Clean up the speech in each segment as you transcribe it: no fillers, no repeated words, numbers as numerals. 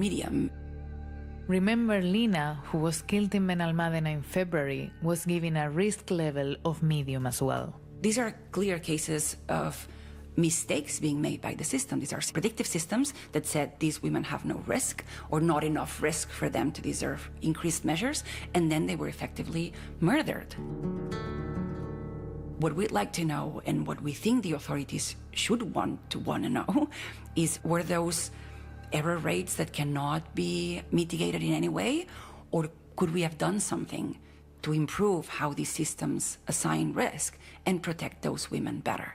medium. Remember, Lina, who was killed in Benalmádena in February, was given a risk level of medium as well. These are clear cases of mistakes being made by the system. These are predictive systems that said these women have no risk or not enough risk for them to deserve increased measures, and then they were effectively murdered. What we'd like to know, and what we think the authorities should want to know, is were those error rates that cannot be mitigated in any way, or could we have done something to improve how these systems assign risk and protect those women better?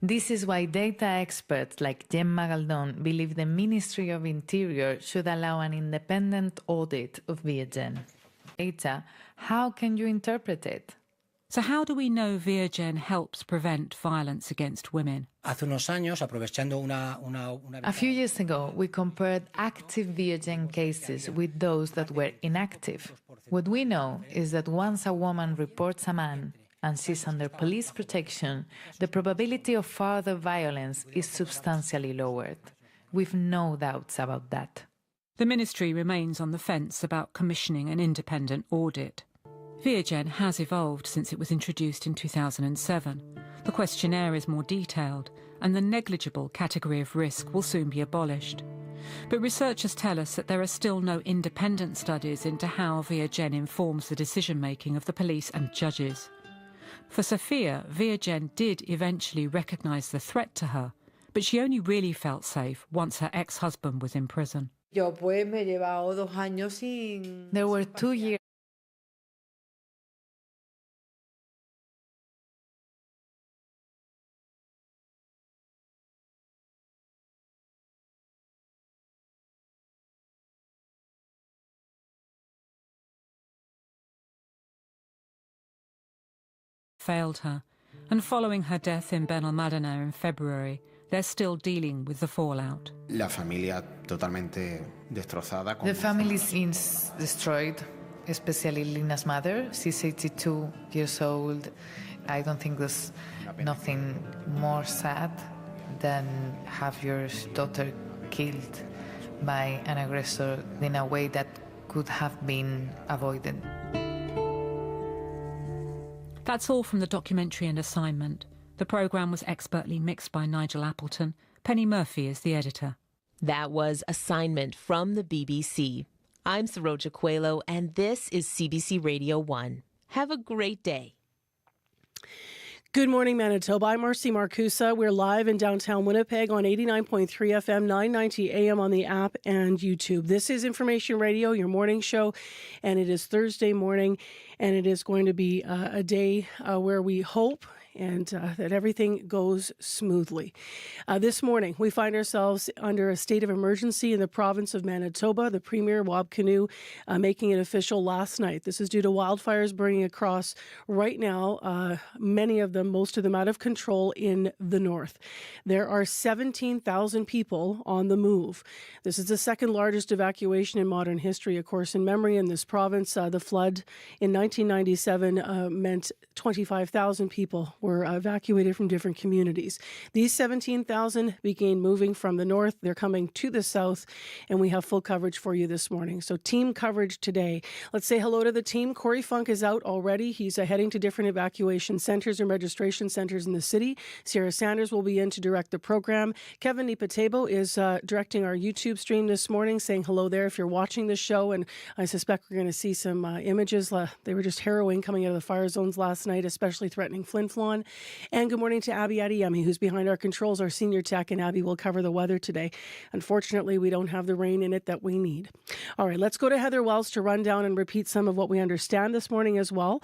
This is why data experts like Gemma Galdón believe the Ministry of Interior should allow an independent audit of Viagen. Data, how can you interpret it? So how do we know Viagen helps prevent violence against women? A few years ago, we compared active Viagen cases with those that were inactive. What we know is that once a woman reports a man and she's under police protection, the probability of further violence is substantially lowered. We've no doubts about that. The ministry remains on the fence about commissioning an independent audit. Viagen has evolved since it was introduced in 2007. The questionnaire is more detailed, and the negligible category of risk will soon be abolished. But researchers tell us that there are still no independent studies into how Viagen informs the decision-making of the police and judges. For Sophia, Viagen did eventually recognise the threat to her, but she only really felt safe once her ex-husband was in prison. There were 2 years failed her, and following her death in Benalmádena in February, they're still dealing with the fallout. The family is destroyed, especially Lina's mother. She's 82 years old. I don't think there's nothing more sad than have your daughter killed by an aggressor in a way that could have been avoided. That's all from the documentary and assignment. The programme was expertly mixed by Nigel Appleton. Penny Murphy is the editor. That was Assignment from the BBC. I'm Saroja Coelho, and this is CBC Radio 1. Have a great day. Good morning, Manitoba. I'm Marcy Marcusa. We're live in downtown Winnipeg on 89.3 FM, 990 AM on the app and YouTube. This is Information Radio, your morning show, and it is Thursday morning, and it is going to be a day where we hope and that everything goes smoothly. This morning, we find ourselves under a state of emergency in the province of Manitoba. The Premier, Wab Kinew, making it official last night. This is due to wildfires burning across right now, many of them, most of them out of control in the north. There are 17,000 people on the move. This is the second largest evacuation in modern history. Of course, in memory in this province, the flood in 1997 meant 25,000 people were evacuated from different communities. These 17,000 began moving from the north. They're coming to the south, and we have full coverage for you this morning. So team coverage today. Let's say hello to the team. Corey Funk is out already. He's heading to different evacuation centers and registration centers in the city. Sierra Sanders will be in to direct the program. Kevin Nipatebo is directing our YouTube stream this morning, saying hello there if you're watching the show, and I suspect we're going to see some images. They were just harrowing coming out of the fire zones last night, especially threatening Flin Flon. And good morning to Abby Adiyemi, who's behind our controls, our senior tech, and Abby will cover the weather today. Unfortunately, we don't have the rain in it that we need. All right, let's go to Heather Wells to run down and repeat some of what we understand this morning as well.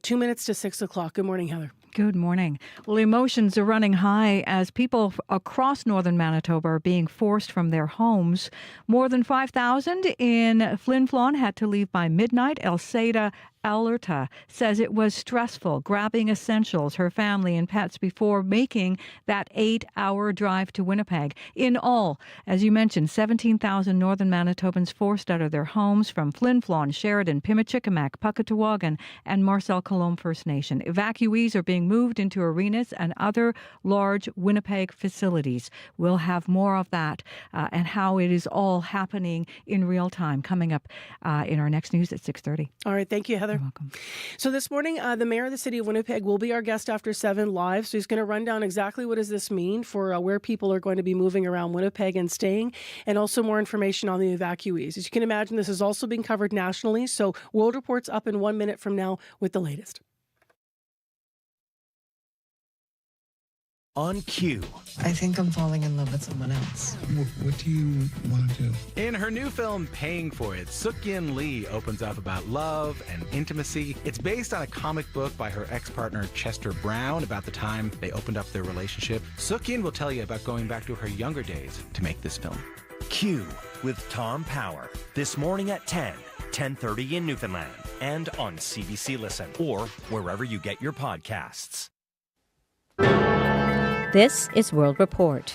2 minutes to 6 o'clock. Good morning, Heather. Good morning. Well, emotions are running high as people across northern Manitoba are being forced from their homes. More than 5,000 in Flin Flon had to leave by midnight. Elsada Alerta says it was stressful grabbing essentials, her family and pets, before making that 8-hour drive to Winnipeg. In all, as you mentioned, 17,000 northern Manitobans forced out of their homes from Flin Flon, Sheridan, Pimicikamak, Puckatawagan, and Marcel Colomb First Nation. Evacuees are being moved into arenas and other large Winnipeg facilities. We'll have more of that and how it is all happening in real time coming up in our next news at 6:30. All right. Thank you, Heather. You're welcome. So this morning, the mayor of the city of Winnipeg will be our guest after 7 live. So he's going to run down exactly what does this mean for where people are going to be moving around Winnipeg and staying, and also more information on the evacuees. As you can imagine, this is also being covered nationally. So World Report's up in 1 minute from now with the latest. On cue. I think I'm falling in love with someone else. What do you want to do? In her new film, Paying for It, Suk-Yin Lee opens up about love and intimacy. It's based on a comic book by her ex-partner Chester Brown about the time they opened up their relationship. Suk-Yin will tell you about going back to her younger days to make this film. Q with Tom Power. This morning at 10:30 in Newfoundland. And on CBC Listen or wherever you get your podcasts. This is World Report.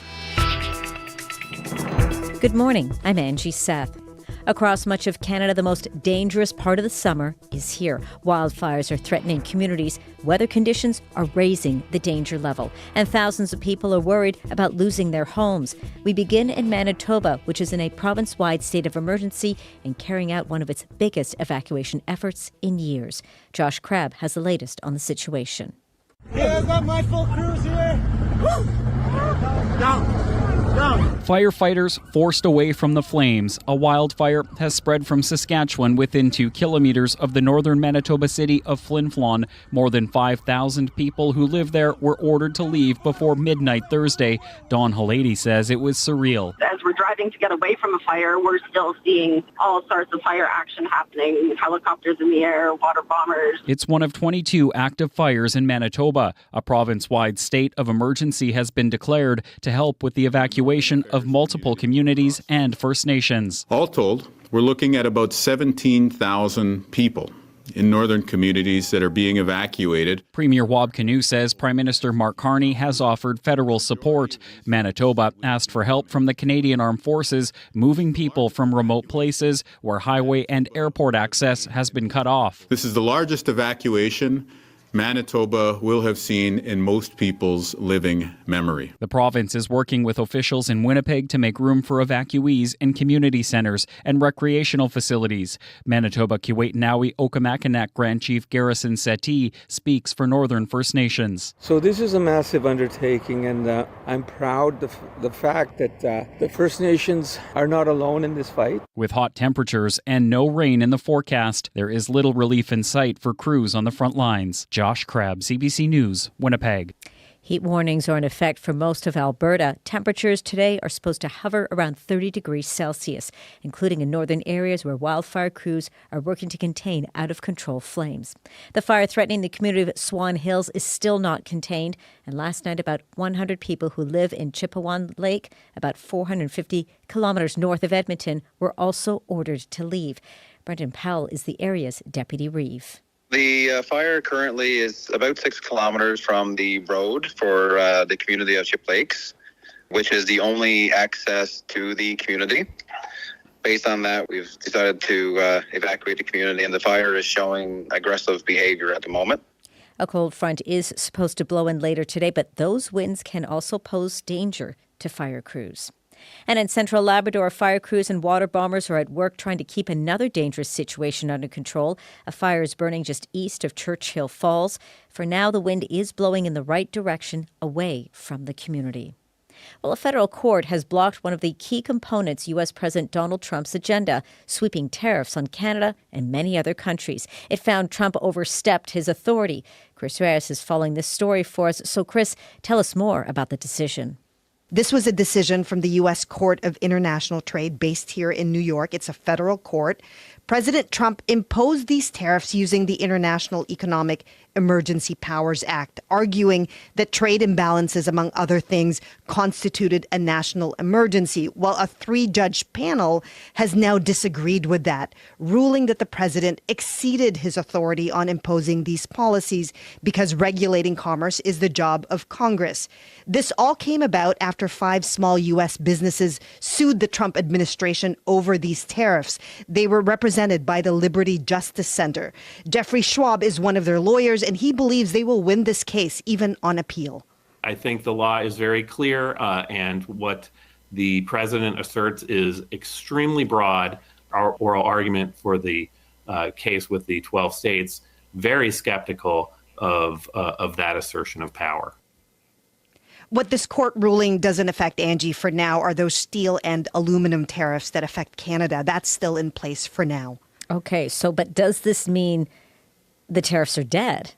Good morning, I'm Angie Seth. Across much of Canada, the most dangerous part of the summer is here. Wildfires are threatening communities. Weather conditions are raising the danger level. And thousands of people are worried about losing their homes. We begin in Manitoba, which is in a province-wide state of emergency and carrying out one of its biggest evacuation efforts in years. Josh Crabb has the latest on the situation. Yeah, I've got my full crews here. Woo! Down. Firefighters forced away from the flames. A wildfire has spread from Saskatchewan within 2 kilometers of the northern Manitoba city of Flin Flon. More than 5,000 people who live there were ordered to leave before midnight Thursday. Dawn Halady says it was surreal. As we're driving to get away from a fire, we're still seeing all sorts of fire action happening. Helicopters in the air, water bombers. It's one of 22 active fires in Manitoba. A province-wide state of emergency has been declared to help with the evacuation of multiple communities and First Nations. All told, we're looking at about 17,000 people in northern communities that are being evacuated. Premier Wab Kinew says Prime Minister Mark Carney has offered federal support. Manitoba asked for help from the Canadian Armed Forces, moving people from remote places where highway and airport access has been cut off. This is the largest evacuation Manitoba will have seen in most people's living memory. The province is working with officials in Winnipeg to make room for evacuees in community centres and recreational facilities. Manitoba Keewatin Okanagan Grand Chief Garrison Settee speaks for Northern First Nations. So this is a massive undertaking, and I'm proud of the fact that the First Nations are not alone in this fight. With hot temperatures and no rain in the forecast, there is little relief in sight for crews on the front lines. Josh Crabb, CBC News, Winnipeg. Heat warnings are in effect for most of Alberta. Temperatures today are supposed to hover around 30 degrees Celsius, including in northern areas where wildfire crews are working to contain out-of-control flames. The fire threatening the community of Swan Hills is still not contained, and last night about 100 people who live in Chippewan Lake, about 450 kilometers north of Edmonton, were also ordered to leave. Brendan Powell is the area's deputy reeve. The fire currently is about 6 kilometers from the road for the community of Chip Lakes, which is the only access to the community. Based on that, we've decided to evacuate the community, and the fire is showing aggressive behavior at the moment. A cold front is supposed to blow in later today, but those winds can also pose danger to fire crews. And in central Labrador, fire crews and water bombers are at work trying to keep another dangerous situation under control. A fire is burning just east of Churchill Falls. For now, the wind is blowing in the right direction, away from the community. Well, a federal court has blocked one of the key components U.S. President Donald Trump's agenda, sweeping tariffs on Canada and many other countries. It found Trump overstepped his authority. Chris Reyes is following this story for us. So, Chris, tell us more about the decision. This was a decision from the U.S. Court of International Trade based here in New York. It's a federal court. President Trump imposed these tariffs using the International Economic Emergency Powers Act, arguing that trade imbalances, among other things, constituted a national emergency, while a 3-judge panel has now disagreed with that, ruling that the president exceeded his authority on imposing these policies because regulating commerce is the job of Congress. This all came about after 5 small U.S. businesses sued the Trump administration over these tariffs. They were represented by the Liberty Justice Center. Jeffrey Schwab is one of their lawyers, and he believes they will win this case, even on appeal. I think the law is very clear, and what the president asserts is extremely broad. Our oral argument for the case with the 12 states, very skeptical of that assertion of power. What this court ruling doesn't affect, Angie, for now are those steel and aluminum tariffs that affect Canada. That's still in place for now. Okay, but does this mean the tariffs are dead?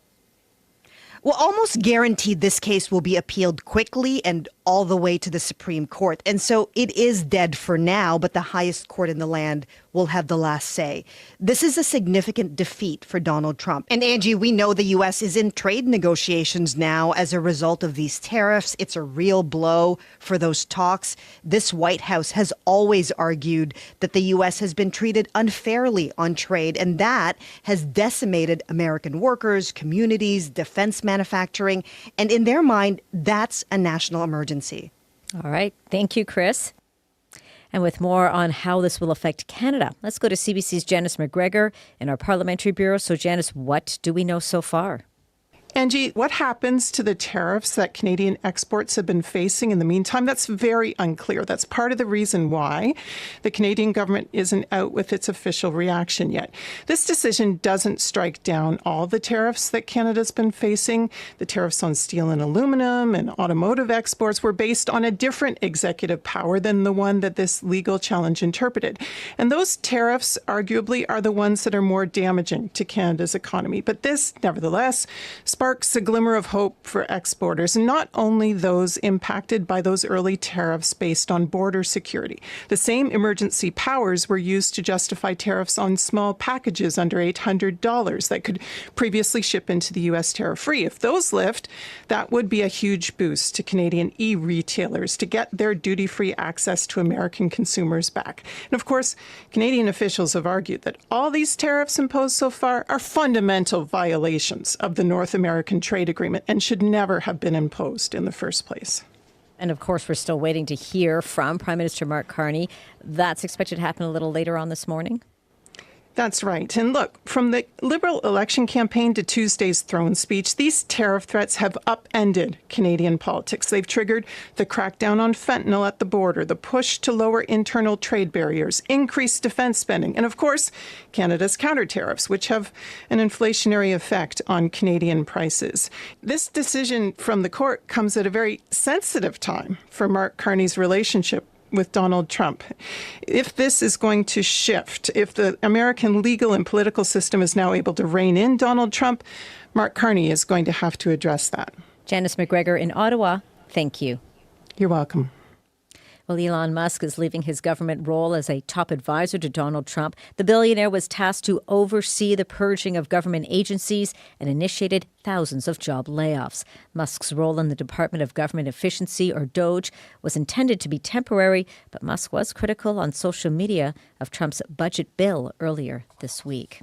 Well, almost guaranteed this case will be appealed quickly and all the way to the Supreme Court. And so it is dead for now, but the highest court in the land will have the last say. This is a significant defeat for Donald Trump. And Angie, we know the U.S. is in trade negotiations now as a result of these tariffs. It's a real blow for those talks. This White House has always argued that the U.S. has been treated unfairly on trade, and that has decimated American workers, communities, defense manufacturing. And in their mind, that's a national emergency. All right. Thank you, Chris. And with more on how this will affect Canada, let's go to CBC's Janice McGregor in our Parliamentary Bureau. So, Janice, what do we know so far? Angie, what happens to the tariffs that Canadian exports have been facing in the meantime? That's very unclear. That's part of the reason why the Canadian government isn't out with its official reaction yet. This decision doesn't strike down all the tariffs that Canada's been facing. The tariffs on steel and aluminum and automotive exports were based on a different executive power than the one that this legal challenge interpreted. And those tariffs arguably are the ones that are more damaging to Canada's economy. But this, nevertheless, sparks a glimmer of hope for exporters, and not only those impacted by those early tariffs based on border security. The same emergency powers were used to justify tariffs on small packages under $800 that could previously ship into the U.S. tariff-free. If those lift, that would be a huge boost to Canadian e-retailers to get their duty-free access to American consumers back. And of course, Canadian officials have argued that all these tariffs imposed so far are fundamental violations of the North American trade agreement and should never have been imposed in the first place. And of course, we're still waiting to hear from Prime Minister Mark Carney. That's expected to happen a little later on this morning. That's right. And look, from the Liberal election campaign to Tuesday's throne speech, these tariff threats have upended Canadian politics. They've triggered the crackdown on fentanyl at the border, the push to lower internal trade barriers, increased defense spending, and of course, Canada's counter tariffs, which have an inflationary effect on Canadian prices. This decision from the court comes at a very sensitive time for Mark Carney's relationship with Donald Trump. If this is going to shift, if the American legal and political system is now able to rein in Donald Trump, Mark Carney is going to have to address that. Janice McGregor in Ottawa, thank you. You're welcome. Well, Elon Musk is leaving his government role as a top advisor to Donald Trump. The billionaire was tasked to oversee the purging of government agencies and initiated thousands of job layoffs. Musk's role in the Department of Government Efficiency, or DOGE, was intended to be temporary, but Musk was critical on social media of Trump's budget bill earlier this week.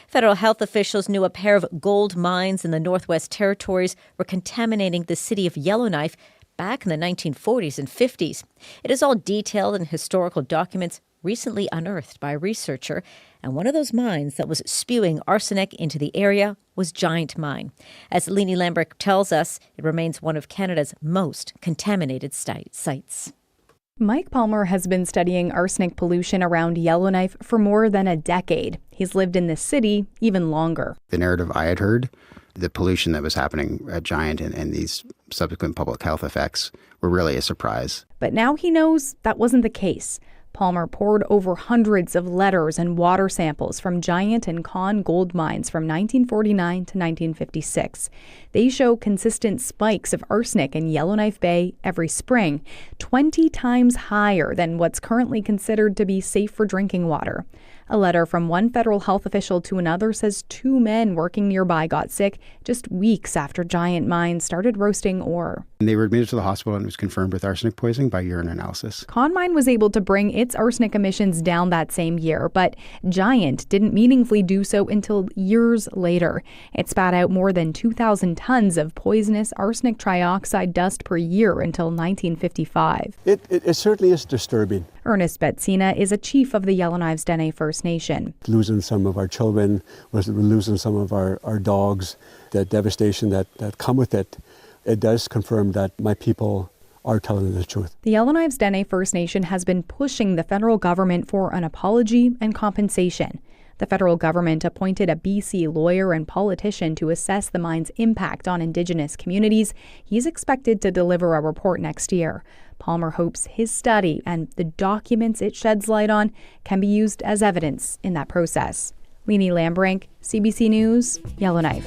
Federal health officials knew a pair of gold mines in the Northwest Territories were contaminating the city of Yellowknife back in the 1940s and 50s. It is all detailed in historical documents recently unearthed by a researcher, and one of those mines that was spewing arsenic into the area was Giant Mine. As Leni Lambert tells us, it remains one of Canada's most contaminated sites. Mike Palmer has been studying arsenic pollution around Yellowknife for more than a decade. He's lived in this city even longer. The narrative I had heard, the pollution that was happening at Giant and these subsequent public health effects were really a surprise. But now he knows that wasn't the case. Palmer pored over hundreds of letters and water samples from Giant and Con gold mines from 1949 to 1956. They show consistent spikes of arsenic in Yellowknife Bay every spring, 20 times higher than what's currently considered to be safe for drinking water. A letter from one federal health official to another says 2 men working nearby got sick just weeks after Giant mines started roasting ore. They were admitted to the hospital and it was confirmed with arsenic poisoning by urine analysis. Con Mine was able to bring its arsenic emissions down that same year, but Giant didn't meaningfully do so until years later. It spat out more than 2,000 tons of poisonous arsenic trioxide dust per year until 1955. It certainly is disturbing. Ernest Betsina is a chief of the Yellowknives Dene First Nation. Losing some of our children, we're losing some of our dogs, the devastation that come with it, it does confirm that my people are telling the truth. The Yellowknives Dene First Nation has been pushing the federal government for an apology and compensation. The federal government appointed a BC lawyer and politician to assess the mine's impact on Indigenous communities. He's expected to deliver a report next year. Palmer hopes his study and the documents it sheds light on can be used as evidence in that process. Leanie Lambrank, CBC News, Yellowknife.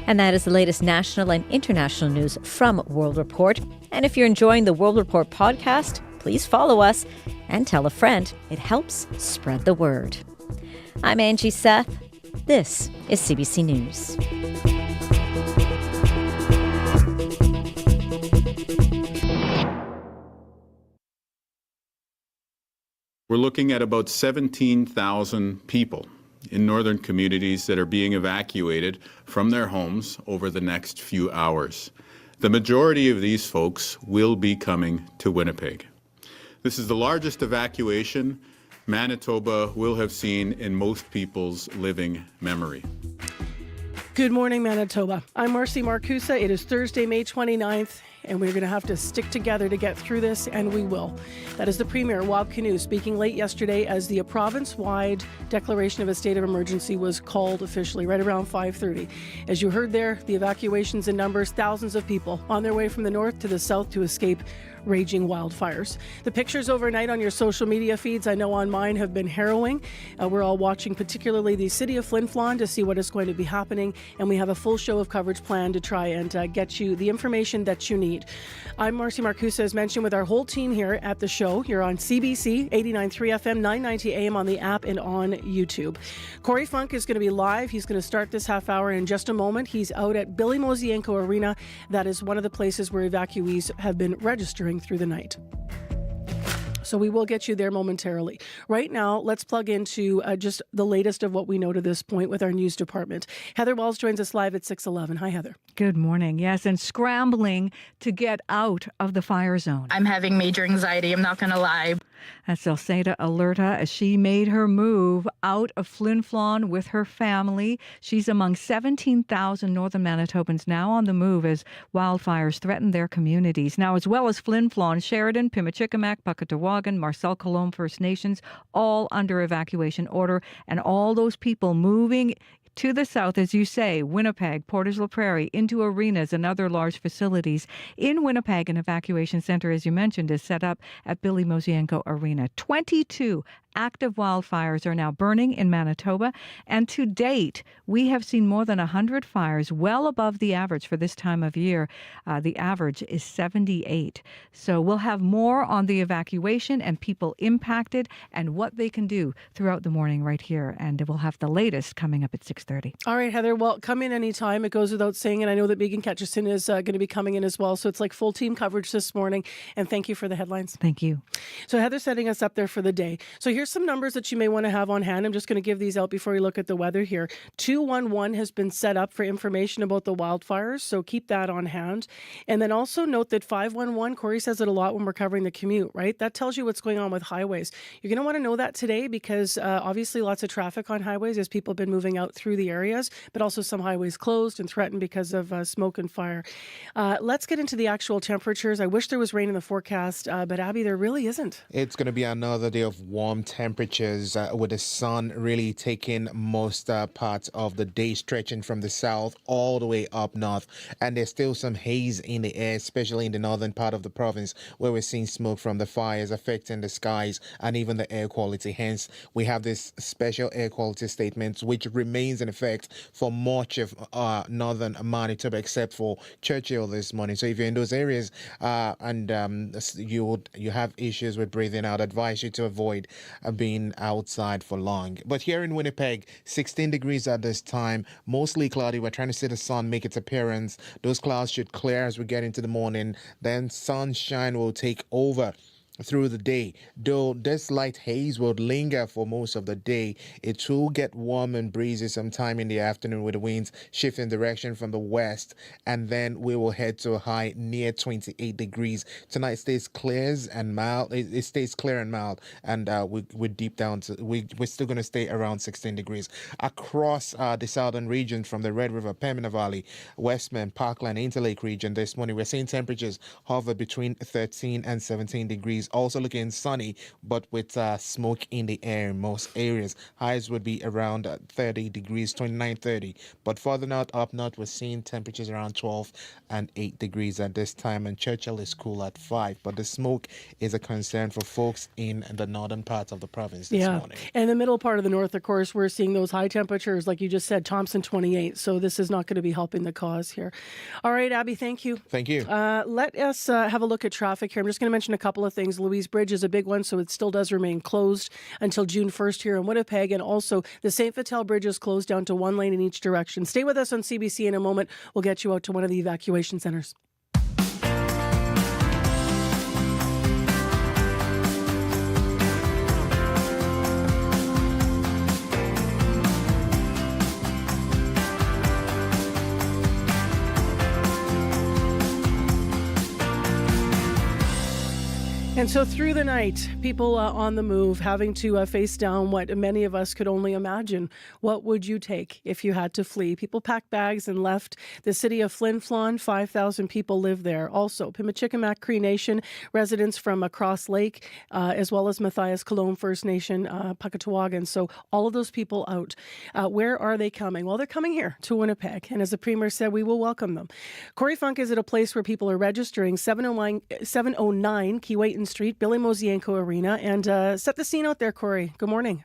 And that is the latest national and international news from World Report. And if you're enjoying the World Report podcast, please follow us and tell a friend. It helps spread the word. I'm Angie Seth. This is CBC News. We're looking at about 17,000 people in northern communities that are being evacuated from their homes over the next few hours. The majority of these folks will be coming to Winnipeg. This is the largest evacuation Manitoba will have seen in most people's living memory. Good morning, Manitoba. I'm Marcy Marcusa. It is Thursday, May 29th, and we're going to have to stick together to get through this, and we will. That is the Premier, Wab Kinew, speaking late yesterday as the province-wide declaration of a state of emergency was called officially, right around 5:30. As you heard there, the evacuations in numbers, thousands of people on their way from the north to the south to escape raging wildfires. The pictures overnight on your social media feeds, I know on mine, have been harrowing. We're all watching particularly the city of Flin Flon to see what is going to be happening, and we have a full show of coverage planned to try and get you the information that you need. I'm Marcy Marcusa, as mentioned, with our whole team here at the show. You're on CBC 89.3 FM, 990 AM on the app and on YouTube. Corey Funk is going to be live. He's going to start this half hour in just a moment. He's out at Billy Mosienko Arena. That is one of the places where evacuees have been registering through the night. So we will get you there momentarily. Right now, let's plug into just the latest of what we know to this point with our news department. Heather Walls joins us live at 6:11. Hi, Heather. Good morning. Yes, and scrambling to get out of the fire zone. I'm having major anxiety, I'm not going to lie. That's Elseda Alerta as she made her move out of Flin Flon with her family. She's among 17,000 northern Manitobans now on the move as wildfires threaten their communities. Now, as well as Flin Flon, Sheridan, Pimachikamak, Puckatawagan, Marcel Colomb First Nations, all under evacuation order, and all those people moving to the south, as you say, Winnipeg, Portage-la Prairie, into arenas and other large facilities. In Winnipeg, an evacuation center, as you mentioned, is set up at Billy Mosienko Arena. 22 active wildfires are now burning in Manitoba, and to date, we have seen more than 100 fires, well above the average for this time of year. The average is 78. So we'll have more on the evacuation and people impacted and what they can do throughout the morning right here, and we'll have the latest coming up at 6:30. All right, Heather. Well, come in anytime. It goes without saying, and I know that Megan Ketchison is going to be coming in as well, so it's like full team coverage this morning, and thank you for the headlines. Thank you. So Heather's setting us up there for the day. So here's some numbers that you may want to have on hand. I'm just going to give these out before we look at the weather here. 211 has been set up for information about the wildfires, so keep that on hand. And then also note that 511, Corey says it a lot when we're covering the commute, right? That tells you what's going on with highways. You're going to want to know that today because obviously lots of traffic on highways as people have been moving out through the areas, but also some highways closed and threatened because of smoke and fire. Let's get into the actual temperatures. I wish there was rain in the forecast, but Abby, there really isn't. It's going to be another day of warm temperatures with the sun really taking most parts of the day, stretching from the south all the way up north. And there's still some haze in the air, especially in the northern part of the province, where we're seeing smoke from the fires affecting the skies and even the air quality. Hence, we have this special air quality statement which remains in effect for much of northern Manitoba, except for Churchill this morning. So if you're in those areas and you have issues with breathing out, advise you to avoid being outside for long. But here in Winnipeg, 16 degrees at this time, mostly cloudy. We're trying to see the sun make its appearance. Those clouds should clear as we get into the morning. Then sunshine will take over through the day. Though this light haze will linger for most of the day, it will get warm and breezy sometime in the afternoon with the winds shifting direction from the west, and then we will head to a high near 28 degrees. Tonight stays clear and mild. It stays clear and mild, and we're deep down to we're still going to stay around 16 degrees across the southern region from the Red River, Pembina Valley, Westman, Parkland, Interlake region. This morning we're seeing temperatures hover between 13 and 17 degrees. Also looking sunny, but with smoke in the air in most areas. Highs would be around 30 degrees, 29, 30. But further north, up north, we're seeing temperatures around 12 and 8 degrees at this time. And Churchill is cool at 5. But the smoke is a concern for folks in the northern parts of the province this morning. And the middle part of the north, of course, we're seeing those high temperatures, like you just said, Thompson 28. So this is not going to be helping the cause here. All right, Abby, thank you. Thank you. Let us have a look at traffic here. I'm just going to mention a couple of things. Louise Bridge is a big one, so it still does remain closed until June 1st here in Winnipeg. And also the St. Vital Bridge is closed down to one lane in each direction. Stay with us on CBC in a moment. We'll get you out to one of the evacuation centers. And so through the night, people on the move, having to face down what many of us could only imagine. What would you take if you had to flee? People packed bags and left the city of Flin Flon. 5,000 people live there. Also, Pimicikamak Cree Nation residents from Cross Lake, as well as Matthias Cologne First Nation, Puckatawagan. So all of those people out. Where are they coming? Well, they're coming here to Winnipeg. And as the Premier said, we will welcome them. Corey Funk is at a place where people are registering, 709 Keewatin Street, Billy Mosienko Arena, and set the scene out there, Corey. Good morning.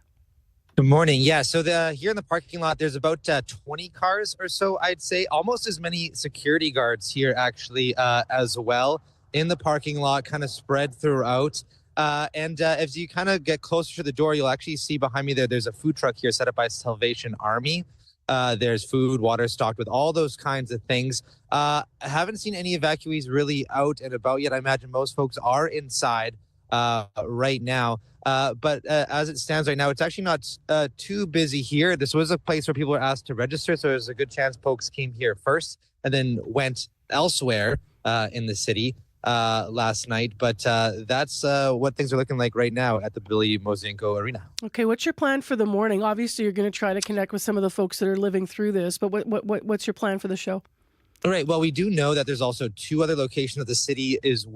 Good morning. Yeah, so here in the parking lot, there's about 20 cars or so, I'd say. Almost as many security guards here, actually, as well, in the parking lot, kind of spread throughout. And as you kind of get closer to the door, you'll actually see behind me there's a food truck here set up by Salvation Army. There's food, water stocked with all those kinds of things. I haven't seen any evacuees really out and about yet. I imagine most folks are inside right now. But as it stands right now, it's actually not too busy here. This was a place where people were asked to register, so there's a good chance folks came here first and then went elsewhere in the city last night. But that's what things are looking like right now at the Billy Mosienko Arena. Okay, what's your plan for the morning? Obviously, you're going to try to connect with some of the folks that are living through this, but what's your plan for the show? All right. Well, we do know that there's also 2 other locations that the city is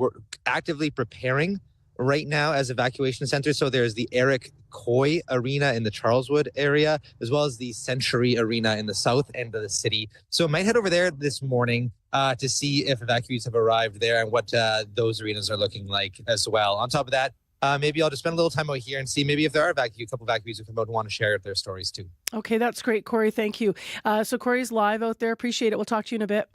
actively preparing right now as evacuation centers. So there's the Evacuee Arena in the Charleswood area, as well as the Century Arena in the south end of the city. So I might head over there this morning to see if evacuees have arrived there and what those arenas are looking like as well. On top of that, maybe I'll just spend a little time out here and see maybe if there are a couple evacuees who come out and want to share their stories too. Okay, that's great, Corey. Thank you. So Corey's live out there. Appreciate it. We'll talk to you in a bit.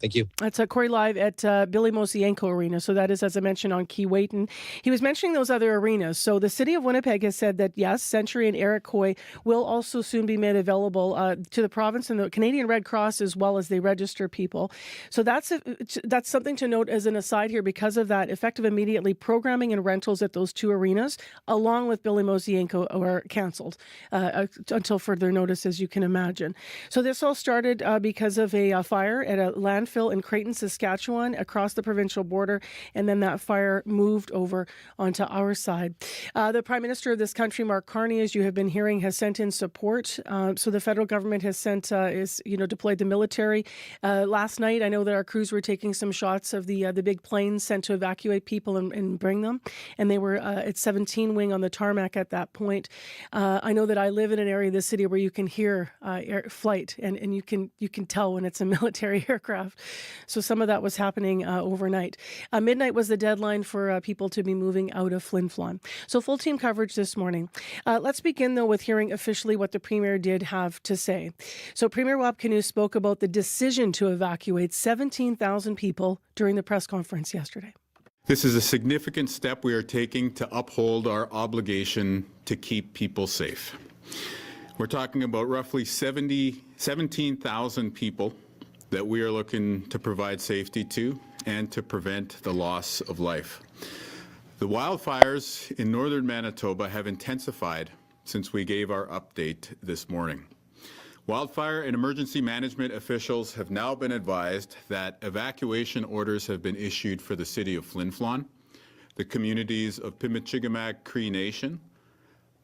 Thank you. That's Corey live at Billy Mosienko Arena. So that is, as I mentioned, on Keewatin. He was mentioning those other arenas. So the city of Winnipeg has said that, yes, Century and Evacuee will also soon be made available to the province and the Canadian Red Cross as well as they register people. So that's something to note as an aside here. Because of that, effective immediately, programming and rentals at those 2 arenas, along with Billy Mosienko, are cancelled until further notice, as you can imagine. So this all started because of a fire at a landfill landfill in Creighton, Saskatchewan, across the provincial border, and then that fire moved over onto our side. The Prime Minister of this country, Mark Carney, as you have been hearing, has sent in support. So the federal government has deployed the military. Last night, I know that our crews were taking some shots of the big planes sent to evacuate people and bring them, and they were at 17 Wing on the tarmac at that point. I know that I live in an area of the city where you can hear flight, and you can tell when it's a military aircraft. So some of that was happening overnight. Midnight was the deadline for people to be moving out of Flin Flon. So full team coverage this morning. Let's begin, though, with hearing officially what the Premier did have to say. So Premier Wab Kinew spoke about the decision to evacuate 17,000 people during the press conference yesterday. This is a significant step we are taking to uphold our obligation to keep people safe. We're talking about roughly 17,000 people that we are looking to provide safety to and to prevent the loss of life. The wildfires in northern Manitoba have intensified since we gave our update this morning. Wildfire and emergency management officials have now been advised that evacuation orders have been issued for the city of Flin Flon, the communities of Pimichigamak Cree Nation,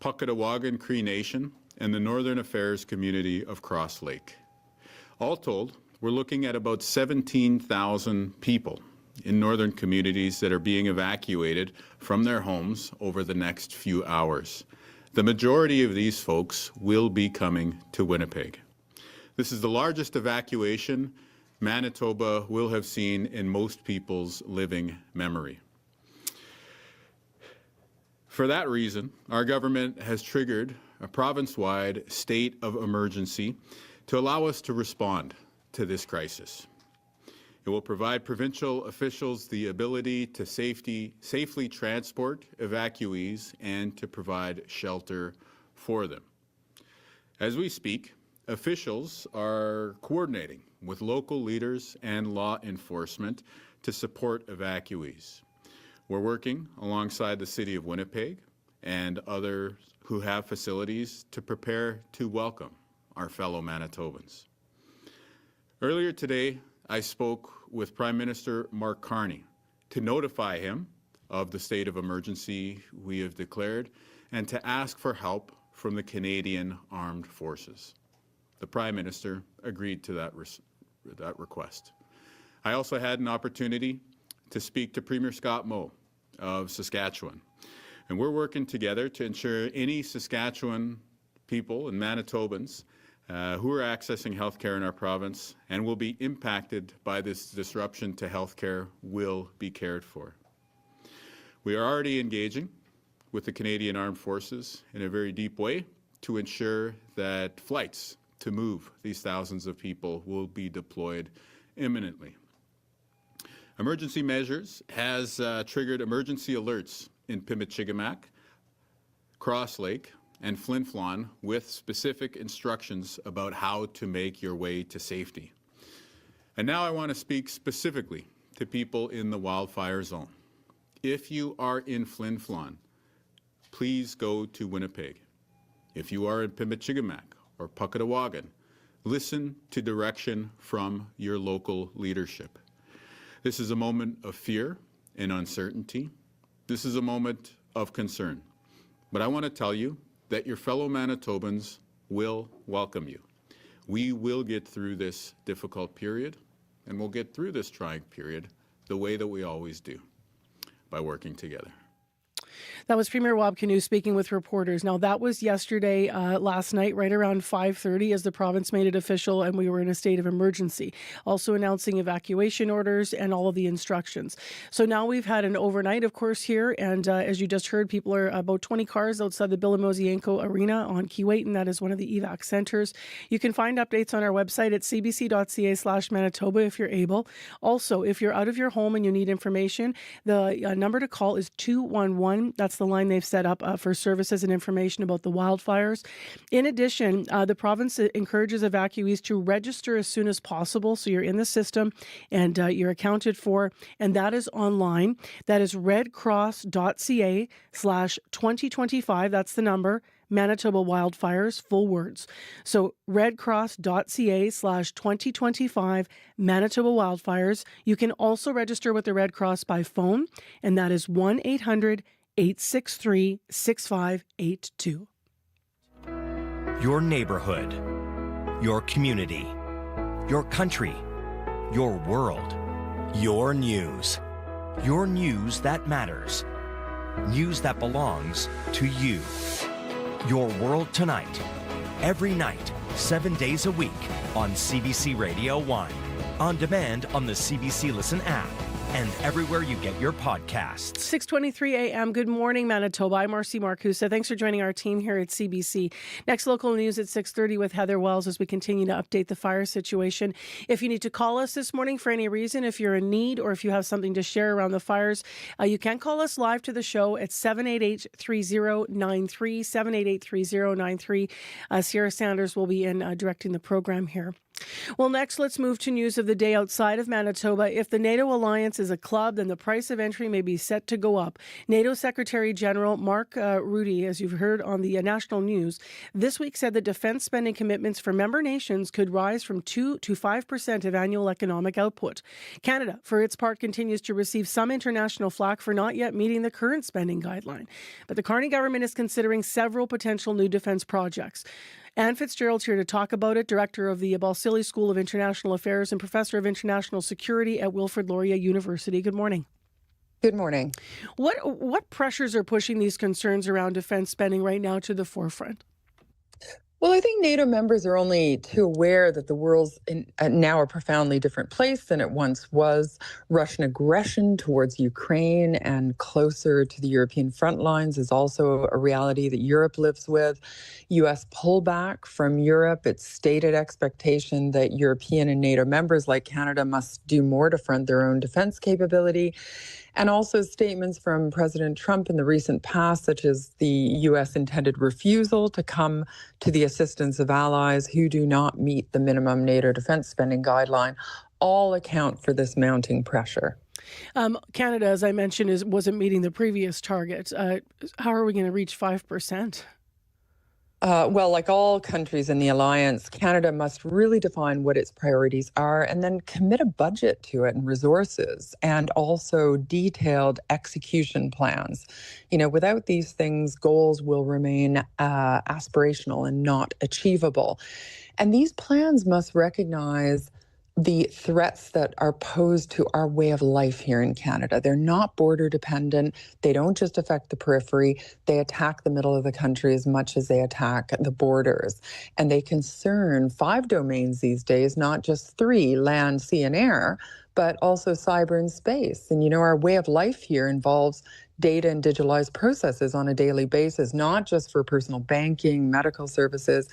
Puckatawagan Cree Nation, and the Northern Affairs community of Cross Lake. All told, we're looking at about 17,000 people in northern communities that are being evacuated from their homes over the next few hours. The majority of these folks will be coming to Winnipeg. This is the largest evacuation Manitoba will have seen in most people's living memory. For that reason, our government has triggered a province-wide state of emergency to allow us to respond to this crisis. It will provide provincial officials the ability to safely transport evacuees and to provide shelter for them. As we speak, officials are coordinating with local leaders and law enforcement to support evacuees. We're working alongside the City of Winnipeg and others who have facilities to prepare to welcome our fellow Manitobans. Earlier today, I spoke with Prime Minister Mark Carney to notify him of the state of emergency we have declared and to ask for help from the Canadian Armed Forces. The Prime Minister agreed to that request. I also had an opportunity to speak to Premier Scott Moe of Saskatchewan, and we're working together to ensure any Saskatchewan people and Manitobans who are accessing healthcare in our province and will be impacted by this disruption to healthcare will be cared for. We are already engaging with the Canadian Armed Forces in a very deep way to ensure that flights to move these thousands of people will be deployed imminently. Emergency Measures has triggered emergency alerts in Pimichigamak, Cross Lake, and Flin Flon with specific instructions about how to make your way to safety. And now I want to speak specifically to people in the wildfire zone. If you are in Flin Flon, please go to Winnipeg. If you are in Pimichigamak or Puckatawagan, listen to direction from your local leadership. This is a moment of fear and uncertainty. This is a moment of concern. But I want to tell you that your fellow Manitobans will welcome you. We will get through this difficult period, and we'll get through this trying period the way that we always do, by working together. That was Premier Wab Kinew speaking with reporters. Now, that was yesterday, last night, right around 5:30, as the province made it official and we were in a state of emergency, also announcing evacuation orders and all of the instructions. So now we've had an overnight, of course, here. And as you just heard, people are about 20 cars outside the Bill-Mosienko Arena on Keewatin. That is one of the evac centers. You can find updates on our website at cbc.ca/Manitoba if you're able. Also, if you're out of your home and you need information, the number to call is 211. That's the line they've set up for services and information about the wildfires. In addition, the province encourages evacuees to register as soon as possible. So you're in the system and you're accounted for. And that is online. That is redcross.ca/2025. That's the number. Manitoba Wildfires, full words. So redcross.ca/2025 Manitoba Wildfires. You can also register with the Red Cross by phone, and that is 1-800-863-6582. Your neighborhood, your community, your country, your world, your news. Your news that matters. News that belongs to you. Your World Tonight. Every night, 7 days a week on CBC Radio 1. On demand on the CBC Listen app and everywhere you get your podcasts. 6:23 a.m. Good morning, Manitoba. I'm Marcy Marcusa. Thanks for joining our team here at CBC. Next local news at 6:30 with Heather Wells as we continue to update the fire situation. If you need to call us this morning for any reason, if you're in need or if you have something to share around the fires, you can call us live to the show at 788-3093, 788-3093. Sierra Sanders will be in directing the program here. Well, next, let's move to news of the day outside of Manitoba. If the NATO alliance is a club, then the price of entry may be set to go up. NATO Secretary General Mark Rutte, as you've heard on the national news, this week said that defense spending commitments for member nations could rise from 2 to 5% of annual economic output. Canada, for its part, continues to receive some international flack for not yet meeting the current spending guideline. But the Carney government is considering several potential new defense projects. Anne Fitzgerald's here to talk about it, director of the Balsillie School of International Affairs and professor of international security at Wilfrid Laurier University. Good morning. Good morning. What pressures are pushing these concerns around defense spending right now to the forefront? Well, I think NATO members are only too aware that the world's now a profoundly different place than it once was. Russian aggression towards Ukraine and closer to the European front lines is also a reality that Europe lives with. U.S. pullback from Europe, its stated expectation that European and NATO members like Canada must do more to fund their own defense capability. And also statements from President Trump in the recent past, such as the U.S. intended refusal to come to the assistance of allies who do not meet the minimum NATO defense spending guideline, all account for this mounting pressure. Canada, as I mentioned, wasn't meeting the previous target. How are we going to reach 5%? Well, like all countries in the alliance, Canada must really define what its priorities are and then commit a budget to it and resources and also detailed execution plans. You know, without these things, goals will remain aspirational and not achievable. And these plans must recognize the threats that are posed to our way of life here in Canada. They're not border dependent. They don't just affect the periphery. They attack the middle of the country as much as they attack the borders. And they concern 5 domains these days, not just 3, land, sea, and air, but also cyber and space. And, you know, our way of life here involves data and digitalized processes on a daily basis, not just for personal banking, medical services,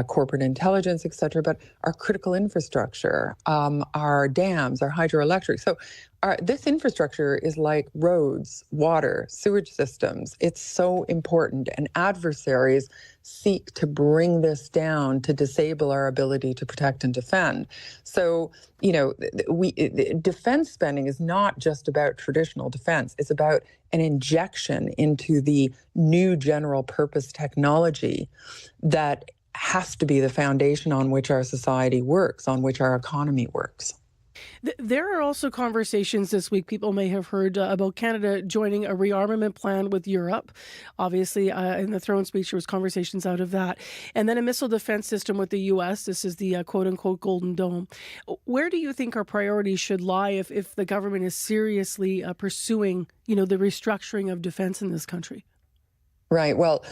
corporate intelligence, et cetera, but our critical infrastructure, our dams, our hydroelectric. So this infrastructure is like roads, water, sewage systems. It's so important, and adversaries seek to bring this down to disable our ability to protect and defend. So, you know, defense spending is not just about traditional defense. It's about an injection into the new general purpose technology that has to be the foundation on which our society works, on which our economy works. There are also conversations this week, people may have heard about Canada joining a rearmament plan with Europe. Obviously, in the throne speech, there was conversations out of that. And then a missile defense system with the U.S. This is the quote-unquote Golden Dome. Where do you think our priorities should lie if the government is seriously pursuing, you know, the restructuring of defense in this country? Right. Well,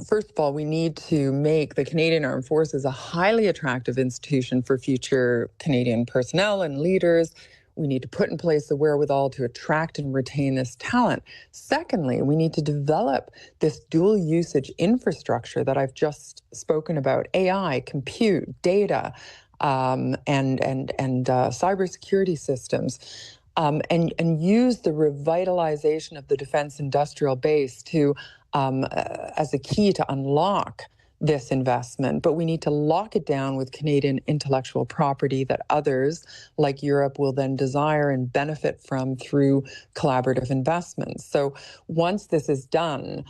first of all, we need to make the Canadian Armed Forces a highly attractive institution for future Canadian personnel and leaders. We need to put in place the wherewithal to attract and retain this talent. Secondly, we need to develop this dual usage infrastructure that I've just spoken about: AI, compute, data, and cybersecurity systems. And use the revitalization of the defense industrial base to as a key to unlock this investment. But we need to lock it down with Canadian intellectual property that others, like Europe, will then desire and benefit from through collaborative investments. So once this is done,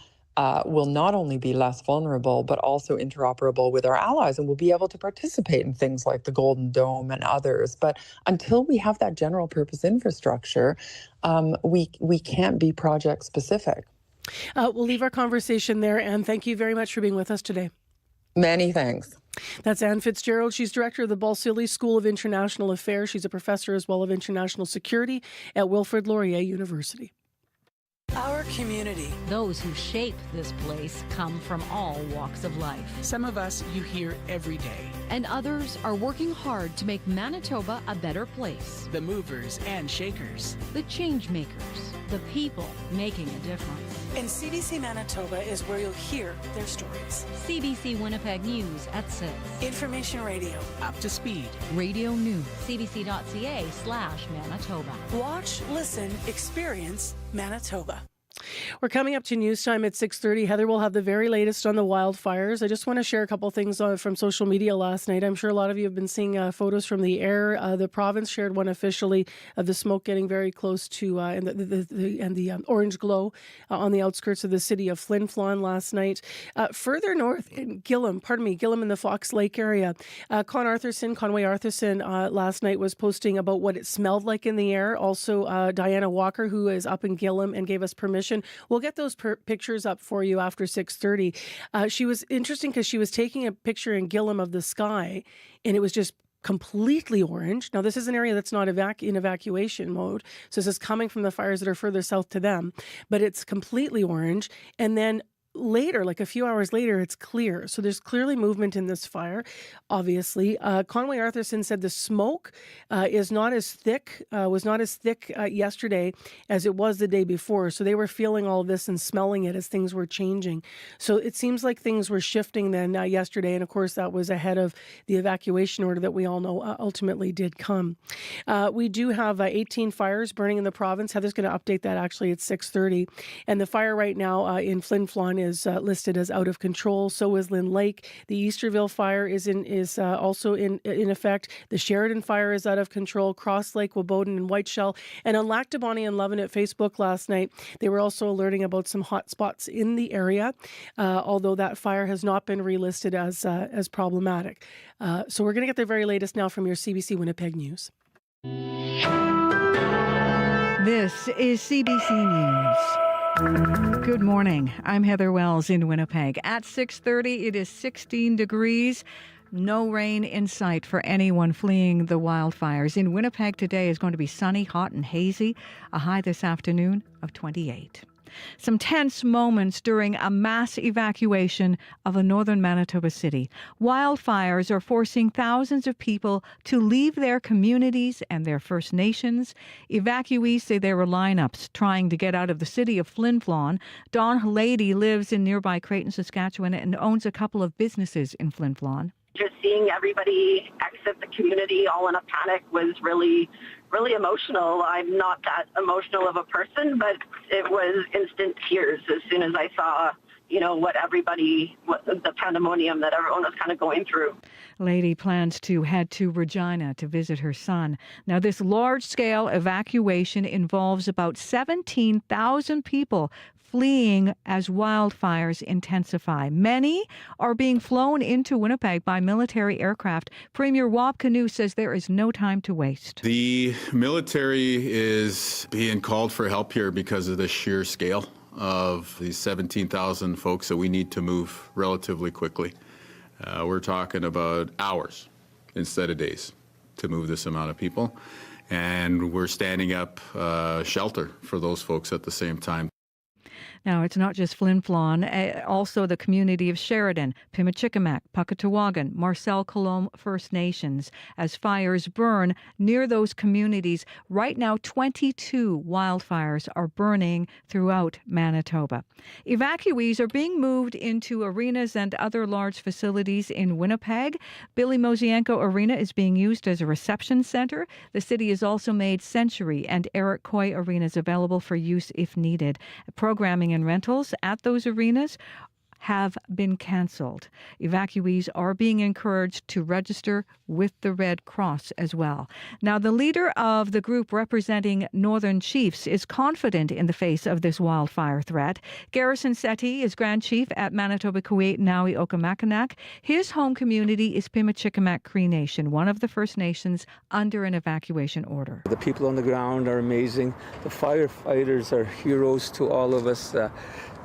will not only be less vulnerable, but also interoperable with our allies, and we'll be able to participate in things like the Golden Dome and others. But until we have that general purpose infrastructure, we can't be project specific. We'll leave our conversation there, and thank you very much for being with us today. Many thanks. That's Anne Fitzgerald. She's director of the Balsillie School of International Affairs. She's a professor as well of international security at Wilfrid Laurier University. Our community. Those who shape this place come from all walks of life. Some of us you hear every day. And others are working hard to make Manitoba a better place. The movers and shakers. The change makers. The people making a difference. And CBC Manitoba is where you'll hear their stories. CBC Winnipeg News at 6. Information radio. Up to speed. Radio News. CBC.ca/Manitoba. Watch, listen, experience Manitoba. We're coming up to news time at 6:30. Heather will have the very latest on the wildfires. I just want to share a couple things from social media last night. I'm sure a lot of you have been seeing photos from the air. The province shared one officially of the smoke getting very close to and the orange glow on the outskirts of the city of Flin Flon last night. Further north in Gillam in the Fox Lake area, Conway Arthurson last night was posting about what it smelled like in the air. Also, Diana Walker, who is up in Gillam and gave us permission. We'll get those pictures up for you after 6:30. She was interesting because she was taking a picture in Gillam of the sky, and it was just completely orange. Now, this is an area that's not in evacuation mode, so this is coming from the fires that are further south to them, but it's completely orange. And then later, like a few hours later, it's clear. So there's clearly movement in this fire, obviously. Conway Arthurson said the smoke was not as thick yesterday as it was the day before. So they were feeling all of this and smelling it as things were changing. So it seems like things were shifting then yesterday. And of course, that was ahead of the evacuation order that we all know ultimately did come. We do have 18 fires burning in the province. Heather's going to update that actually at 6:30. And the fire right now in Flin Flon is listed as out of control. So is Lynn Lake. The Easterville fire is also in effect. The Sheridan fire is out of control. Cross Lake, Woboden, and Whiteshell. And on Lac du Bonnet and Lovin at Facebook last night, they were also alerting about some hot spots in the area, although that fire has not been relisted as problematic. So we're going to get the very latest now from your CBC Winnipeg News. This is CBC News. Good morning. I'm Heather Wells in Winnipeg. At 6:30, it is 16 degrees. No rain in sight for anyone fleeing the wildfires. In Winnipeg today is going to be sunny, hot and hazy. A high this afternoon of 28. Some tense moments during a mass evacuation of a northern Manitoba city. Wildfires are forcing thousands of people to leave their communities and their First Nations. Evacuees say there were lineups trying to get out of the city of Flin Flon. Dawn Halady lives in nearby Creighton, Saskatchewan, and owns a couple of businesses in Flin Flon. Just seeing everybody exit the community all in a panic was really, really emotional. I'm not that emotional of a person, but it was instant tears as soon as I saw, what the pandemonium that everyone was kind of going through. Lady plans to head to Regina to visit her son. Now, this large-scale evacuation involves about 17,000 people fleeing as wildfires intensify. Many are being flown into Winnipeg by military aircraft. Premier Wab Kinew says there is no time to waste. The military is being called for help here because of the sheer scale of these 17,000 folks that we need to move relatively quickly. We're talking about hours instead of days to move this amount of people. And we're standing up shelter for those folks at the same time. Now, it's not just Flin Flon, also the community of Sheridan, Pimachikamak, Puckatawagan, Marcel Colomb First Nations, as fires burn near those communities. Right now, 22 wildfires are burning throughout Manitoba. Evacuees are being moved into arenas and other large facilities in Winnipeg. Billy Mosienko Arena is being used as a reception center. The city has also made Century and Eric Coy arenas available for use if needed. Programming and rentals at those arenas have been canceled. Evacuees are being encouraged to register with the Red Cross as well. Now, the leader of the group representing Northern Chiefs is confident in the face of this wildfire threat. Garrison Settee is Grand Chief at Manitoba Kuwait Naui Okamakanak. His home community is Pimachikamak Cree Nation, one of the First Nations under an evacuation order. The people on the ground are amazing. The firefighters are heroes to all of us.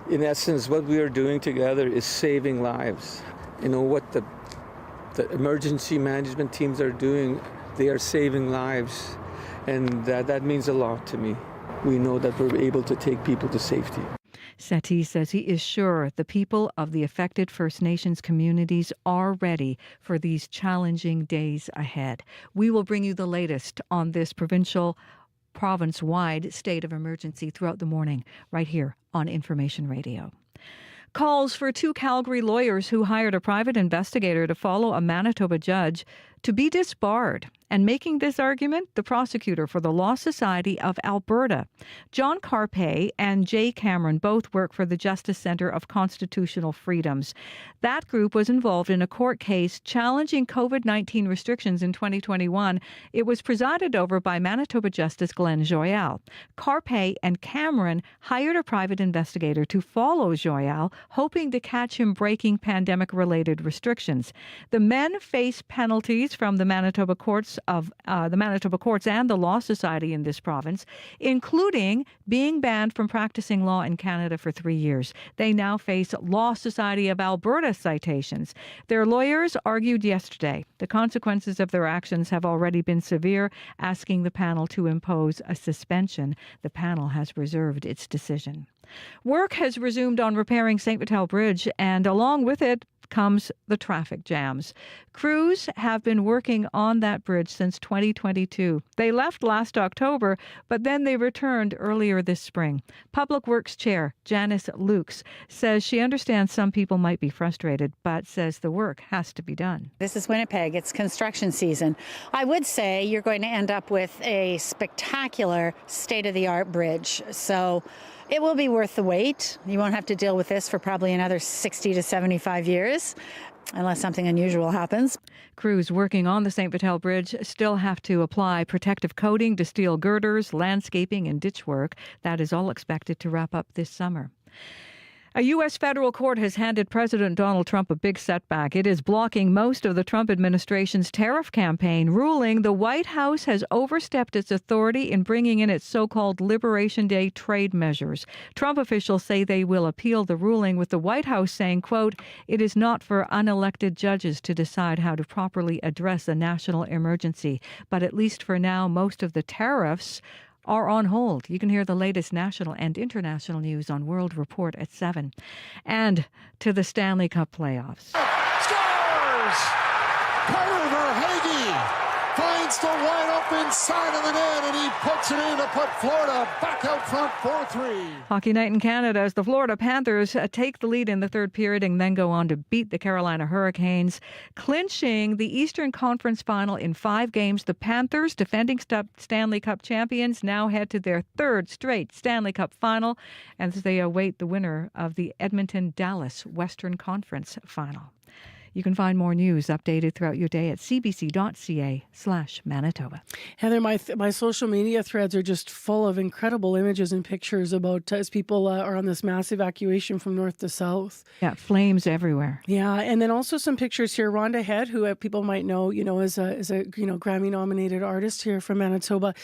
In essence, what we are doing together is saving lives. You know what the emergency management teams are doing, they are saving lives, and that means a lot to me. We know that we're able to take people to safety. Settee says he is sure the people of the affected First Nations communities are ready for these challenging days ahead. We will bring you the latest on this province-wide state of emergency throughout the morning, right here on Information Radio. Calls for 2 Calgary lawyers who hired a private investigator to follow a Manitoba judge to be disbarred. And making this argument, the prosecutor for the Law Society of Alberta. John Carpe and Jay Cameron both work for the Justice Centre of Constitutional Freedoms. That group was involved in a court case challenging COVID-19 restrictions in 2021. It was presided over by Manitoba Justice Glenn Joyal. Carpe and Cameron hired a private investigator to follow Joyal, hoping to catch him breaking pandemic-related restrictions. The men face penalties from the Manitoba courts and the Law Society in this province, including being banned from practicing law in Canada for 3 years. They now face Law Society of Alberta citations. Their lawyers argued yesterday the consequences of their actions have already been severe, asking the panel to impose a suspension. The panel has reserved its decision. Work has resumed on repairing St. Vital Bridge, and along with it comes the traffic jams. Crews have been working on that bridge since 2022. They left last October, but then they returned earlier this spring. Public Works Chair Janice Lukes says she understands some people might be frustrated, but says the work has to be done. This is Winnipeg. It's construction season. I would say you're going to end up with a spectacular state-of-the-art bridge. So it will be worth the wait. You won't have to deal with this for probably another 60 to 75 years, unless something unusual happens. Crews working on the St. Vital Bridge still have to apply protective coating to steel girders, landscaping, and ditch work. That is all expected to wrap up this summer. A U.S. federal court has handed President Donald Trump a big setback. It is blocking most of the Trump administration's tariff campaign, ruling the White House has overstepped its authority in bringing in its so-called Liberation Day trade measures. Trump officials say they will appeal the ruling, with the White House saying, quote, "It is not for unelected judges to decide how to properly address a national emergency. But at least for now, most of the tariffs are on hold." You can hear the latest national and international news on World Report at 7. And to the Stanley Cup playoffs. Scores! Carter Verhaeghe finds the wide open side of the net, and he puts it in to put Florida back out front 4-3. Hockey night in Canada as the Florida Panthers take the lead in the third period and then go on to beat the Carolina Hurricanes, clinching the Eastern Conference final in 5 games. The Panthers, defending Stanley Cup champions, now head to their third straight Stanley Cup final as they await the winner of the Edmonton-Dallas Western Conference final. You can find more news updated throughout your day at cbc.ca/Manitoba. Heather, my social media threads are just full of incredible images and pictures about as people are on this mass evacuation from north to south. Yeah, flames everywhere. Yeah, and then also some pictures here. Rhonda Head, who people might know, as a Grammy-nominated artist here from Manitoba.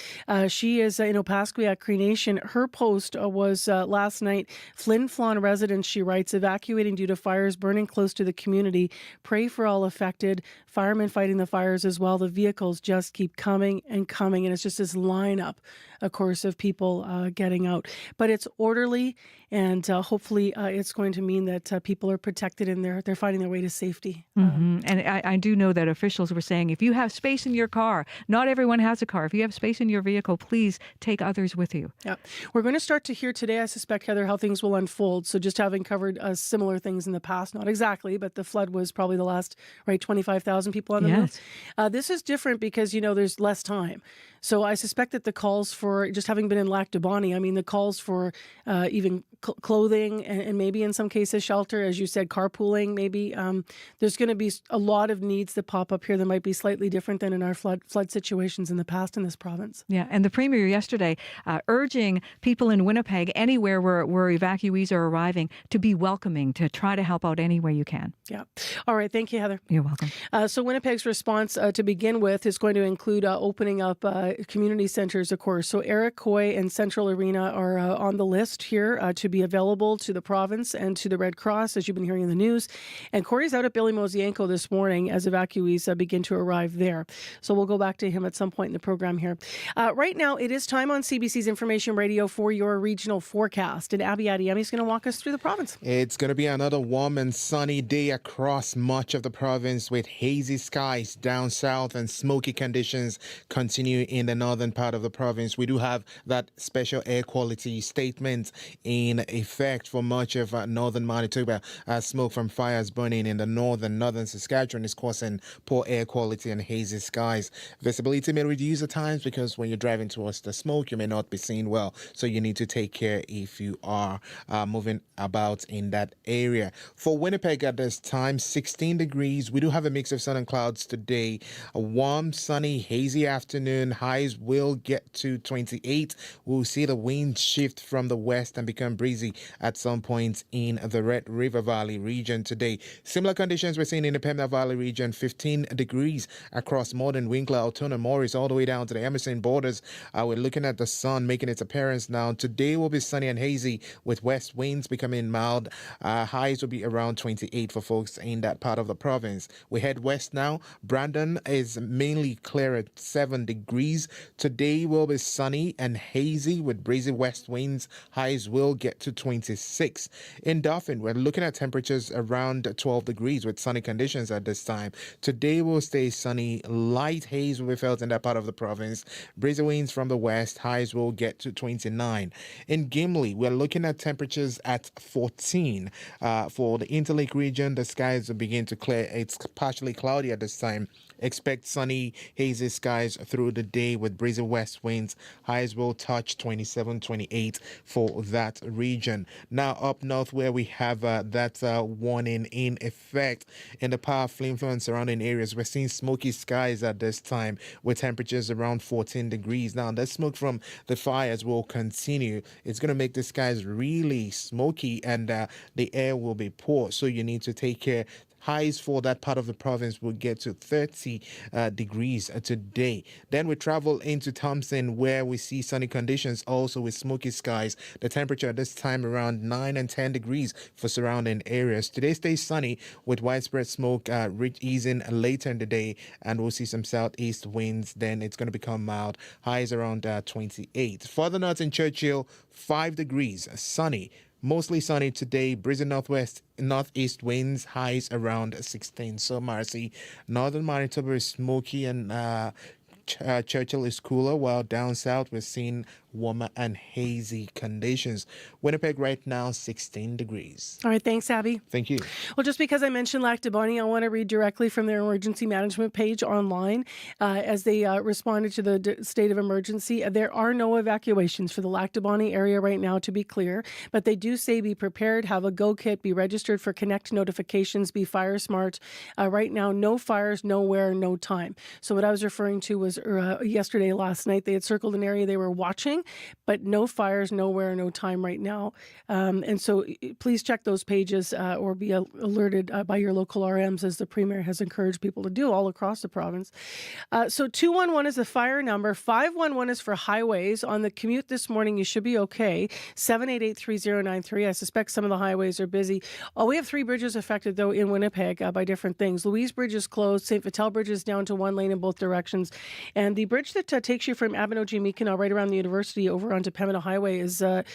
She is in Opaskwayak Cree Nation. Her post was last night. Flin Flon residents, she writes, evacuating due to fires burning close to the community. Pray for all affected. Firemen fighting the fires as well. The vehicles just keep coming and coming. And it's just this lineup, of course, of people getting out. But it's orderly, and hopefully it's going to mean that people are protected and they're finding their way to safety. Mm-hmm. And I do know that officials were saying, if you have space in your car, not everyone has a car. If you have space in your vehicle, please take others with you. Yeah. We're going to start to hear today, I suspect, Heather, how things will unfold. So just having covered similar things in the past, not exactly, but the flood was probably the last, 25,000 people on the move. This is different because, there's less time. So I suspect that the calls for, just having been in Lac du Bonnet, the calls for even clothing and maybe in some cases shelter, as you said, carpooling. Maybe there's going to be a lot of needs that pop up here that might be slightly different than in our flood situations in the past in this province. Yeah, and the Premier yesterday urging people in Winnipeg, anywhere where evacuees are arriving, to be welcoming, to try to help out any way you can. Yeah. All right. Thank you, Heather. You're welcome. So Winnipeg's response to begin with is going to include opening up community centres, of course. So Evacuee and Central Arena are on the list here to be available to the province and to the Red Cross, as you've been hearing in the news. And Corey's out at Billy Mosienko this morning as evacuees begin to arrive there. So we'll go back to him at some point in the program here. Right now, it is time on CBC's Information Radio for your regional forecast. And Abby Adiemi is going to walk us through the province. It's going to be another warm and sunny day across much of the province with hazy skies down south and smoky conditions continue in the northern part of the province. We do have that special air quality statement in effect for much of northern Manitoba. Smoke from fires burning in the northern Saskatchewan is causing poor air quality and hazy skies. Visibility may reduce at times because when you're driving towards the smoke, you may not be seeing well. So you need to take care if you are moving about in that area. For Winnipeg at this time, 16 degrees. We do have a mix of sun and clouds today. A warm, sunny, hazy afternoon. Highs will get to 28. We'll see the wind shift from the west and become breezy at some points in the Red River Valley region today. Similar conditions we're seeing in the Pembina Valley region. 15 degrees across Morden, Winkler, Altoona, Morris, all the way down to the Emerson borders. We're looking at the sun making its appearance now. Today will be sunny and hazy with west winds becoming mild. Highs will be around 28 for folks in that part of the province. We head west now. Brandon is mainly clear at 7 degrees. Today will be sunny and hazy with breezy west winds. Highs will get to 26. In Dauphin, we're looking at temperatures around 12 degrees with sunny conditions at this time. Today will stay sunny. Light haze will be felt in that part of the province. Breezy winds from the west. Highs will get to 29. In Gimli, we're looking at temperatures at 14. For the Interlake region, the skies will begin to clear. It's partially cloudy at this time. Expect sunny, hazy skies through the day with breezy west winds. Highs will touch 27, 28 for that region. Now up north where we have that warning in effect in the powerful influence surrounding areas, we're seeing smoky skies at this time with temperatures around 14 degrees. Now the smoke from the fires will continue. It's going to make the skies really smoky and the air will be poor. So you need to take care. Highs for that part of the province will get to 30 degrees today. Then we travel into Thompson where we see sunny conditions also with smoky skies. The temperature at this time around 9 and 10 degrees for surrounding areas. Today stays sunny with widespread smoke easing later in the day, and we'll see some southeast winds. Then it's going to become mild. Highs around 28. Further north in Churchill, 5 degrees, sunny. Mostly sunny today, breezy northeast winds, highs around 16. So, Marcy, northern Manitoba is smoky and Churchill is cooler, while down south we're seeing warmer and hazy conditions. Winnipeg right now, 16 degrees. All right, thanks, Abby. Thank you. Well, just because I mentioned Lac du Bonnet, I want to read directly from their emergency management page online as they responded to the state of emergency. There are no evacuations for the Lac du Bonnet area right now, to be clear, but they do say be prepared, have a go kit, be registered for Connect notifications, be fire smart. Right now, no fires, nowhere, no time. So what I was referring to was last night, they had circled an area they were watching, but no fires, nowhere, no time right now. And so please check those pages or be alerted by your local RMs, as the Premier has encouraged people to do all across the province. So 211 is the fire number. 511 is for highways. On the commute this morning, you should be okay. 788-3093. I suspect some of the highways are busy. We have 3 bridges affected, though, in Winnipeg by different things. Louise Bridge is closed. St. Vital Bridge is down to 1 lane in both directions. And the bridge that takes you from Abenoji-Meekinaw right around the university over onto Pembina Highway is a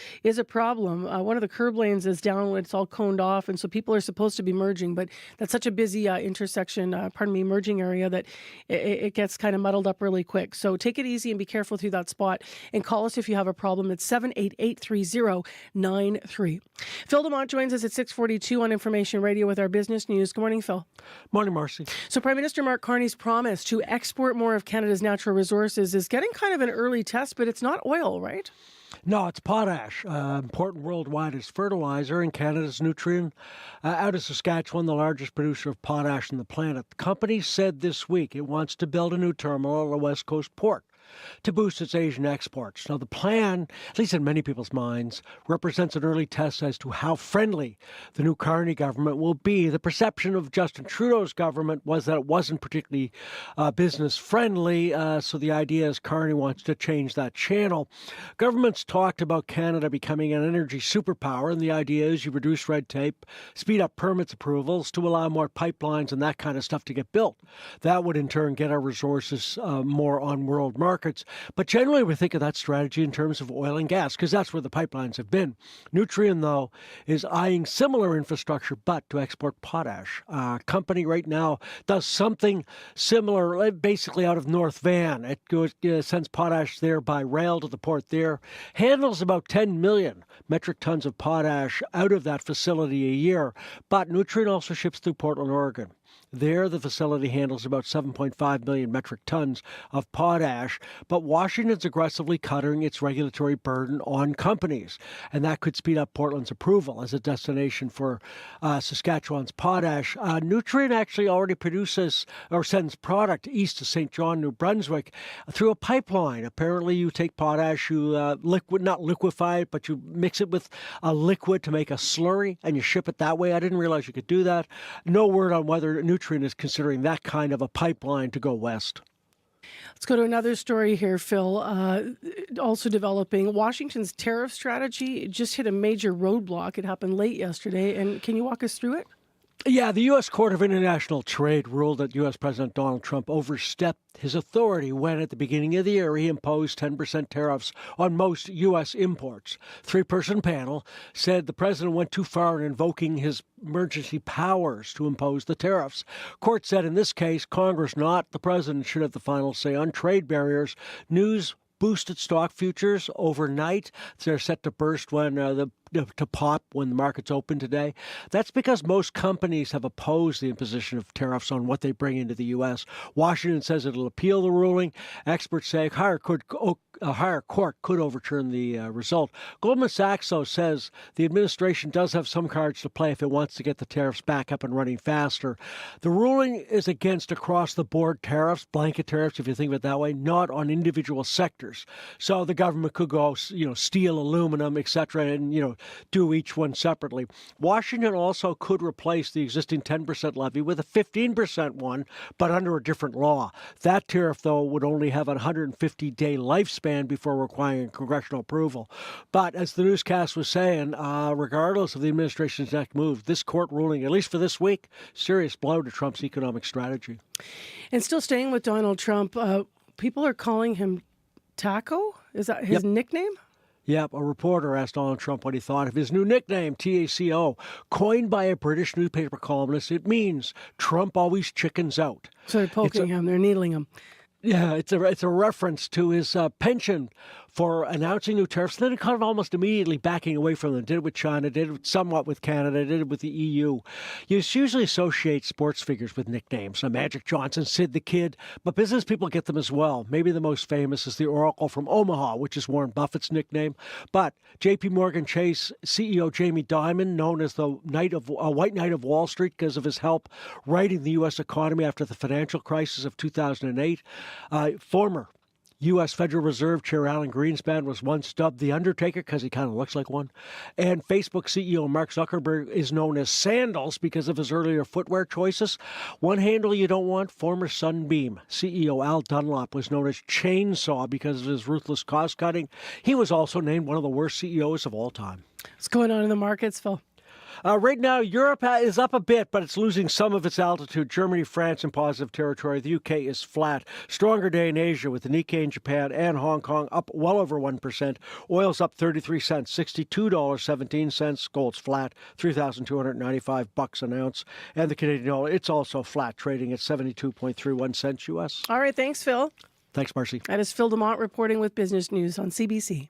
problem. One of the curb lanes is down when it's all coned off, and so people are supposed to be merging, but that's such a busy merging area that it gets kind of muddled up really quick. So take it easy and be careful through that spot, and call us if you have a problem. It's 788-3093. Phil DeMont joins us at 6:42 on Information Radio with our business news. Good morning, Phil. Morning, Marcy. So Prime Minister Mark Carney's promise to export more of Canada's Natural Resources is getting kind of an early test, but it's not oil, right? No, it's potash, important worldwide as fertilizer, and Canada's Nutrien out of Saskatchewan, the largest producer of potash on the planet. The company said this week it wants to build a new terminal at a West Coast port to boost its Asian exports. Now, the plan, at least in many people's minds, represents an early test as to how friendly the new Carney government will be. The perception of Justin Trudeau's government was that it wasn't particularly business-friendly, so the idea is Carney wants to change that channel. Governments talked about Canada becoming an energy superpower, and the idea is you reduce red tape, speed up permits approvals to allow more pipelines and that kind of stuff to get built. That would in turn get our resources more on world markets. But generally we think of that strategy in terms of oil and gas because that's where the pipelines have been. Nutrien, though, is eyeing similar infrastructure but to export potash. Company right now does something similar basically out of North Van. It goes, sends potash there by rail to the port there, handles about 10 million metric tons of potash out of that facility a year. But Nutrien also ships through Portland, Oregon. There, the facility handles about 7.5 million metric tons of potash, but Washington's aggressively cutting its regulatory burden on companies, and that could speed up Portland's approval as a destination for Saskatchewan's potash. Nutrien actually already produces or sends product east to St. John, New Brunswick, through a pipeline. Apparently, you take potash, you not liquefy it, but you mix it with a liquid to make a slurry, and you ship it that way. I didn't realize you could do that. No word on whether Nutrien is considering that kind of a pipeline to go west. Let's go to another story here, Phil. Also developing, Washington's tariff strategy just hit a major roadblock. It happened late yesterday. And can you walk us through it? Yeah, the U.S. Court of International Trade ruled that U.S. President Donald Trump overstepped his authority when, at the beginning of the year, he imposed 10% tariffs on most U.S. imports. Three-person panel said the president went too far in invoking his emergency powers to impose the tariffs. Court said in this case, Congress, not the president, should have the final say on trade barriers. News boosted stock futures overnight. They're set to burst when to pop when the markets open today. That's because most companies have opposed the imposition of tariffs on what they bring into the U.S. Washington says it'll appeal the ruling. Experts say a higher court could overturn the result. Goldman Sachs, though, says the administration does have some cards to play if it wants to get the tariffs back up and running faster. The ruling is against across-the-board tariffs, blanket tariffs, if you think of it that way, not on individual sectors. So the government could go, steel, aluminum, etc., and, do each one separately. Washington also could replace the existing 10% levy with a 15% one, but under a different law. That tariff, though, would only have a 150-day lifespan before requiring congressional approval. But as the newscast was saying, regardless of the administration's next move, this court ruling, at least for this week, serious blow to Trump's economic strategy. And still staying with Donald Trump, people are calling him Taco? Is that his nickname? Yep, a reporter asked Donald Trump what he thought of his new nickname, TACO. Coined by a British newspaper columnist, it means Trump always chickens out. So they're poking him, they're needling him. Yeah, it's a reference to his penchant for announcing new tariffs, then kind of almost immediately backing away from them. Did it with China, did it somewhat with Canada, did it with the EU. You usually associate sports figures with nicknames. Magic Johnson, Sid the Kid, but business people get them as well. Maybe the most famous is the Oracle from Omaha, which is Warren Buffett's nickname. But J.P. Morgan Chase CEO Jamie Dimon, known as the White Knight of Wall Street because of his help righting the U.S. economy after the financial crisis of 2008, former U.S. Federal Reserve Chair Alan Greenspan was once dubbed the Undertaker because he kind of looks like one. And Facebook CEO Mark Zuckerberg is known as Sandals because of his earlier footwear choices. One handle you don't want, former Sunbeam CEO Al Dunlop was known as Chainsaw because of his ruthless cost cutting. He was also named one of the worst CEOs of all time. What's going on in the markets, Phil? Right now, Europe is up a bit, but it's losing some of its altitude. Germany, France in positive territory. The UK is flat. Stronger day in Asia with the Nikkei in Japan and Hong Kong up well over 1%. Oil's up 33 cents, $62.17. Gold's flat, $3,295 an ounce. And the Canadian dollar, it's also flat, trading at 72.31 cents U.S. All right, thanks, Phil. Thanks, Marcy. That is Phil DeMont reporting with Business News on CBC.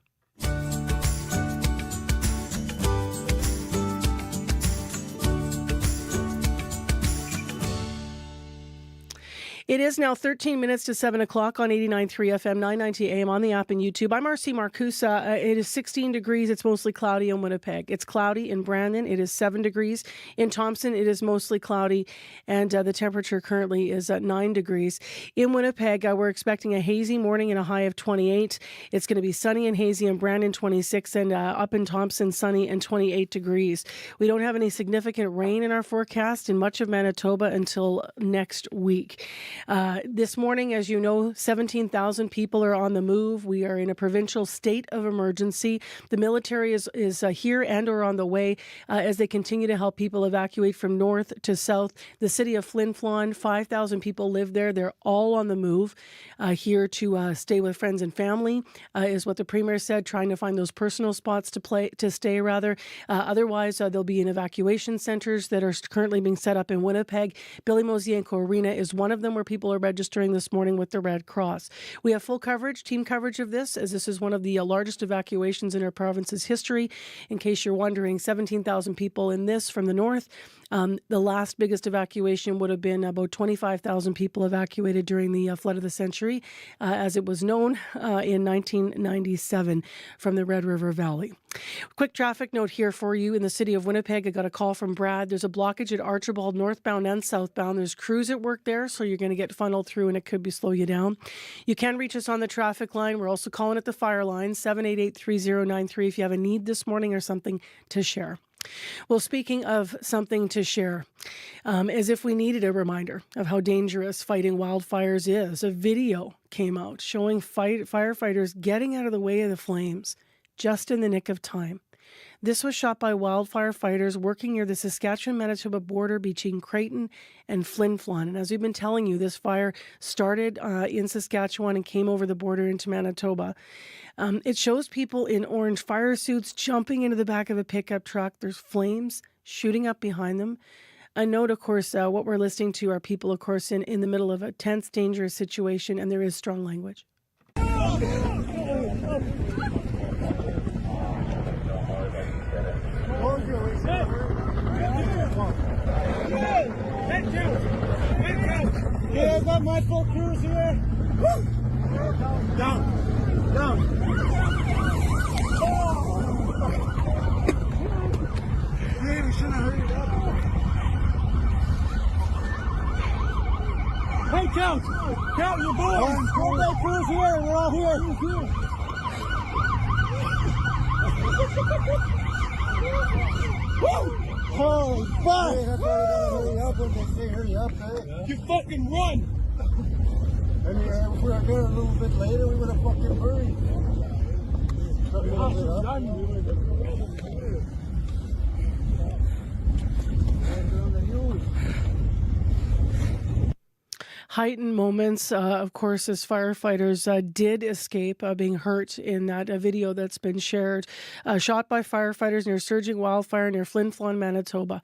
It is now 13 minutes to 7 o'clock on 89.3 FM, 990 AM on the app and YouTube. I'm RC Marcusa. It is 16 degrees. It's mostly cloudy in Winnipeg. It's cloudy in Brandon. It is 7 degrees. In Thompson, it is mostly cloudy, and the temperature currently is at 9 degrees. In Winnipeg, we're expecting a hazy morning and a high of 28. It's going to be sunny and hazy in Brandon, 26, and up in Thompson, sunny and 28 degrees. We don't have any significant rain in our forecast in much of Manitoba until next week. This morning, as you know, 17,000 people are on the move. We are in a provincial state of emergency. The military is here and or on the way as they continue to help people evacuate from north to south. The city of Flin Flon, 5,000 people live there. They're all on the move here to stay with friends and family, is what the Premier said, trying to find those personal spots to stay. Otherwise, there'll be in evacuation centers that are currently being set up in Winnipeg. Billy Mosienko Arena is one of them where people are registering this morning with the Red Cross. We have full coverage, team coverage of this, as this is one of the largest evacuations in our province's history. In case you're wondering, 17,000 people in this from the north. The last biggest evacuation would have been about 25,000 people evacuated during the flood of the century, as it was known in 1997 from the Red River Valley. Quick traffic note here for you in the city of Winnipeg. I got a call from Brad. There's a blockage at Archibald northbound and southbound. There's crews at work there, so you're going to get funneled through and it could slow you down. You can reach us on the traffic line. We're also calling it the fire line, 788-3093 if you have a need this morning or something to share. Well, speaking of something to share, as if we needed a reminder of how dangerous fighting wildfires is, a video came out showing firefighters getting out of the way of the flames just in the nick of time. This was shot by wildfire fighters working near the Saskatchewan-Manitoba border between Creighton and Flin Flon. And as we've been telling you, this fire started in Saskatchewan and came over the border into Manitoba. It shows people in orange fire suits jumping into the back of a pickup truck. There's flames shooting up behind them. A note, of course, what we're listening to are people, of course, in the middle of a tense, dangerous situation, and there is strong language. Yeah, I got my full crews here. Down. Yeah, we should have hurried up. Hey, Count, your boys. Full day crews here. We're all here. Woo! Holy fuck! Hey, that's why we gotta hurry up when they say hurry up, eh? You fucking run! I mean, if we were there a little bit later, we would have fucking buried. Heightened moments, of course, as firefighters did escape being hurt in that video that's been shared. Shot by firefighters near surging wildfire near Flin Flon, Manitoba.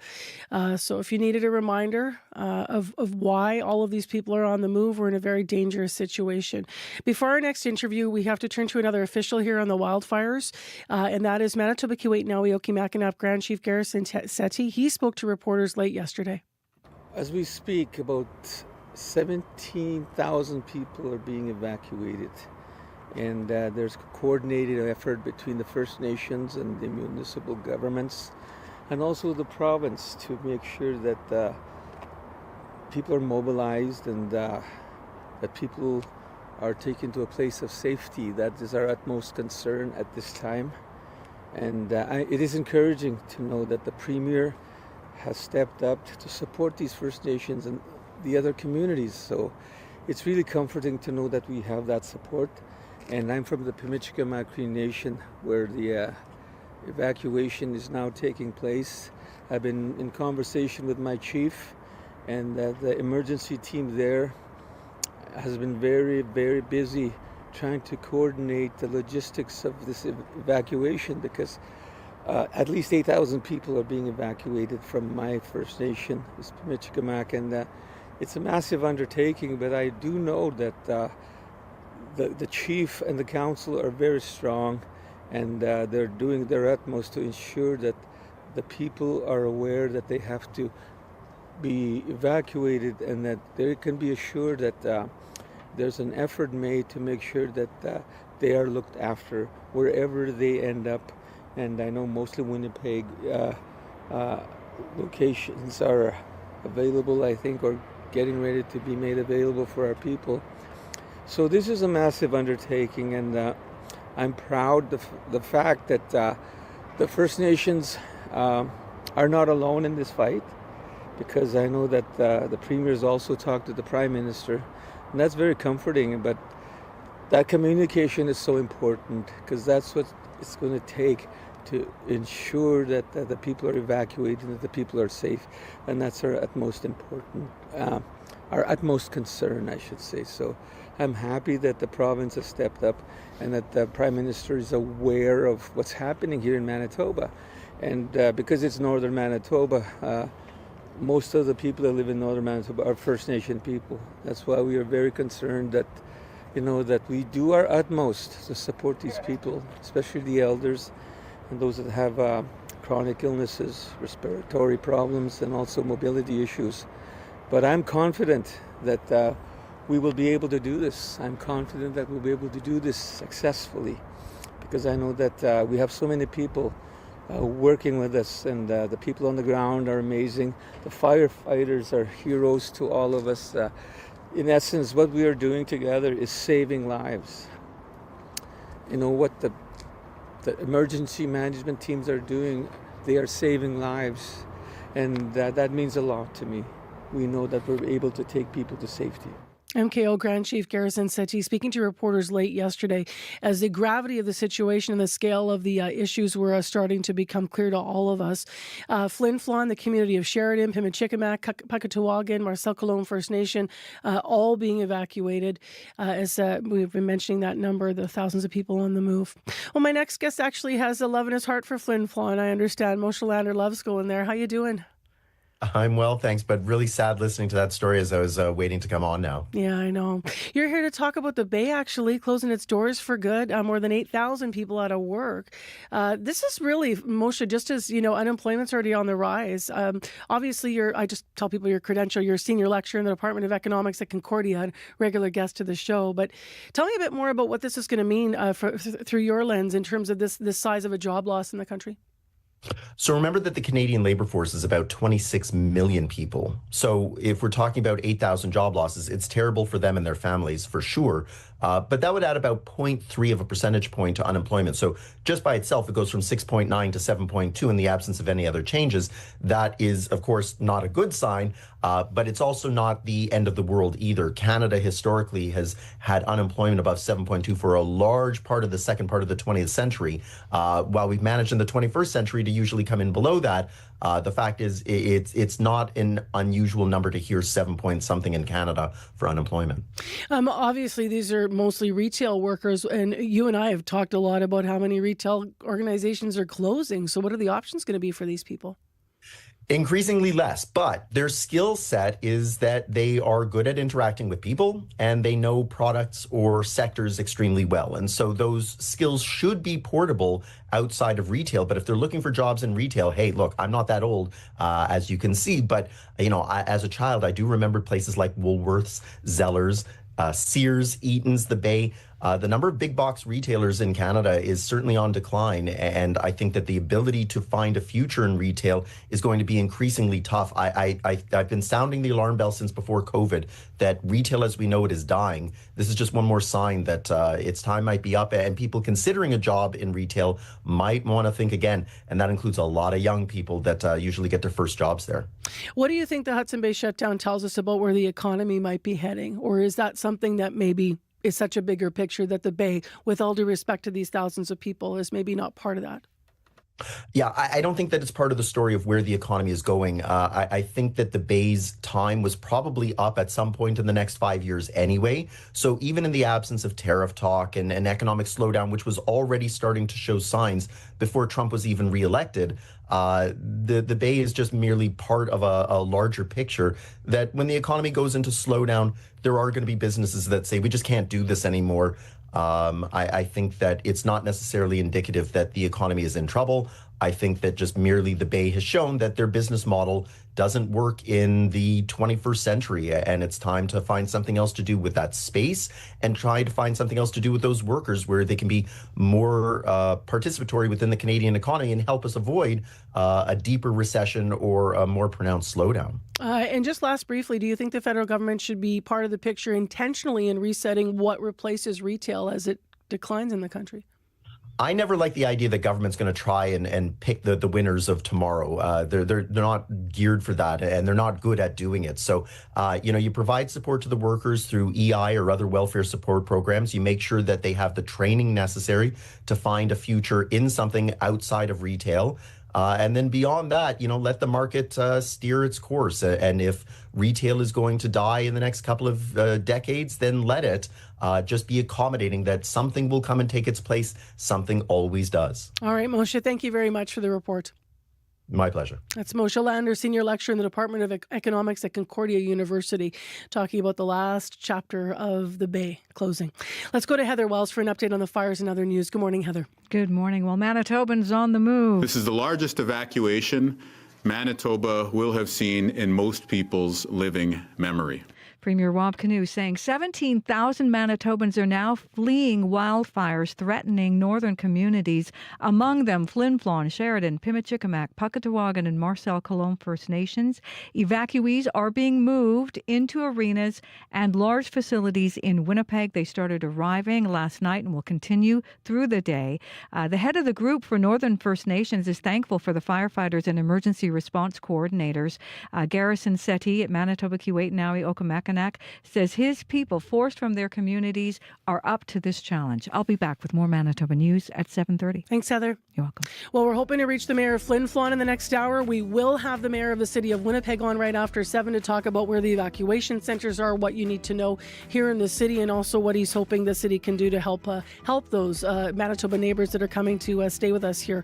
So if you needed a reminder of why all of these people are on the move, we're in a very dangerous situation. Before our next interview, we have to turn to another official here on the wildfires, and that is Manitoba Kuwait Nawi Mackinac Grand Chief Garrison Sethi. He spoke to reporters late yesterday. As we speak, about 17,000 people are being evacuated, and there's a coordinated effort between the First Nations and the municipal governments and also the province to make sure that people are mobilized and that people are taken to a place of safety. That is our utmost concern at this time, and it is encouraging to know that the Premier has stepped up to support these First Nations and the other communities. So it's really comforting to know that we have that support. And I'm from the Pimichika Cree Nation, where the evacuation is now taking place. I've been in conversation with my chief, and the emergency team there has been very, very busy trying to coordinate the logistics of this evacuation, because at least 8,000 people are being evacuated from my First Nation, this Pimichika, and it's a massive undertaking, but I do know that the chief and the council are very strong, and they're doing their utmost to ensure that the people are aware that they have to be evacuated, and that they can be assured that there's an effort made to make sure that they are looked after wherever they end up. And I know mostly Winnipeg locations are available, I think, or getting ready to be made available for our people. So this is a massive undertaking, and I'm proud of the fact that the First Nations are not alone in this fight, because I know that the Premier's also talked to the Prime Minister, and that's very comforting. But that communication is so important, because that's what it's going to take to ensure that the people are evacuated, that the people are safe, and that's our utmost important, our utmost concern, I should say. So I'm happy that the province has stepped up and that the Prime Minister is aware of what's happening here in Manitoba. And because it's Northern Manitoba, most of the people that live in Northern Manitoba are First Nation people. That's why we are very concerned that, that we do our utmost to support these people, especially the elders and those that have chronic illnesses, respiratory problems, and also mobility issues. But I'm confident that we will be able to do this. I'm confident that we'll be able to do this successfully, because I know that we have so many people working with us, and the people on the ground are amazing. The firefighters are heroes to all of us. In essence, what we are doing together is saving lives. What the emergency management teams are doing, they are saving lives, and that means a lot to me. We know that we're able to take people to safety. MKO Grand Chief Garrison Settee speaking to reporters late yesterday as the gravity of the situation and the scale of the issues were starting to become clear to all of us. Flin Flon, the community of Sheridan, Pimicikamak, Pakatawagan, Marcel Colon First Nation, all being evacuated. As we've been mentioning that number, the thousands of people on the move. Well, my next guest actually has a love in his heart for Flin Flon, I understand. Moshe Lander loves going there. How you doing? I'm well, thanks, but really sad listening to that story as I was waiting to come on now. Yeah, I know. You're here to talk about the Bay actually closing its doors for good. More than 8,000 people out of work. This is really, Moshe, just as, unemployment's already on the rise. Obviously, I just tell people your credential. You're a senior lecturer in the Department of Economics at Concordia, and regular guest to the show. But tell me a bit more about what this is going to mean through your lens in terms of this size of a job loss in the country. So remember that the Canadian labor force is about 26 million people. So if we're talking about 8,000 job losses, it's terrible for them and their families for sure. But that would add about 0.3 of a percentage point to unemployment. So just by itself, it goes from 6.9 to 7.2 in the absence of any other changes. That is, of course, not a good sign, but it's also not the end of the world either. Canada historically has had unemployment above 7.2 for a large part of the second part of the 20th century. While we've managed in the 21st century to usually come in below that, the fact is it's not an unusual number to hear 7 point something in Canada for unemployment. Obviously, these are mostly retail workers, and you and I have talked a lot about how many retail organizations are closing. So what are the options going to be for these people? Increasingly less, but their skill set is that they are good at interacting with people and they know products or sectors extremely well. And so those skills should be portable outside of retail. But if they're looking for jobs in retail, hey, look, I'm not that old, as you can see. But, as a child, I do remember places like Woolworths, Zellers, Sears, Eaton's, the Bay. The number of big box retailers in Canada is certainly on decline, and I think that the ability to find a future in retail is going to be increasingly tough. I've been sounding the alarm bell since before COVID that retail as we know it is dying. This is just one more sign that its time might be up, and people considering a job in retail might want to think again, and that includes a lot of young people that usually get their first jobs there. What do you think the Hudson Bay shutdown tells us about where the economy might be heading, or is that something that maybe is such a bigger picture that the Bay, with all due respect to these thousands of people, is maybe not part of that? Yeah, I don't think that it's part of the story of where the economy is going. I think that the Bay's time was probably up at some point in the next 5 years anyway. So even in the absence of tariff talk and an economic slowdown, which was already starting to show signs before Trump was even reelected, the Bay is just merely part of a larger picture that when the economy goes into slowdown, there are going to be businesses that say, we just can't do this anymore. I think that it's not necessarily indicative that the economy is in trouble. I think that just merely the Bay has shown that their business model doesn't work in the 21st century, and it's time to find something else to do with that space and try to find something else to do with those workers where they can be more participatory within the Canadian economy and help us avoid a deeper recession or a more pronounced slowdown. And just last briefly, do you think the federal government should be part of the picture intentionally in resetting what replaces retail as it declines in the country? I never like the idea that government's going to try and pick the winners of tomorrow. They're not geared for that, and they're not good at doing it. So, you provide support to the workers through EI or other welfare support programs. You make sure that they have the training necessary to find a future in something outside of retail. And then beyond that, let the market steer its course. And if retail is going to die in the next couple of decades, then let it. Just be accommodating that something will come and take its place. Something always does. All right, Moshe, thank you very much for the report. My pleasure. That's Moshe Lander, Senior Lecturer in the Department of Economics at Concordia University, talking about the last chapter of the Bay closing. Let's go to Heather Wells for an update on the fires and other news. Good morning, Heather. Good morning. Well, Manitobans on the move. This is the largest evacuation Manitoba will have seen in most people's living memory. Premier Rob Canoe saying 17,000 Manitobans are now fleeing wildfires threatening northern communities, among them Flin Flon, Sheridan, Pimicikamak, Puckatawagan, and Marcel Colomb First Nations. Evacuees are being moved into arenas and large facilities in Winnipeg. They started arriving last night and will continue through the day. The head of the group for Northern First Nations is thankful for the firefighters and emergency response coordinators. Garrison Settee at Manitoba, Keewatin, Naui, Okamakan says his people forced from their communities are up to this challenge. I'll be back with more Manitoba news at 7:30. Thanks, Heather. You're welcome. Well, we're hoping to reach the mayor of Flin Flon in the next hour. We will have the mayor of the city of Winnipeg on right after 7 to talk about where the evacuation centers are, what you need to know here in the city, and also what he's hoping the city can do to help those Manitoba neighbors that are coming to stay with us here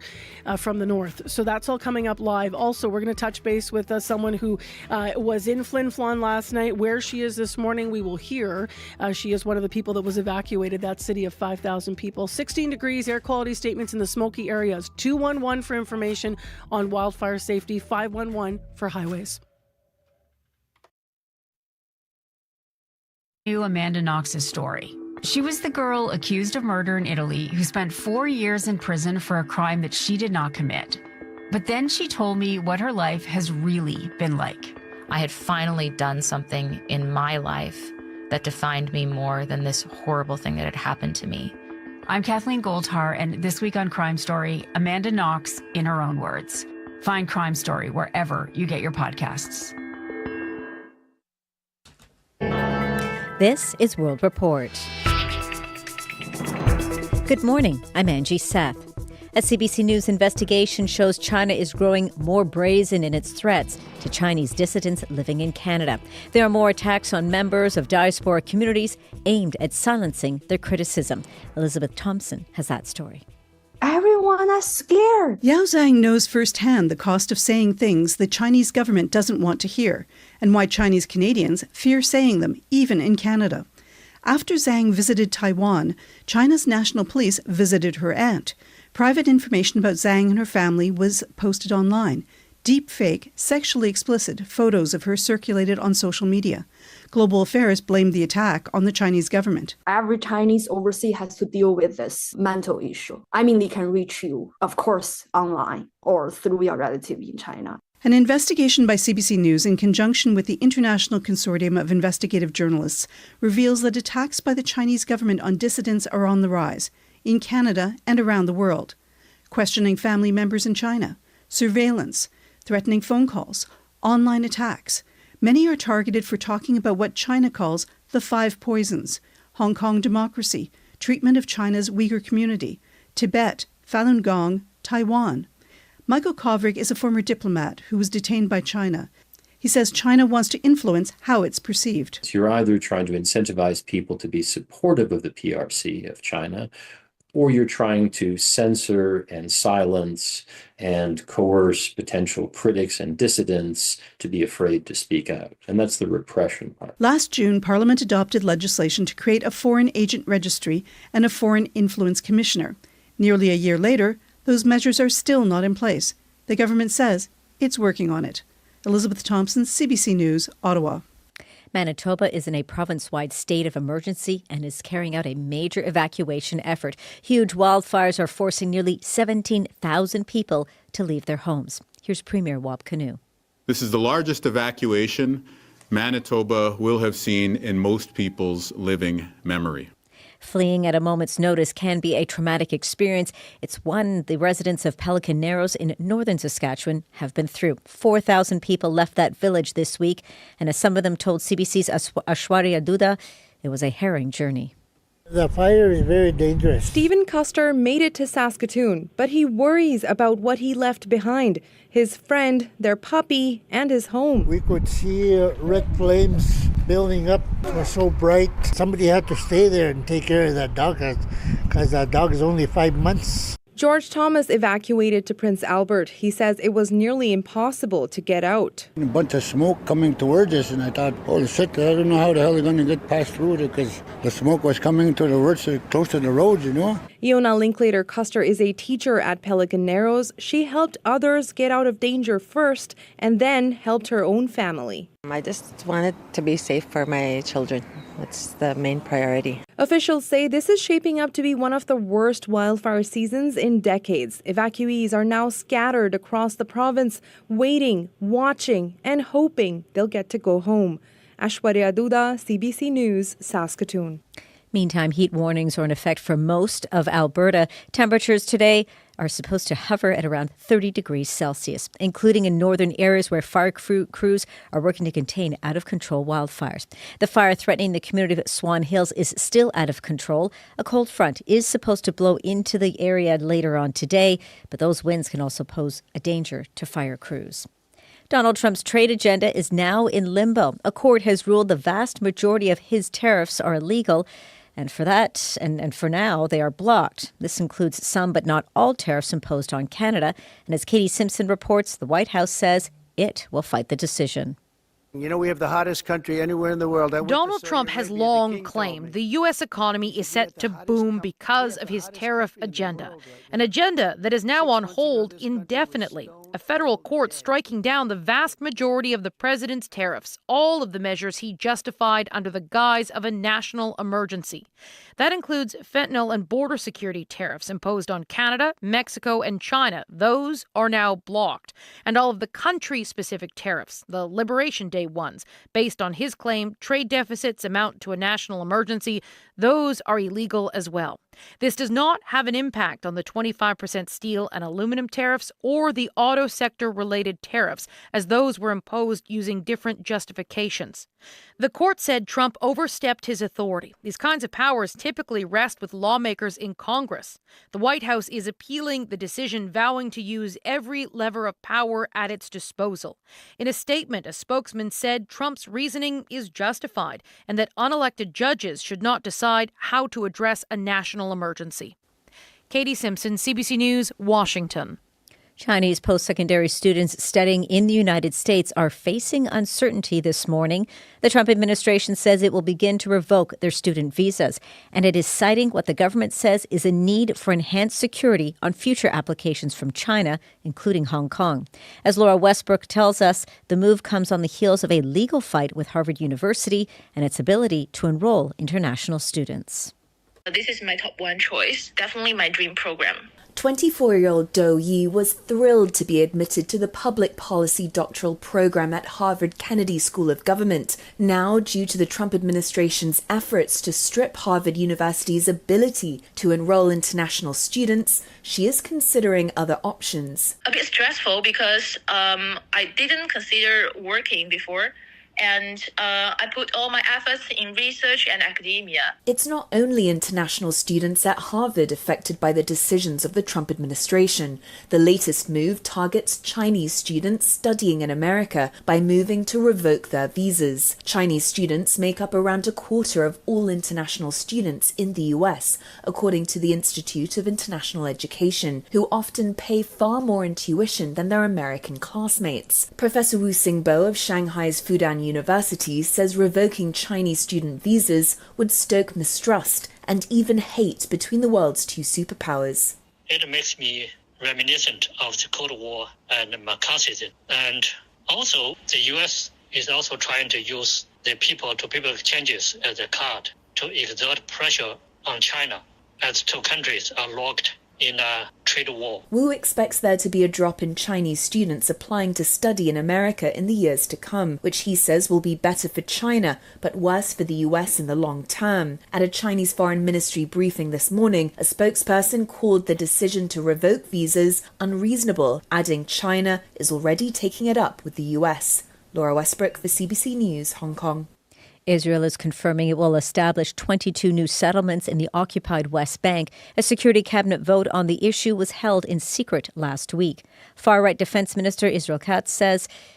from the north. So that's all coming up live. Also, we're going to touch base with someone who was in Flin Flon last night. Where she is this morning, we will hear. She is one of the people that was evacuated, that city of 5,000 people. 16 degrees, air quality statements in the smoky areas. 211 for information on wildfire safety, 511 for highways. Knew Amanda Knox's story. She was the girl accused of murder in Italy who spent 4 years in prison for a crime that she did not commit. But then she told me what her life has really been like. I had finally done something in my life that defined me more than this horrible thing that had happened to me. I'm Kathleen Goldhar, and this week on Crime Story, Amanda Knox in her own words. Find Crime Story wherever you get your podcasts. This is World Report. Good morning, I'm Angie Seth. A CBC News investigation shows China is growing more brazen in its threats to Chinese dissidents living in Canada. There are more attacks on members of diaspora communities aimed at silencing their criticism. Elizabeth Thompson has that story. Everyone is scared. Yao Zhang knows firsthand the cost of saying things the Chinese government doesn't want to hear, and why Chinese Canadians fear saying them, even in Canada. After Zhang visited Taiwan, China's national police visited her aunt. Private information about Zhang and her family was posted online. Deep-fake, sexually explicit photos of her circulated on social media. Global Affairs blamed the attack on the Chinese government. Every Chinese overseas has to deal with this mental issue. I mean, they can reach you, of course, online or through your relative in China. An investigation by CBC News in conjunction with the International Consortium of Investigative Journalists reveals that attacks by the Chinese government on dissidents are on the rise, in Canada and around the world. Questioning family members in China, surveillance, threatening phone calls, online attacks. Many are targeted for talking about what China calls the five poisons: Hong Kong democracy, treatment of China's Uyghur community, Tibet, Falun Gong, Taiwan. Michael Kovrig is a former diplomat who was detained by China. He says China wants to influence how it's perceived. So you're either trying to incentivize people to be supportive of the PRC of China, or you're trying to censor and silence and coerce potential critics and dissidents to be afraid to speak out. And that's the repression part. Last June, Parliament adopted legislation to create a foreign agent registry and a foreign influence commissioner. Nearly a year later, Those measures are still not in place. The government says it's working on it. Elizabeth Thompson, CBC News, Ottawa. Manitoba is in a province-wide state of emergency and is carrying out a major evacuation effort. Huge wildfires are forcing nearly 17,000 people to leave their homes. Here's Premier Wab Kinew. This is the largest evacuation Manitoba will have seen in most people's living memory. Fleeing at a moment's notice can be a traumatic experience. It's one the residents of Pelican Narrows in northern Saskatchewan have been through. 4,000 people left that village this week, and as some of them told CBC's Aishwarya Dutta, it was a harrowing journey. The fire is very dangerous. Stephen Custer made it to Saskatoon, but he worries about what he left behind. His friend, their puppy, and his home. We could see red flames building up. It was so bright. Somebody had to stay there and take care of that dog because that dog is only 5 months. George Thomas evacuated to Prince Albert. He says it was nearly impossible to get out. A bunch of smoke coming towards us, and I thought, holy shit, I don't know how the hell they're going to get past through it because the smoke was coming to the words close to the roads, you know. Iona Linklater Custer is a teacher at Pelican Narrows. She helped others get out of danger first and then helped her own family. I just wanted to be safe for my children. That's the main priority. Officials say this is shaping up to be one of the worst wildfire seasons in decades. Evacuees are now scattered across the province, waiting, watching, and hoping they'll get to go home. Aishwarya Dutta, CBC News, Saskatoon. Meantime, heat warnings are in effect for most of Alberta. Temperatures today are supposed to hover at around 30 degrees Celsius, including in northern areas where fire crews are working to contain out-of-control wildfires. The fire threatening the community of Swan Hills is still out of control. A cold front is supposed to blow into the area later on today, but those winds can also pose a danger to fire crews. Donald Trump's trade agenda is now in limbo. A court has ruled the vast majority of his tariffs are illegal. And for that, and for now, they are blocked. This includes some but not all tariffs imposed on Canada. And as Katie Simpson reports, the White House says it will fight the decision. You know, we have the hottest country anywhere in the world. Donald Trump has long claimed the U.S. economy is set to boom because of his tariff agenda, an agenda that is now on hold indefinitely. A federal court striking down the vast majority of the president's tariffs, all of the measures he justified under the guise of a national emergency. That includes fentanyl and border security tariffs imposed on Canada, Mexico, and China. Those are now blocked. And all of the country-specific tariffs, the Liberation Day ones, based on his claim trade deficits amount to a national emergency, those are illegal as well. This does not have an impact on the 25% steel and aluminum tariffs or the auto sector-related tariffs, as those were imposed using different justifications. The court said Trump overstepped his authority. These kinds of powers typically rest with lawmakers in Congress. The White House is appealing the decision, vowing to use every lever of power at its disposal. In a statement, a spokesman said Trump's reasoning is justified and that unelected judges should not decide how to address a national emergency. Katie Simpson, CBC News, Washington. Chinese post-secondary students studying in the United States are facing uncertainty this morning. The Trump administration says it will begin to revoke their student visas, and it is citing what the government says is a need for enhanced security on future applications from China, including Hong Kong. As Laura Westbrook tells us, the move comes on the heels of a legal fight with Harvard University and its ability to enroll international students. This is my top one choice, definitely my dream program. 24-year-old Do Yi was thrilled to be admitted to the public policy doctoral program at Harvard Kennedy School of Government. Now, due to the Trump administration's efforts to strip Harvard University's ability to enroll international students, she is considering other options. A bit stressful because I didn't consider working before. And I put all my efforts in research and academia. It's not only international students at Harvard affected by the decisions of the Trump administration. The latest move targets Chinese students studying in America by moving to revoke their visas. Chinese students make up around a quarter of all international students in the U.S., according to the Institute of International Education, who often pay far more in tuition than their American classmates. Professor Wu Xingbo of Shanghai's Fudan University says revoking Chinese student visas would stoke mistrust and even hate between the world's two superpowers. It makes me reminiscent of the Cold War and McCarthyism. And also, the U.S. is also trying to use the people-to-people exchanges as a card to exert pressure on China, as two countries are locked in a trade war. Wu expects there to be a drop in Chinese students applying to study in America in the years to come, which he says will be better for China, but worse for the US in the long term. At a Chinese Foreign Ministry briefing this morning, a spokesperson called the decision to revoke visas unreasonable, adding China is already taking it up with the US. Laura Westbrook for CBC News, Hong Kong. Israel is confirming it will establish 22 new settlements in the occupied West Bank. A Security Cabinet vote on the issue was held in secret last week. Far-right Defense Minister Israel Katz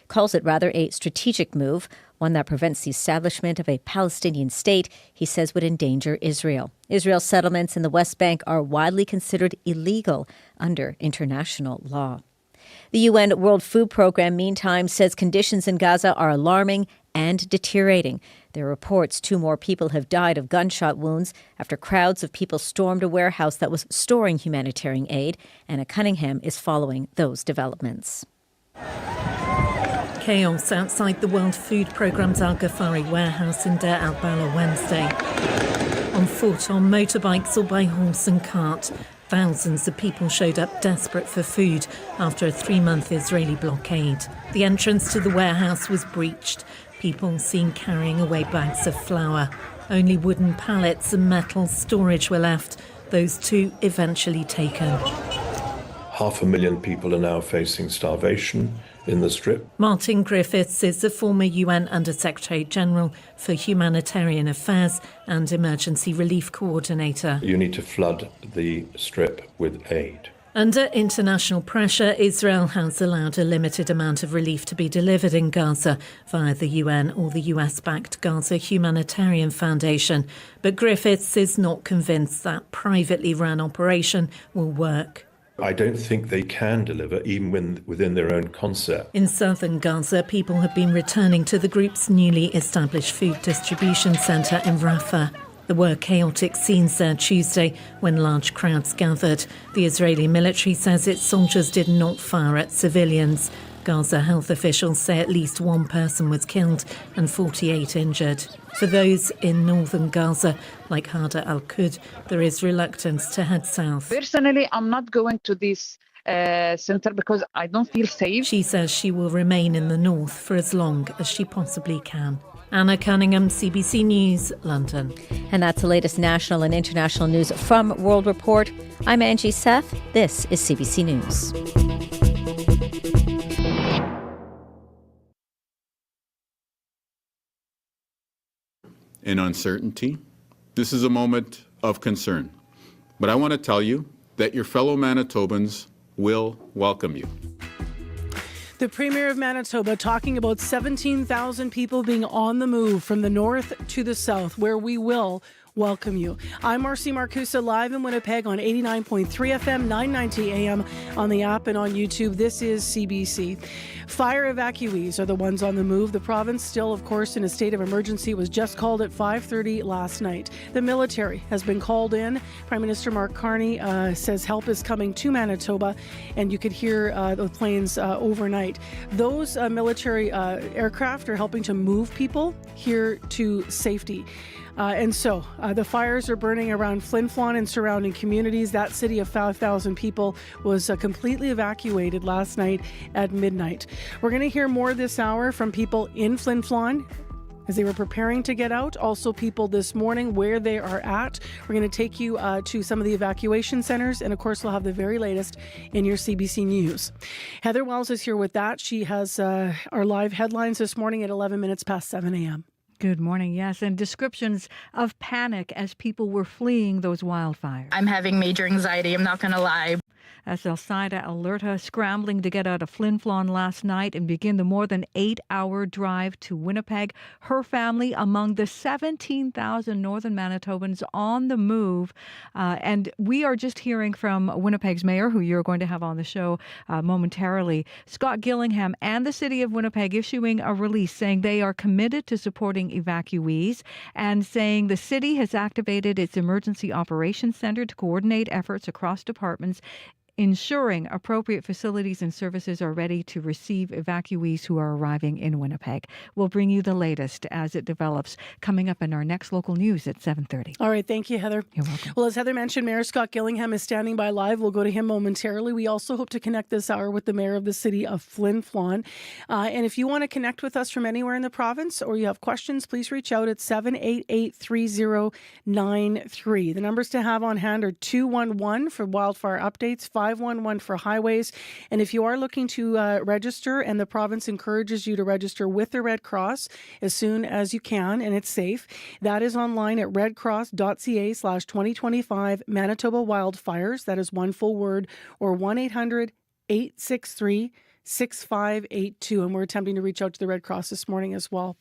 calls it a strategic move, one that prevents the establishment of a Palestinian state he says would endanger Israel. Israel's settlements in the West Bank are widely considered illegal under international law. The UN World Food Programme, meantime, says conditions in Gaza are alarming and deteriorating. There are reports 2 more people have died of gunshot wounds after crowds of people stormed a warehouse that was storing humanitarian aid. Anna Cunningham is following those developments. Chaos outside the World Food Programme's Al Ghafari warehouse in Deir al-Bala Wednesday. On foot, on motorbikes or by horse and cart, thousands of people showed up desperate for food after a 3-month Israeli blockade. The entrance to the warehouse was breached. People seen carrying away bags of flour. Only wooden pallets and metal storage were left, those 2 eventually taken. 500,000 people are now facing starvation in the Strip. Martin Griffiths is the former UN Under-Secretary General for Humanitarian Affairs and Emergency Relief Coordinator. You need to flood the Strip with aid. Under international pressure, Israel has allowed a limited amount of relief to be delivered in Gaza via the UN or the US-backed Gaza Humanitarian Foundation. But Griffiths is not convinced that privately run operation will work. I don't think they can deliver, even within their own concept. In southern Gaza, people have been returning to the group's newly established food distribution centre in Rafah. There were chaotic scenes there Tuesday when large crowds gathered. The Israeli military says its soldiers did not fire at civilians. Gaza health officials say at least 1 person was killed and 48 injured. For those in northern Gaza, like Hada al-Qud, there is reluctance to head south. Personally, I'm not going to this center because I don't feel safe. She says she will remain in the north for as long as she possibly can. Anna Cunningham, CBC News, London. And that's the latest national and international news from World Report. I'm Angie Seth. This is CBC News. In uncertainty, this is a moment of concern. But I want to tell you that your fellow Manitobans will welcome you. The Premier of Manitoba talking about 17,000 people being on the move from the north to the south, where we will welcome you. I'm Marcy Marcusa, live in Winnipeg on 89.3 FM, 990 AM on the app and on YouTube. This is CBC. Fire evacuees are the ones on the move. The province still, of course, in a state of emergency. It was just called at 5:30 last night. The military has been called in. Prime Minister Mark Carney says help is coming to Manitoba, and you could hear the planes overnight. Those military aircraft are helping to move people here to safety. And so the fires are burning around Flin Flon and surrounding communities. That city of 5,000 people was completely evacuated last night at midnight. We're going to hear more this hour from people in Flin Flon as they were preparing to get out. Also people this morning where they are at. We're going to take you to some of the evacuation centers. And of course, we'll have the very latest in your CBC News. Heather Wells is here with that. She has our live headlines this morning at 11 minutes past 7 a.m. Good morning, yes, and descriptions of panic as people were fleeing those wildfires. I'm having major anxiety, I'm not going to lie. As Elsaida Alerta scrambling to get out of Flin Flon last night and begin the more than 8-hour drive to Winnipeg. Her family among the 17,000 northern Manitobans on the move. And we are just hearing from Winnipeg's mayor, who you're going to have on the show momentarily, Scott Gillingham, and the city of Winnipeg issuing a release saying they are committed to supporting evacuees and saying the city has activated its emergency operations center to coordinate efforts across departments, ensuring appropriate facilities and services are ready to receive evacuees who are arriving in Winnipeg. We'll bring you the latest as it develops coming up in our next local news at 7:30. All right. Thank you, Heather. You're welcome. Well, as Heather mentioned, Mayor Scott Gillingham is standing by live. We'll go to him momentarily. We also hope to connect this hour with the mayor of the city of Flin Flon. And if you want to connect with us from anywhere in the province or you have questions, please reach out at 788-3093. The numbers to have on hand are 211 for wildfire updates, 511 for highways. And if you are looking to register, and the province encourages you to register with the Red Cross as soon as you can, and it's safe, that is online at redcross.ca/2025 Manitoba Wildfires. That is one full word, or 1-800-863-6582. And we're attempting to reach out to the Red Cross this morning as well.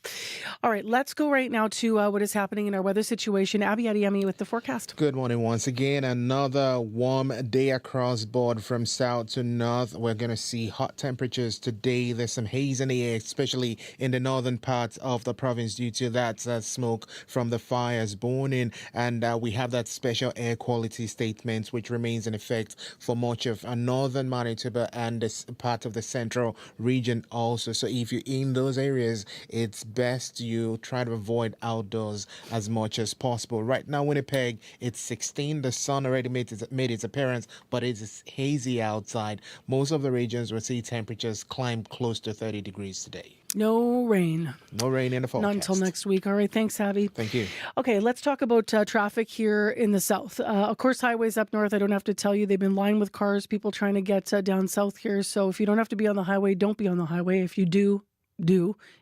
All right, let's go right now to what is happening in our weather situation. Abby Adiemi with the forecast. Good morning once again. Another warm day across board from south to north. We're going to see hot temperatures today. There's some haze in the air, especially in the northern parts of the province due to that smoke from the fires burning. And we have that special air quality statement which remains in effect for much of northern Manitoba and this part of the central region also. So if you're in those areas, it's best you try to avoid outdoors as much as possible. Right now, Winnipeg, it's 16. The sun already made its appearance, but it is hazy outside. Most of the regions will see temperatures climb close to 30 degrees today. No rain. No rain in the forecast. Not until next week. All right. Thanks, Abby. Thank you. Okay, let's talk about traffic here in the south. Of course, highways up north, I don't have to tell you, they've been lined with cars, people trying to get down south here. So if you don't have to be on the highway, don't be on the highway. If you do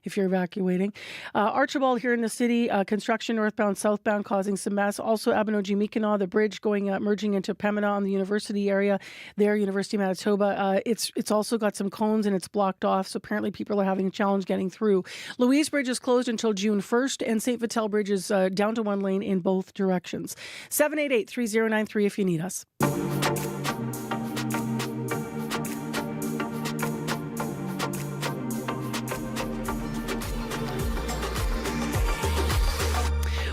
if you're evacuating. Archibald here in the city, construction northbound, southbound causing some mess. Also Abinogi-Mi'kmaq, the bridge going merging into Pembina on the university area there, University of Manitoba. It's also got some cones and it's blocked off. So apparently people are having a challenge getting through. Louise Bridge is closed until June 1st and St. Vital Bridge is down to one lane in both directions. 788-3093 if you need us.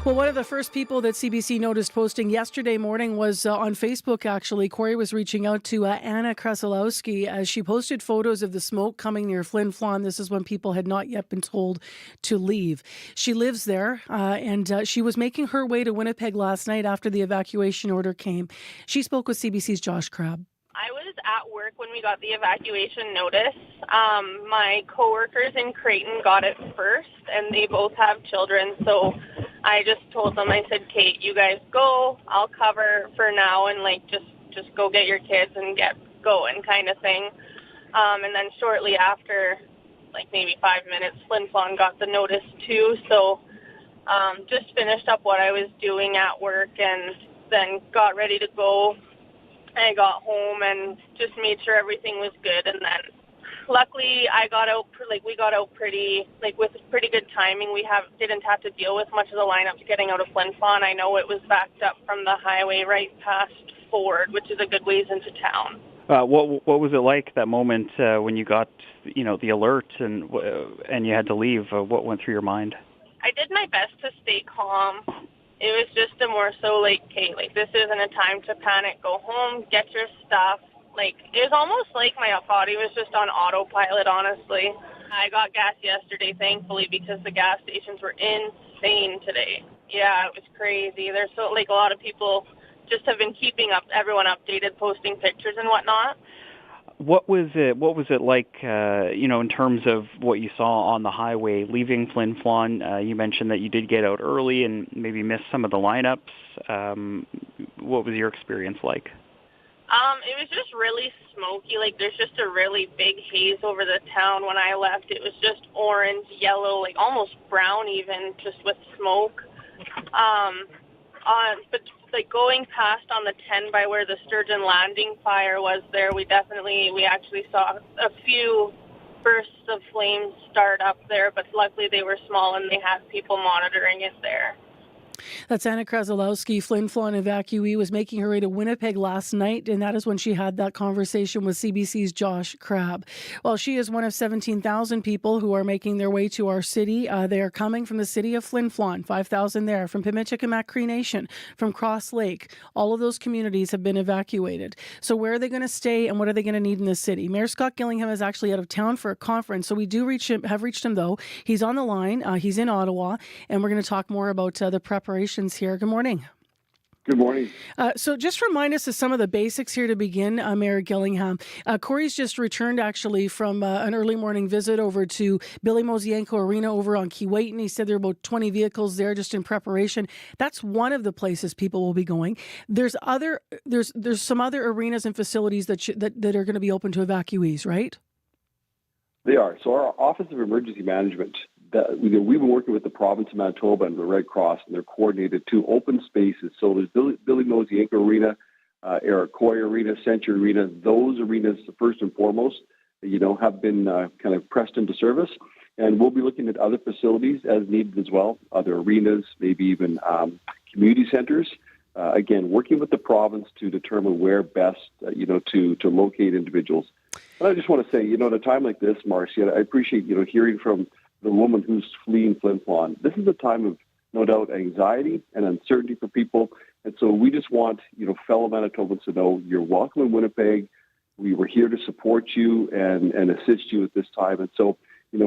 Well, one of the first people that CBC noticed posting yesterday morning was on Facebook, actually. Corey was reaching out to Anna Krasilowski as she posted photos of the smoke coming near Flin Flon. This is when people had not yet been told to leave. She lives there, and she was making her way to Winnipeg last night after the evacuation order came. She spoke with CBC's Josh Crabb. I was at work when we got the evacuation notice. My coworkers in Creighton got it first, and they both have children, so I just told them, I said, Kate, you guys go, I'll cover for now, and just go get your kids and get going kind of thing. And then shortly after, maybe 5 minutes, Flin Flon got the notice too, so just finished up what I was doing at work and then got ready to go. I got home and just made sure everything was good, and then luckily I got out. We got out pretty with pretty good timing. We didn't have to deal with much of the lineups getting out of Flin Flon. I know it was backed up from the highway right past Ford, which is a good ways into town. What was it like that moment when you got the alert and you had to leave? What went through your mind? I did my best to stay calm. It was just a more so Kate, this isn't a time to panic. Go home, get your stuff. It was almost like my body was just on autopilot, honestly. I got gas yesterday, thankfully, because the gas stations were insane today. Yeah, it was crazy. There's a lot of people just have been keeping everyone updated, posting pictures and whatnot. What was it like, in terms of what you saw on the highway leaving Flin Flon? You mentioned that you did get out early and maybe missed some of the lineups. What was your experience like? It was just really smoky. There's just a really big haze over the town. When I left, it was just orange, yellow, almost brown even, just with smoke. But going past on the 10 by where the Sturgeon Landing fire was there, we actually saw a few bursts of flames start up there, but luckily they were small and they had people monitoring it there. That's Anna Kraszalowski. Flin Flon evacuee was making her way to Winnipeg last night, and that is when she had that conversation with CBC's Josh Crabb. Well, she is one of 17,000 people who are making their way to our city. They are coming from the city of Flin Flon, 5,000 there, from Pimicikamak Cree Nation, from Cross Lake. All of those communities have been evacuated. So where are they going to stay, and what are they going to need in the city? Mayor Scott Gillingham is actually out of town for a conference, so we do have reached him, though. He's on the line. He's in Ottawa, and we're going to talk more about the preparations here. Good morning. Good morning. So just remind us of some of the basics here to begin, Mayor Gillingham. Corey's just returned actually from an early morning visit over to Billy Mosienko Arena over on Keewatin. He said there are about 20 vehicles there just in preparation. That's one of the places people will be going. There's some other arenas and facilities that are going to be open to evacuees, right? They are. So our Office of Emergency Management, we've been working with the province of Manitoba and the Red Cross, and they're coordinated two open spaces. So there's Billy Mosienko Arena, Evacuee Arena, Century Arena. Those arenas, first and foremost, have been kind of pressed into service. And we'll be looking at other facilities as needed as well, other arenas, maybe even community centers. Again, working with the province to determine where best, to locate individuals. And I just want to say, at a time like this, Marcy, I appreciate, hearing from the woman who's fleeing Flin Flon. This is a time of, no doubt, anxiety and uncertainty for people. And so we just want, fellow Manitobans to know you're welcome in Winnipeg. We were here to support you and assist you at this time. And so,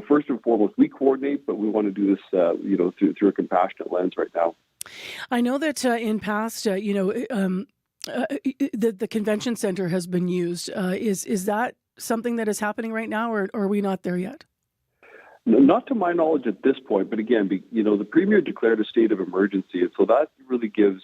first and foremost, we coordinate, but we want to do this, through a compassionate lens right now. I know that in past, the convention center has been used. Is that something that is happening right now, or are we not there yet? Not to my knowledge at this point, but again, the Premier declared a state of emergency, and so that really gives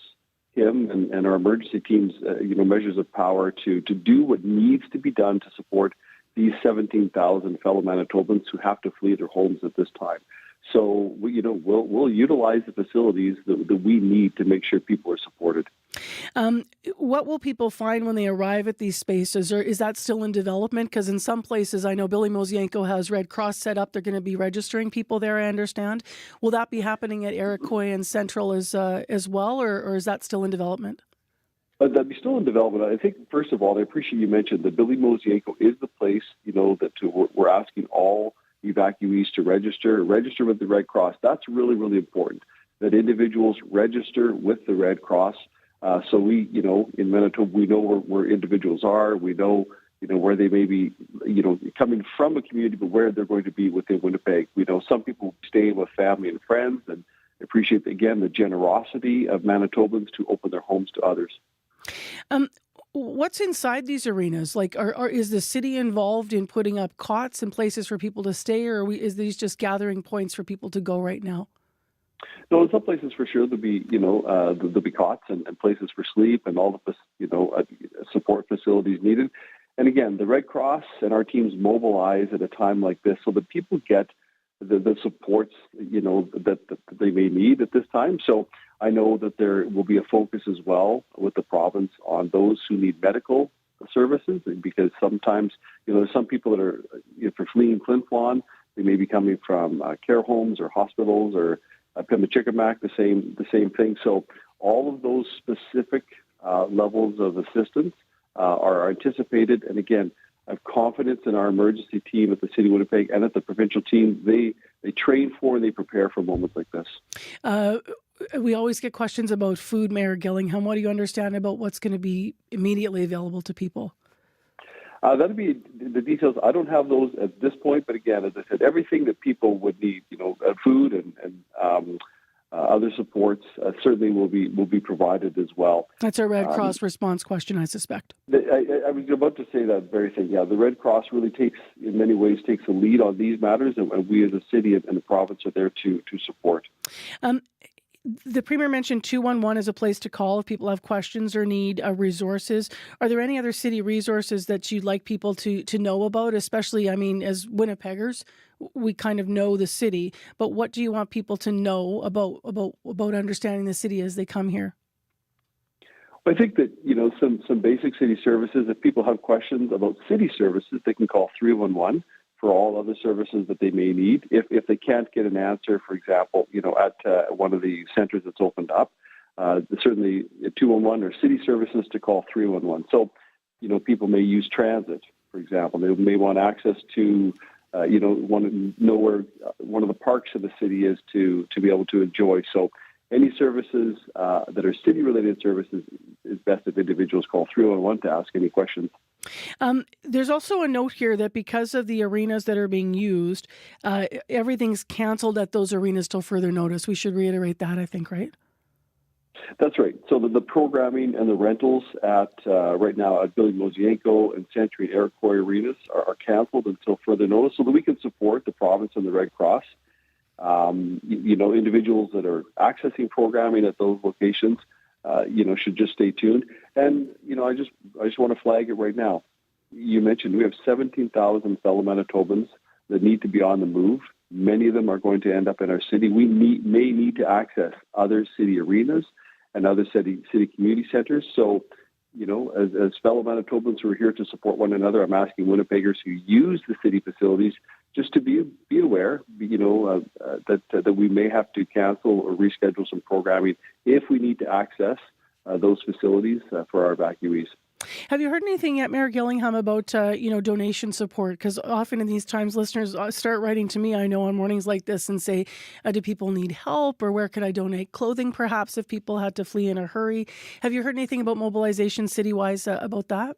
him and our emergency teams, measures of power to do what needs to be done to support these 17,000 fellow Manitobans who have to flee their homes at this time. So, we'll utilize the facilities that we need to make sure people are supported. What will people find when they arrive at these spaces, or is that still in development? Because in some places, I know Billy Mosienko has Red Cross set up. They're going to be registering people there, I understand. Will that be happening at Evacuee and Central as well, or is that still in development? That'd be still in development. I think, first of all, I appreciate you mentioned that Billy Mosienko is the place, that we're asking all evacuees to register with the Red Cross. That's really, really important, that individuals register with the Red Cross. So we, in Manitoba, we know where individuals are. We know, where they may be, coming from a community, but where they're going to be within Winnipeg. We know some people stay with family and friends, and appreciate, again, the generosity of Manitobans to open their homes to others. What's inside these arenas? Like, is the city involved in putting up cots and places for people to stay, or is these just gathering points for people to go right now? No, in some places for sure there'll be, there'll be cots and places for sleep and all the, support facilities needed. And again, the Red Cross and our teams mobilize at a time like this so that people get the supports, that they may need at this time. So I know that there will be a focus as well with the province on those who need medical services, because sometimes, there's some people that are, for fleeing Flin Flon, they may be coming from care homes or hospitals or Pimicikamak, the same thing. So all of those specific levels of assistance are anticipated. And again, I have confidence in our emergency team at the City of Winnipeg and at the provincial team. They train for and they prepare for moments like this. We always get questions about food, Mayor Gillingham. What do you understand about what's going to be immediately available to people? That'd be the details. I don't have those at this point, but again, as I said, everything that people would need, food and other supports certainly will be provided as well. That's a Red Cross response question, I suspect. I was about to say that very thing. Yeah, the Red Cross really in many ways takes a lead on these matters, and we as a city and the province are there to support. The Premier mentioned 211 as a place to call if people have questions or need resources. Are there any other city resources that you'd like people to know about, especially, as Winnipeggers? We kind of know the city, but what do you want people to know about understanding the city as they come here? I think that, some basic city services, if people have questions about city services, they can call 311 for all other services that they may need. If they can't get an answer, for example, at one of the centers that's opened up, certainly 211 or city services to call 311. So, people may use transit, for example. They may want access to, want to know where one of the parks of the city is to be able to enjoy. So any services that are city-related services, is best if individuals call 311 to ask any questions. There's also a note here that because of the arenas that are being used, everything's canceled at those arenas till further notice. We should reiterate that, I think, right? That's right. So the programming and the rentals at right now at Billy Mosienko and Century and Iroquois arenas are canceled until further notice, so that we can support the province and the Red Cross. Individuals that are accessing programming at those locations, should just stay tuned. And I just want to flag it right now. You mentioned we have 17,000 fellow Manitobans that need to be on the move. Many of them are going to end up in our city. We may need to access other city arenas and other city community centers. So, as fellow Manitobans who are here to support one another, I'm asking Winnipeggers who use the city facilities just to be aware, that we may have to cancel or reschedule some programming if we need to access those facilities for our evacuees. Have you heard anything yet, Mayor Gillingham, about donation support? Because often in these times, listeners start writing to me, I know, on mornings like this and say, do people need help, or where could I donate clothing, perhaps, if people had to flee in a hurry? Have you heard anything about mobilization city-wise about that?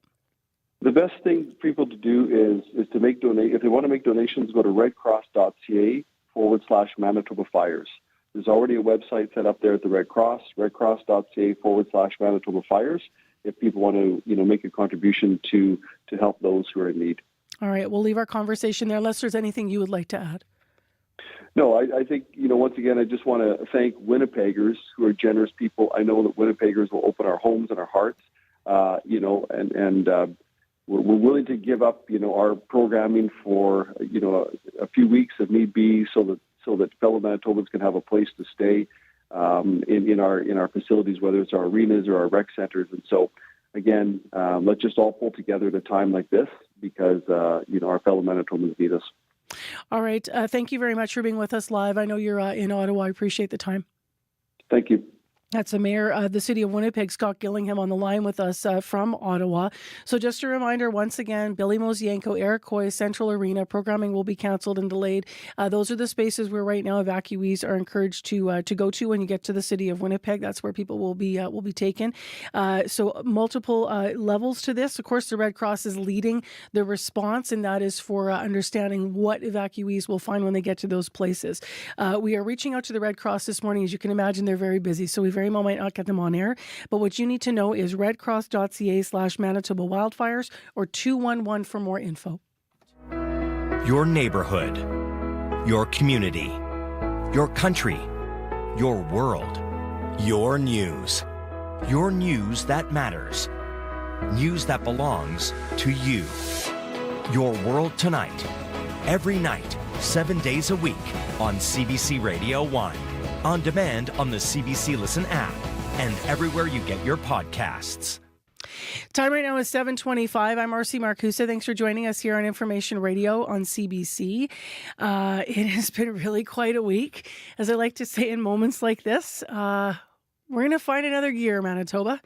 The best thing for people to do is to make if they want to make donations, go to redcross.ca/Manitoba Fires. There's already a website set up there at the Red Cross, redcross.ca/Manitoba Fires. If people want to, make a contribution to help those who are in need. All right, we'll leave our conversation there unless there's anything you would like to add. No, I think, once again, I just want to thank Winnipeggers who are generous people. I know that Winnipeggers will open our homes and our hearts, we're willing to give up, our programming for, a few weeks if need be, so that fellow Manitobans can have a place to stay. In our facilities, whether it's our arenas or our rec centers. And so, again, let's just all pull together at a time like this because, our fellow Manitobans need us. All right. Thank you very much for being with us live. I know you're in Ottawa. I appreciate the time. Thank you. That's the mayor of the city of Winnipeg, Scott Gillingham, on the line with us from Ottawa. So just a reminder, once again, Billy Mosienko, Iroquois, Central Arena, programming will be canceled and delayed. Those are the spaces where right now evacuees are encouraged to go to when you get to the city of Winnipeg. That's where people will be taken. So multiple levels to this. Of course, the Red Cross is leading the response, and that is for understanding what evacuees will find when they get to those places. We are reaching out to the Red Cross this morning. As you can imagine, they're very busy, so we very well might not get them on air. But what you need to know is redcross.ca/Manitoba Wildfires or 211 for more info. Your neighborhood, your community, your country, your world, your news that matters, news that belongs to you. Your World Tonight, every night, 7 days a week on CBC Radio 1. On demand on the CBC Listen app and everywhere you get your podcasts. Time right now is 7:25. I'm Marcy Marcusa. Thanks for joining us here on Information Radio on CBC. It has been really quite a week. As I like to say in moments like this, we're going to find another gear, Manitoba.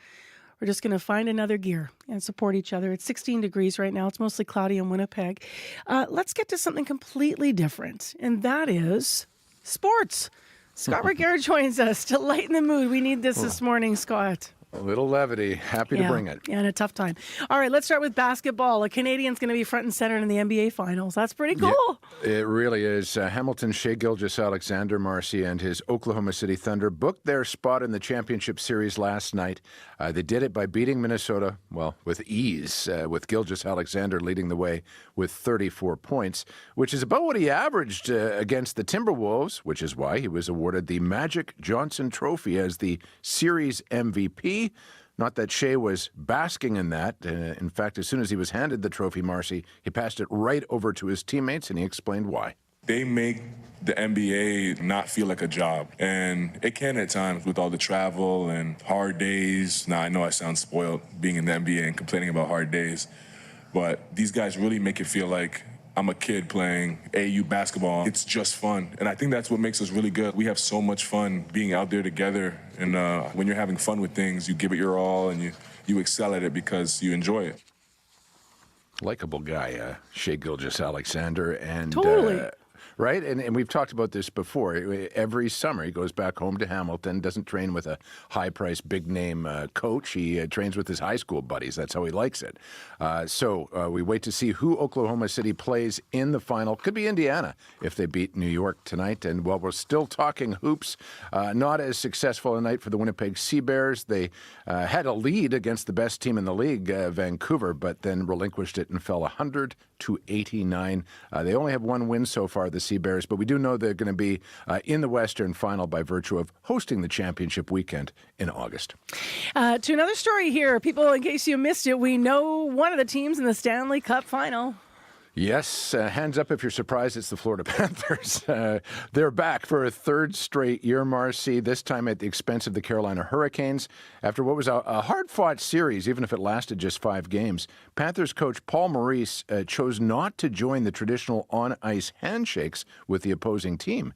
We're just going to find another gear and support each other. It's 16 degrees right now. It's mostly cloudy in Winnipeg. Let's get to something completely different, and that is sports. Scott Regehr joins us to lighten the mood. We need this morning, Scott. A little levity. Happy to bring it. Yeah, and a tough time. All right, let's start with basketball. A Canadian's going to be front and center in the NBA Finals. That's pretty cool. Yeah, it really is. Hamilton Shai Gilgeous-Alexander, Marcy, and his Oklahoma City Thunder booked their spot in the championship series last night. They did it by beating Minnesota, with ease, with Gilgeous-Alexander leading the way with 34 points, which is about what he averaged against the Timberwolves, which is why he was awarded the Magic Johnson Trophy as the series MVP. Not that Shai was basking in that. In fact, as soon as he was handed the trophy, Marcy, he passed it right over to his teammates, and he explained why. They make the NBA not feel like a job, and it can at times with all the travel and hard days. Now, I know I sound spoiled being in the NBA and complaining about hard days, but these guys really make it feel like I'm a kid playing AU basketball. It's just fun. And I think that's what makes us really good. We have so much fun being out there together. And when you're having fun with things, you give it your all and you excel at it because you enjoy it. Likeable guy, Shea Gilgeous-Alexander. And, totally. Right? And we've talked about this before. Every summer he goes back home to Hamilton, doesn't train with a high-priced, big-name coach. He trains with his high school buddies. That's how he likes it. So we wait to see who Oklahoma City plays in the final. Could be Indiana if they beat New York tonight. And while we're still talking hoops, not as successful a night for the Winnipeg Sea Bears. They had a lead against the best team in the league, Vancouver, but then relinquished it and fell 100-89. They only have one win so far, the Sea Bears, but we do know they're going to be in the Western Final by virtue of hosting the championship weekend in August. To another story here, people, in case you missed it, we know one of the teams in the Stanley Cup final. Yes, hands up if you're surprised it's the Florida Panthers. They're back for a third straight year, Marcy, this time at the expense of the Carolina Hurricanes. After what was a hard-fought series, even if it lasted just 5 games, Panthers coach Paul Maurice chose not to join the traditional on-ice handshakes with the opposing team.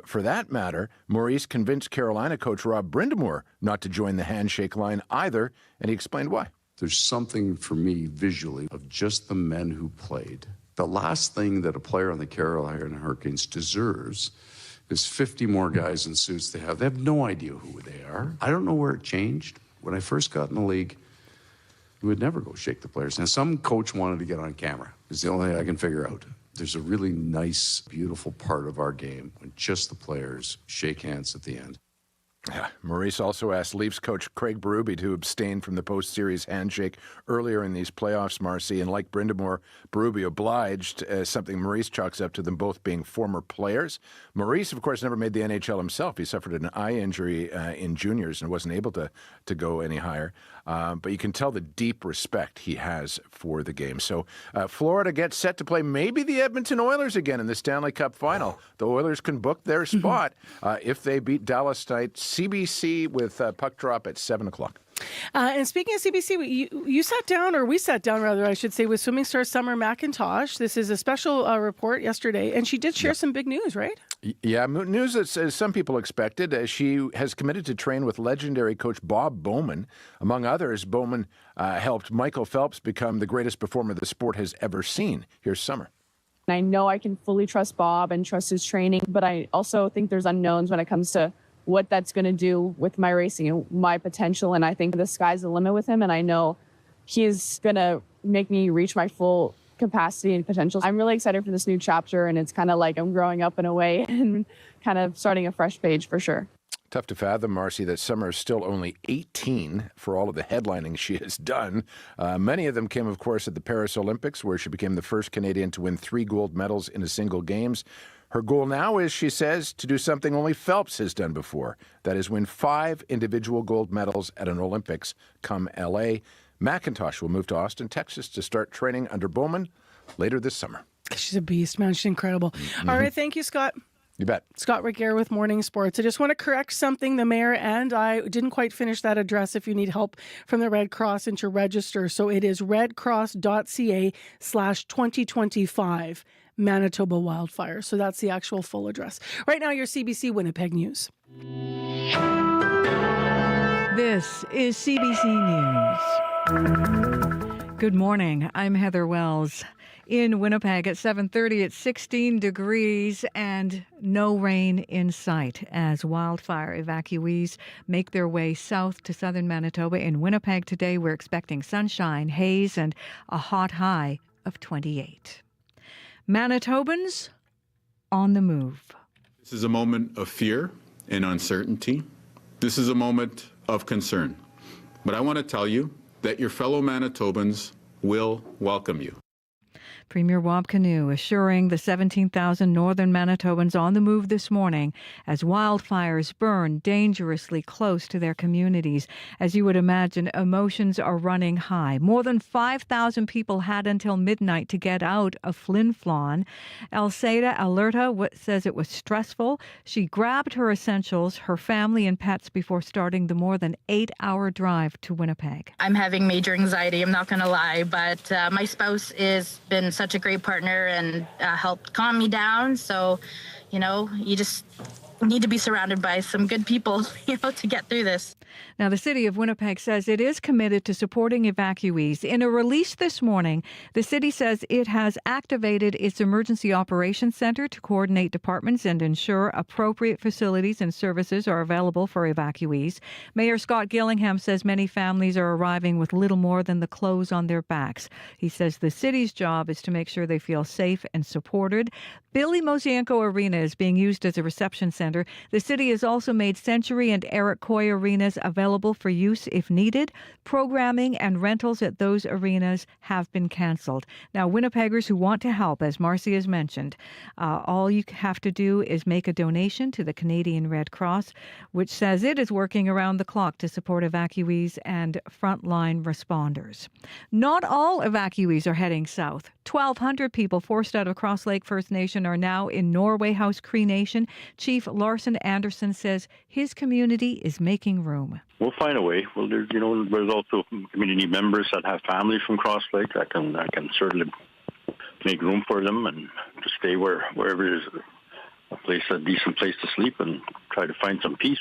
For that matter, Maurice convinced Carolina coach Rob Brind'Amour not to join the handshake line either, and he explained why. There's something for me visually of just the men who played. The last thing that a player on the Carolina Hurricanes deserves is 50 more guys in suits they have. They have no idea who they are. I don't know where it changed. When I first got in the league, we would never go shake the players. Now, some coach wanted to get on camera. It's the only thing I can figure out. There's a really nice, beautiful part of our game when just the players shake hands at the end. Maurice also asked Leafs coach Craig Berube to abstain from the post-series handshake earlier in these playoffs, Marcy, and like Brind'Amour, Berube obliged, something Maurice chalks up to them both being former players. Maurice, of course, never made the NHL himself. He suffered an eye injury in juniors and wasn't able to go any higher. But you can tell the deep respect he has for the game. So Florida gets set to play maybe the Edmonton Oilers again in the Stanley Cup final. The Oilers can book their spot if they beat Dallas tonight. CBC with puck drop at 7 o'clock. And speaking of CBC, you sat down, or we sat down rather, I should say, with swimming star Summer McIntosh. This is a special report yesterday, and she did share some big news, right? Yeah, news as some people expected. She has committed to train with legendary coach Bob Bowman. Among others, Bowman helped Michael Phelps become the greatest performer the sport has ever seen. Here's Summer. I know I can fully trust Bob and trust his training, but I also think there's unknowns when it comes to what that's going to do with my racing and my potential. And I think the sky's the limit with him. And I know he's going to make me reach my full capacity and potential. I'm really excited for this new chapter. And it's kind of like I'm growing up in a way and kind of starting a fresh page for sure. Tough to fathom, Marcy, that Summer is still only 18 for all of the headlining she has done. Many of them came, of course, at the Paris Olympics, where she became the first Canadian to win 3 gold medals in a single games. Her goal now is, she says, to do something only Phelps has done before. That is, win 5 individual gold medals at an Olympics come L.A. McIntosh will move to Austin, Texas to start training under Bowman later this summer. She's a beast, man. She's incredible. Mm-hmm. All right. Thank you, Scott. You bet. Scott Rickere with Morning Sports. I just want to correct something. The mayor and I didn't quite finish that address if you need help from the Red Cross and to register. So it is redcross.ca/2025 Manitoba Wildfire. So that's the actual full address. Right now, your CBC Winnipeg News. This is CBC News. Good morning. I'm Heather Wells. In Winnipeg at 7:30, it's 16 degrees and no rain in sight as wildfire evacuees make their way south to southern Manitoba. In Winnipeg today, we're expecting sunshine, haze, and a hot high of 28. Manitobans on the move. This is a moment of fear and uncertainty. This is a moment of concern. But I want to tell you that your fellow Manitobans will welcome you. Premier Wab Kinew assuring the 17,000 northern Manitobans on the move this morning as wildfires burn dangerously close to their communities. As you would imagine, emotions are running high. More than 5,000 people had until midnight to get out of Flin Flon. Elsaida Alerta says it was stressful. She grabbed her essentials, her family and pets before starting the more than 8-hour drive to Winnipeg. I'm having major anxiety, I'm not going to lie, but my spouse has been such a great partner and helped calm me down. So, you just need to be surrounded by some good people, to get through this. Now, the city of Winnipeg says it is committed to supporting evacuees. In a release this morning, the city says it has activated its Emergency Operations Center to coordinate departments and ensure appropriate facilities and services are available for evacuees. Mayor Scott Gillingham says many families are arriving with little more than the clothes on their backs. He says the city's job is to make sure they feel safe and supported. Billy Mosienko Arena is being used as a reception center. The city has also made Century and Eric Coy arenas available for use if needed. Programming and rentals at those arenas have been canceled. Now, Winnipeggers who want to help, as Marcy has mentioned, all you have to do is make a donation to the Canadian Red Cross, which says it is working around the clock to support evacuees and frontline responders. Not all evacuees are heading south. 1,200 people forced out of Cross Lake First Nation are now in Norway House Cree Nation. Chief Larson Anderson says his community is making room. We'll find a way. Well, there's also community members that have families from Cross Lake. I can certainly make room for them and to stay wherever is a decent place to sleep and try to find some peace.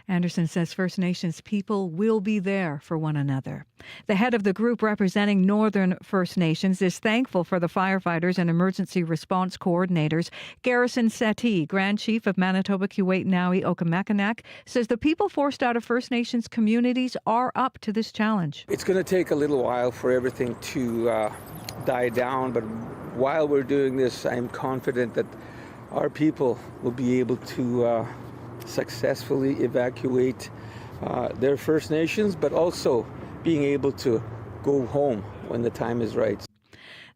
Anderson says First Nations people will be there for one another. The head of the group representing Northern First Nations is thankful for the firefighters and emergency response coordinators. Garrison Settee, Grand Chief of Manitoba, Kuwait, Naui, Okemakanak, says the people forced out of First Nations communities are up to this challenge. It's going to take a little while for everything to die down, but while we're doing this, I'm confident that our people will be able to successfully evacuate their First Nations, but also being able to go home when the time is right.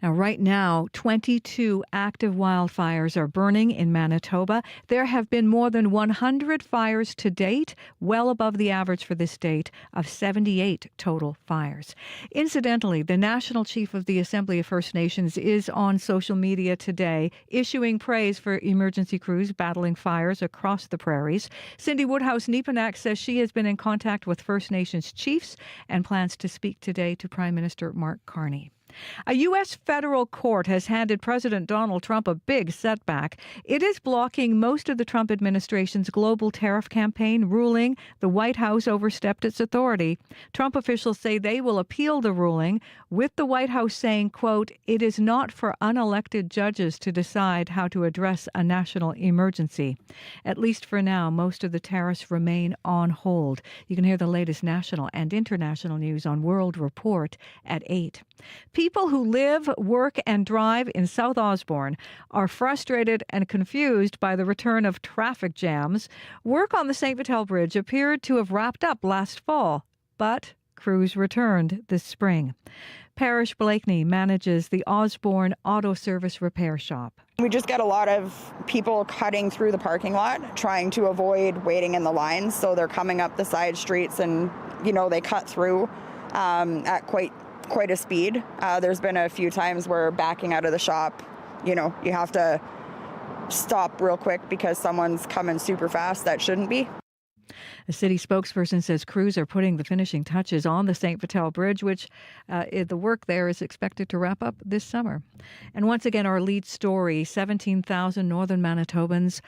Now, right now, 22 active wildfires are burning in Manitoba. There have been more than 100 fires to date, well above the average for this date of 78 total fires. Incidentally, the National Chief of the Assembly of First Nations is on social media today, issuing praise for emergency crews battling fires across the prairies. Cindy Woodhouse-Nepanak says she has been in contact with First Nations chiefs and plans to speak today to Prime Minister Mark Carney. A U.S. federal court has handed President Donald Trump a big setback. It is blocking most of the Trump administration's global tariff campaign, ruling the White House overstepped its authority. Trump officials say they will appeal the ruling, with the White House saying, quote, "It is not for unelected judges to decide how to address a national emergency." At least for now, most of the tariffs remain on hold. You can hear the latest national and international news on World Report at 8. People who live, work, and drive in South Osborne are frustrated and confused by the return of traffic jams. Work on the St. Vital Bridge appeared to have wrapped up last fall, but crews returned this spring. Parrish Blakeney manages the Osborne Auto Service Repair Shop. We just get a lot of people cutting through the parking lot, trying to avoid waiting in the lines. So they're coming up the side streets and, they cut through at quite a speed. There's been a few times where backing out of the shop, you have to stop real quick because someone's coming super fast that shouldn't be. A city spokesperson says crews are putting the finishing touches on the St. Vital Bridge, which the work there is expected to wrap up this summer. And once again, our lead story, 17,000 northern Manitobans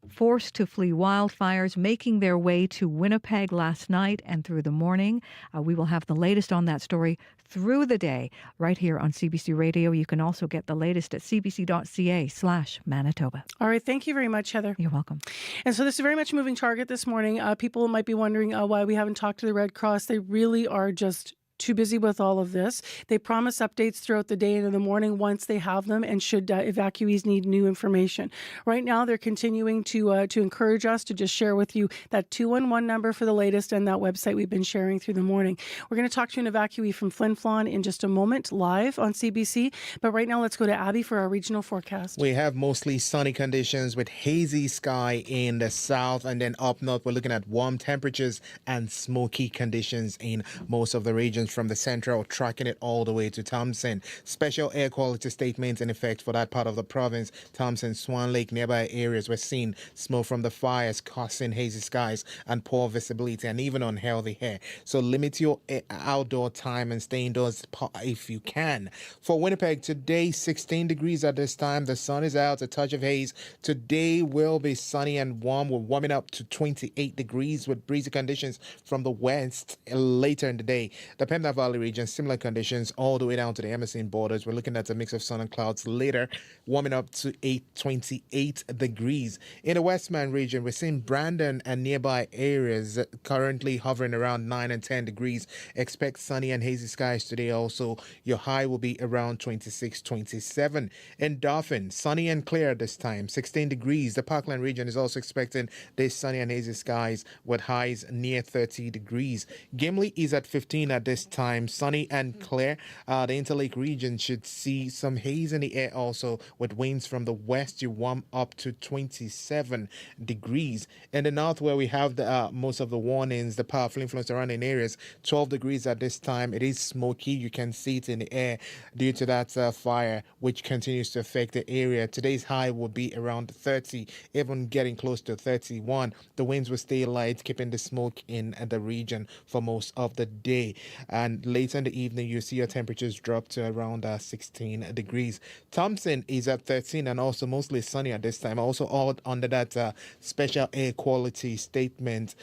forced to flee wildfires, making their way to Winnipeg last night and through the morning. We will have the latest on that story through the day right here on CBC Radio. You can also get the latest at cbc.ca/Manitoba. All right. Thank you very much, Heather. You're welcome. And so this is very much a moving target this morning. People might be wondering why we haven't talked to the Red Cross. They really are just too busy with all of this. They promise updates throughout the day and in the morning once they have them, and should evacuees need new information. Right now, they're continuing to encourage us to just share with you that 211 number for the latest and that website we've been sharing through the morning. We're going to talk to an evacuee from Flin Flon in just a moment, live on CBC. But right now, let's go to Abby for our regional forecast. We have mostly sunny conditions with hazy sky in the south, and then up north, we're looking at warm temperatures and smoky conditions in most of the regions. regions from the central, tracking it all the way to Thompson. Special air quality statements in effect for that part of the province. Thompson, Swan Lake, nearby areas were seeing smoke from the fires causing hazy skies and poor visibility and even unhealthy air. So limit your outdoor time and stay indoors if you can. For Winnipeg today, 16 degrees at this time. The sun is out, a touch of haze. Today will be sunny and warm. We're warming up to 28 degrees with breezy conditions from the west later in the day. The Pembina Valley region, similar conditions all the way down to the Emerson borders. We're looking at a mix of sun and clouds later, warming up to 28 degrees. In the Westman region, we're seeing Brandon and nearby areas currently hovering around 9 and 10 degrees. Expect sunny and hazy skies today also. Your high will be around 26, 27. In Dauphin, sunny and clear this time, 16 degrees. The Parkland region is also expecting this sunny and hazy skies with highs near 30 degrees. Gimli is at 15 at this time, sunny and clear. The Interlake region should see some haze in the air also with winds from the west. You warm up to 27 degrees. In the north, where we have the most of the warnings, the powerful influence surrounding areas, 12 degrees at this time. It is smoky. You can see it in the air due to that fire, which continues to affect the area. Today's high will be around 30, even getting close to 31. The winds will stay light, keeping the smoke in the region for most of the day. And later in the evening, you see your temperatures drop to around 16 degrees. Thompson is at 13 and also mostly sunny at this time. Also all under that special air quality statement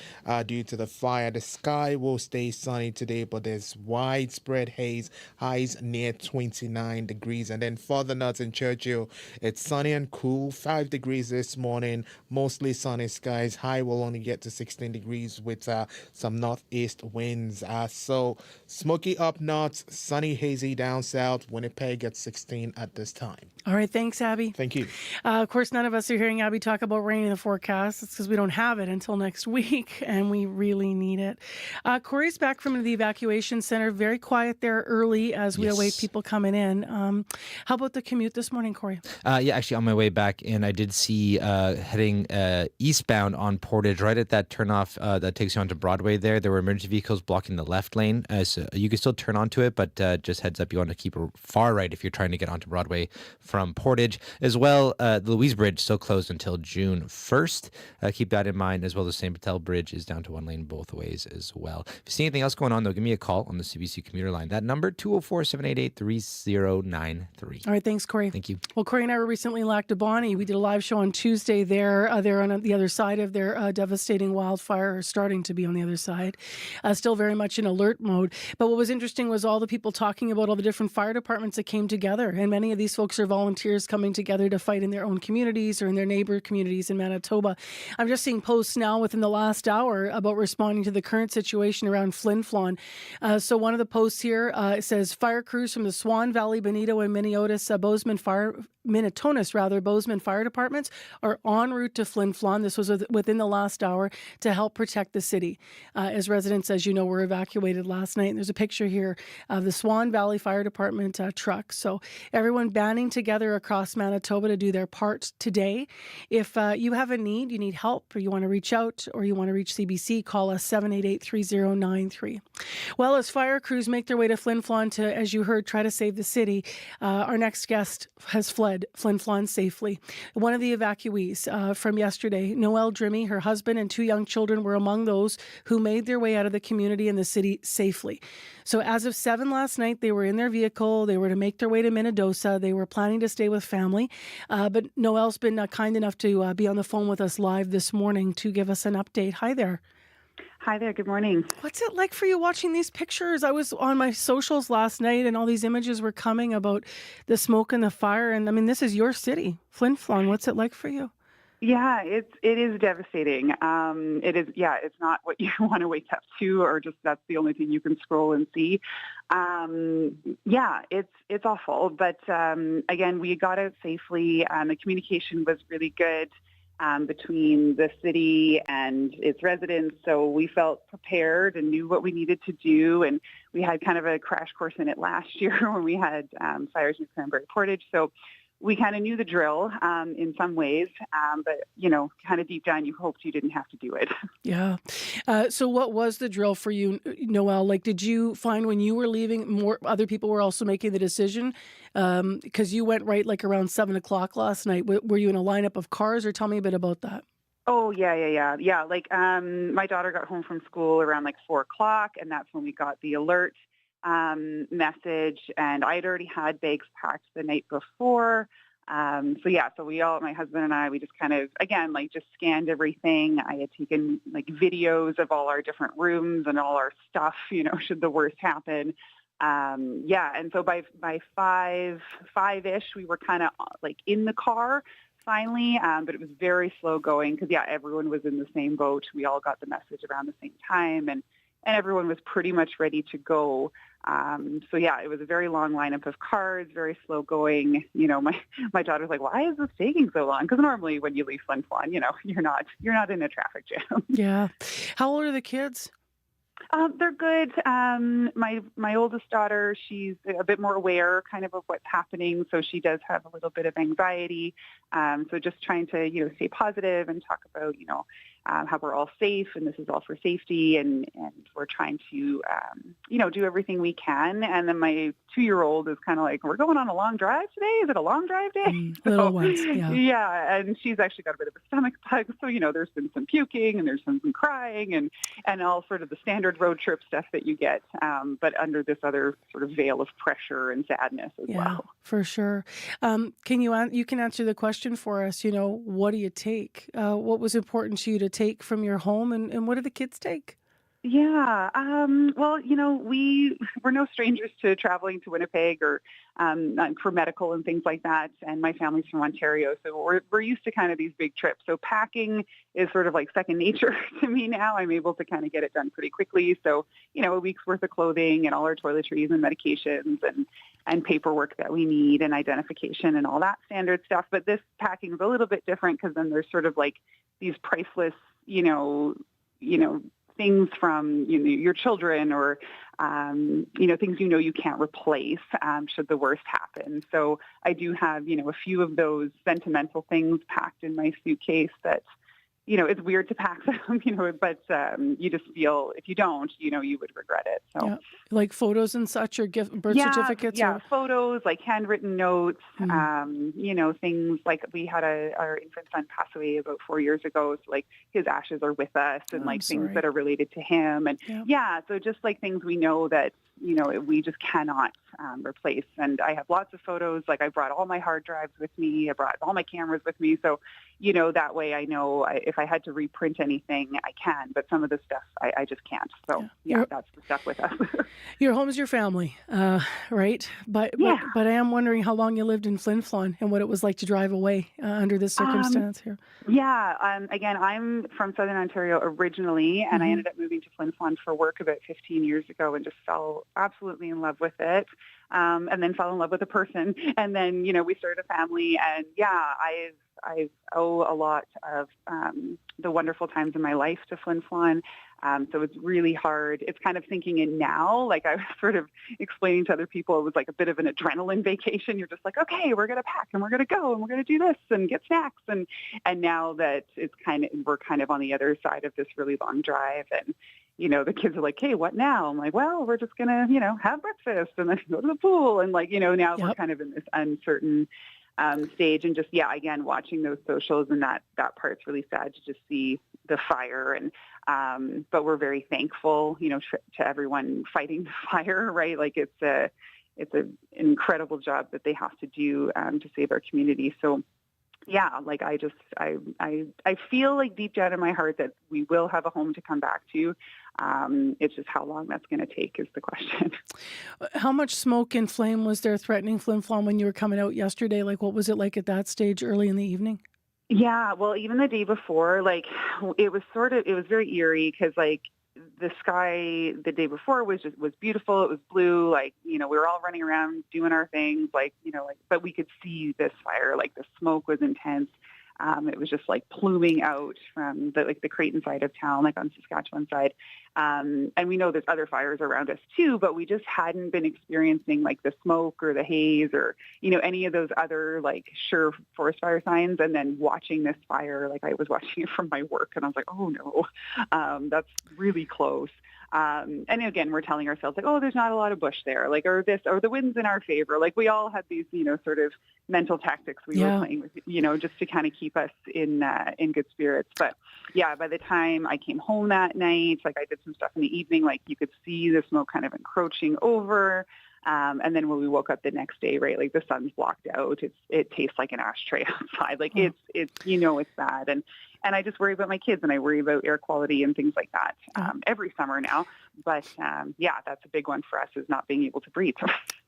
due to the fire. The sky will stay sunny today, but there's widespread haze, highs near 29 degrees. And then further north in Churchill, it's sunny and cool, 5 degrees this morning, mostly sunny skies. High will only get to 16 degrees with some northeast winds. So smoky up north, sunny, hazy down south. Winnipeg at 16 at this time. All right, thanks, Abby. Thank you. Of course, none of us are hearing Abby talk about rain in the forecast. It's because we don't have it until next week, and we really need it. Corey's back from the evacuation center. Very quiet there early as we await people coming in. How about the commute this morning, Corey? Yeah, actually, on my way back in, I did see heading eastbound on Portage, right at that turnoff that takes you onto Broadway there were emergency vehicles blocking the left lane. So you can still turn onto it, but just heads up, you want to keep far right if you're trying to get onto Broadway from Portage. As well, the Louise Bridge still closed until June 1st. Keep that in mind, as well as St. Patel Bridge is down to one lane both ways as well. If you see anything else going on, though, give me a call on the CBC commuter line. That number, 204-788-3093. All right, thanks, Corey. Thank you. Well, Corey and I were recently in Lac du Bonnet. We did a live show on Tuesday there. They're on the other side of their devastating wildfire, or starting to be on the other side. Still very much in alert mode. But what was interesting was all the people talking about all the different fire departments that came together. And many of these folks are volunteers coming together to fight in their own communities or in their neighbor communities in Manitoba. I'm just seeing posts now within the last hour about responding to the current situation around Flin Flon. So one of the posts here says fire crews from the Swan Valley, Benito, and Bozeman Fire Departments are en route to Flin Flon. This was within the last hour to help protect the city. As residents, as you know, were evacuated last night. And there's a picture here of the Swan Valley Fire Department truck. So everyone banding together across Manitoba to do their part today. If you have a need, you need help, or you want to reach out, or you want to reach CBC, call us 788-3093. Well, as fire crews make their way to Flin Flon to, as you heard, try to save the city, our next guest has fled Flin Flon safely. One of the evacuees from yesterday, Noelle Drimmy, her husband and 2 young children were among those who made their way out of the community and the city safely. So as of 7 last night, they were in their vehicle. They were to make their way to Minnedosa. They were planning to stay with family. But Noelle's been kind enough to be on the phone with us live this morning to give us an update. Hi there. Hi there. Good morning. What's it like for you watching these pictures? I was on my socials last night and all these images were coming about the smoke and the fire. And I mean, this is your city, Flin Flon. What's it like for you? Yeah, it is devastating. It is. Yeah, it's not what you want to wake up to, or just that's the only thing you can scroll and see. Yeah, it's awful. But again, we got out safely. The communication was really good between the city and its residents, so we felt prepared and knew what we needed to do. And we had kind of a crash course in it last year when we had fires in Cranberry Portage. So we kind of knew the drill in some ways, but, kind of deep down, you hoped you didn't have to do it. Yeah. So what was the drill for you, Noelle? Like, did you find when you were leaving, more other people were also making the decision? Because you went right like around 7 o'clock last night. Were you in a lineup of cars, or tell me a bit about that? Oh, yeah. Yeah, like my daughter got home from school around like 4 o'clock, and that's when we got the alert message, and I'd already had bags packed the night before. So we all, my husband and I, we just kind of, again, like just scanned everything. I had taken like videos of all our different rooms and all our stuff, should the worst happen. And so by 5-ish, we were kind of like in the car finally, but it was very slow going because, everyone was in the same boat. We all got the message around the same time, and everyone was pretty much ready to go. It was a very long lineup of cars, very slow going. My daughter's like, why is this taking so long? Because normally when you leave Flin Flon, you're not in a traffic jam. Yeah. How old are the kids? They're good. My oldest daughter, she's a bit more aware kind of what's happening. So she does have a little bit of anxiety. So just trying to, stay positive and talk about, how we're all safe and this is all for safety. And we're trying to, do everything we can. And then my 2-year-old is kind of like, we're going on a long drive today. Is it a long drive day? Little ones, yeah. Yeah. And she's actually got a bit of a stomach bug. So, there's been some puking and there's been some crying and all sort of the standard road trip stuff that you get, but under this other sort of veil of pressure and sadness as well. For sure. You can answer the question for us, what do you take? What was important to you to take from your home, and what do the kids take? Yeah. We're no strangers to traveling to Winnipeg or for medical and things like that. And my family's from Ontario, so we're used to kind of these big trips. So packing is sort of like second nature to me now. I'm able to kind of get it done pretty quickly. So, a week's worth of clothing and all our toiletries and medications and paperwork that we need and identification and all that standard stuff. But this packing is a little bit different because then there's sort of like these priceless, things from your children or things you can't replace should the worst happen. So I do have a few of those sentimental things packed in my suitcase that it's weird to pack them, but you just feel if you don't, you would regret it. So like photos and such, or birth certificates. Yeah, photos, like handwritten notes, things like we had our infant son pass away about 4 years ago. So like his ashes are with us and things that are related to him. And so just like things we know that, we just cannot replace. And I have lots of photos. Like I brought all my hard drives with me. I brought all my cameras with me. So, that way I know if I had to reprint anything, I can. But some of the stuff I just can't. So, that's the stuff with us. Your home's your family, right? But I am wondering how long you lived in Flin Flon and what it was like to drive away under this circumstance here. Again, I'm from Southern Ontario originally, and I ended up moving to Flin Flon for work about 15 years ago and just fell absolutely in love with it. And then fell in love with a person. And then, we started a family. And I owe a lot of the wonderful times in my life to Flin Flon. So it's really hard. It's kind of thinking it now, like I was sort of explaining to other people, it was like a bit of an adrenaline vacation. You're just like, okay, we're going to pack and we're going to go and we're going to do this and get snacks. And now that we're kind of on the other side of this really long drive, and the kids are like, hey, what now? I'm like, well, we're just going to, have breakfast and then go to the pool. And now we're kind of in this uncertain stage, and just, again, watching those socials, and that part's really sad to just see the fire. And, but we're very thankful, to everyone fighting the fire, right? Like it's an incredible job that they have to do to save our community. So I feel like deep down in my heart that we will have a home to come back to. It's just how long that's going to take is the question. How much smoke and flame was there threatening Flin Flon when you were coming out yesterday? Like, what was it like at that stage early in the evening? Yeah, well, even the day before, it was very eerie because the sky the day before was beautiful. It was blue. We were all running around doing our things, but we could see this fire. The smoke was intense. It was just like pluming out from the Creighton side of town, like on Saskatchewan side. And we know there's other fires around us too, but we just hadn't been experiencing like the smoke or the haze or, any of those other like sure forest fire signs. And then watching this fire, like I was watching it from my work and I was like, oh no, that's really close. And again, we're telling ourselves like, oh, there's not a lot of bush there, like, or the wind's in our favor. Like we all had these, sort of mental tactics we were playing with, just to kind of keep us in good spirits. But yeah, by the time I came home that night, like I did some stuff in the evening, like you could see the smoke kind of encroaching over. And then when we woke up the next day, right, like the sun's blocked out, it tastes like an ashtray outside. Like it's it's bad. And I just worry about my kids and I worry about air quality and things like that every summer now. But that's a big one for us, is not being able to breathe.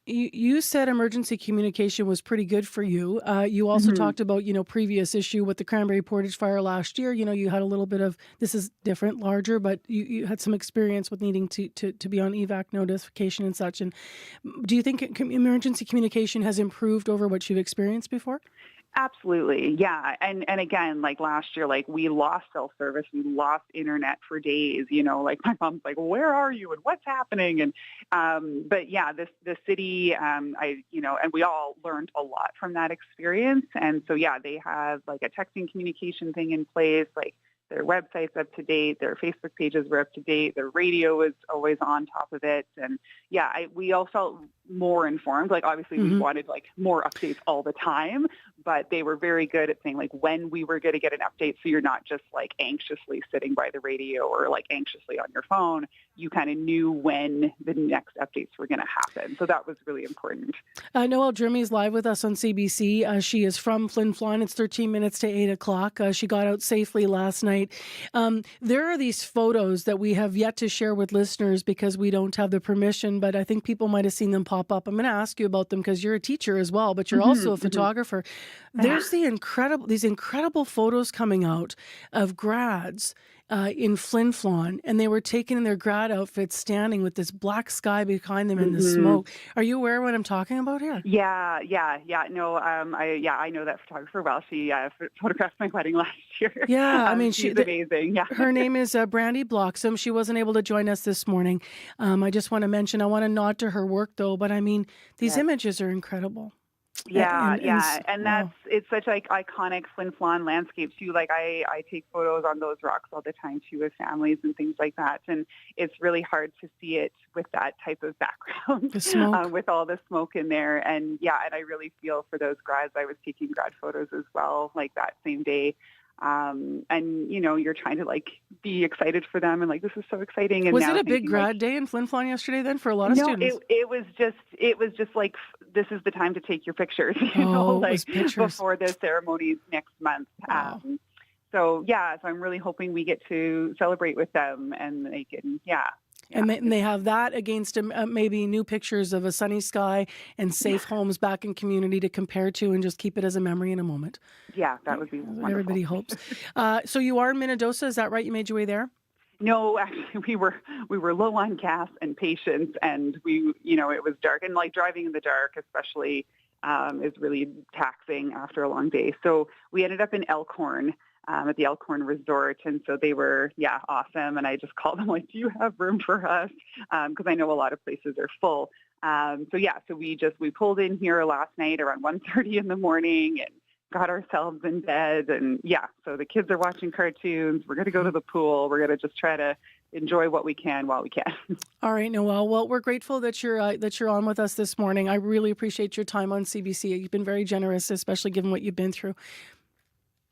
You said emergency communication was pretty good for you. You also talked about, previous issue with the Cranberry Portage fire last year. You had a little bit of, this is different, larger, but you had some experience with needing to be on evac notification and such. And do you think emergency communication has improved over what you've experienced before? Absolutely. Yeah. And again, like last year, like we lost cell service, we lost internet for days, like my mom's like, where are you and what's happening? And, but yeah, the city, and we all learned a lot from that experience. And so, yeah, they have like a texting communication thing in place, like their website's up to date, their Facebook pages were up to date, their radio was always on top of it. And yeah, we all felt more informed. Like obviously we wanted like more updates all the time, but they were very good at saying like when we were going to get an update. So you're not just like anxiously sitting by the radio or like anxiously on your phone. You kind of knew when the next updates were going to happen. So that was really important. Noelle Jeremy is live with us on CBC. She is from Flin Flon. It's 13 minutes to 8 o'clock. She got out safely last night. There are these photos that we have yet to share with listeners because we don't have the permission, but I think people might have seen them pop up. I'm going to ask you about them because you're a teacher as well, but you're also a photographer. There's these incredible photos coming out of grads in Flin Flon, and they were taken in their grad outfits standing with this black sky behind them and the smoke. Are you aware of what I'm talking about here? Yeah. No, I know that photographer well. She photographed my wedding last year. Yeah, I mean, she's amazing. Yeah. Her name is Brandy Bloxham. She wasn't able to join us this morning. I just want to mention, I want to nod to her work though, but I mean, these images are incredible. Yeah, and it's such like iconic Flin Flon landscape too. Like I take photos on those rocks all the time too with families and things like that, and it's really hard to see it with that type of background, the smoke. With all the smoke in there. And and I really feel for those grads. I was taking grad photos as well, like that same day. And you're trying to like be excited for them and like this is so exciting. And was it a big grad day in Flin Flon yesterday then for a lot of students? It was just like this is the time to take your pictures, before the ceremonies next month. Wow. So I'm really hoping we get to celebrate with them and they can And they have that against maybe new pictures of a sunny sky and safe homes back in community to compare to and just keep it as a memory in a moment. Yeah, that would be wonderful. Everybody hopes. So you are in Minnedosa, is that right? You made your way there? No, actually, we were low on gas and patience, and it was dark, and like driving in the dark, especially, is really taxing after a long day. So we ended up in Elkhorn. At the Elkhorn Resort. And so they were, awesome. And I just called them like, do you have room for us? Because I know a lot of places are full. So we pulled in here last night around 1:30 in the morning and got ourselves in bed. And so the kids are watching cartoons. We're going to go to the pool. We're going to just try to enjoy what we can while we can. All right, Noelle. Well, we're grateful that you're on with us this morning. I really appreciate your time on CBC. You've been very generous, especially given what you've been through.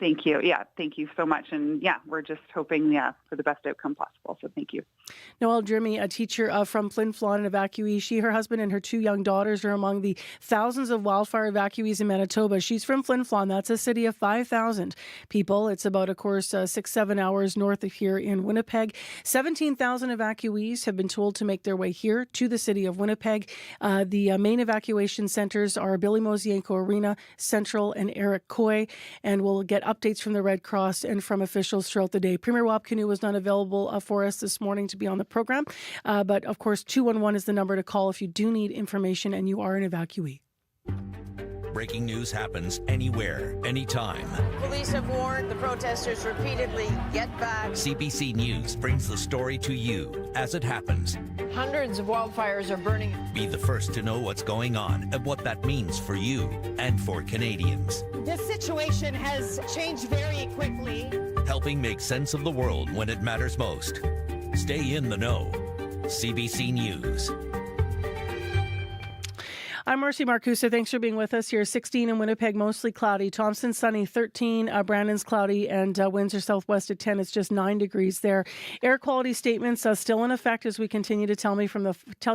Thank you. Yeah, thank you so much. And we're just hoping, for the best outcome possible. So thank you. Noelle Jeremy, a teacher from Flin Flon and Evacuee. She, her husband, and her 2 young daughters are among the thousands of wildfire evacuees in Manitoba. She's from Flin Flon. That's a city of 5,000 people. It's about, of course, 6-7 hours north of here in Winnipeg. 17,000 evacuees have been told to make their way here to the city of Winnipeg. The main evacuation centers are Billy Mosienko Arena, Central, and Evacuee. And we'll get updates from the Red Cross and from officials throughout the day. Premier Rob Canoe was not available for us this morning to be on the program. But of course, 211 is the number to call if you do need information and you are an evacuee. Breaking news happens anywhere, anytime. Police have warned the protesters repeatedly, get back. CBC News brings the story to you as it happens. Hundreds of wildfires are burning. Be the first to know what's going on and what that means for you and for Canadians. This situation has changed very quickly. Helping make sense of the world when it matters most. Stay in the know. CBC News. I'm Marcy Marcusa. Thanks for being with us here. 16 in Winnipeg, mostly cloudy. Thompson, sunny, 13. Brandon's cloudy, and Windsor southwest at 10. It's just 9 degrees there. Air quality statements still in effect as we continue to tell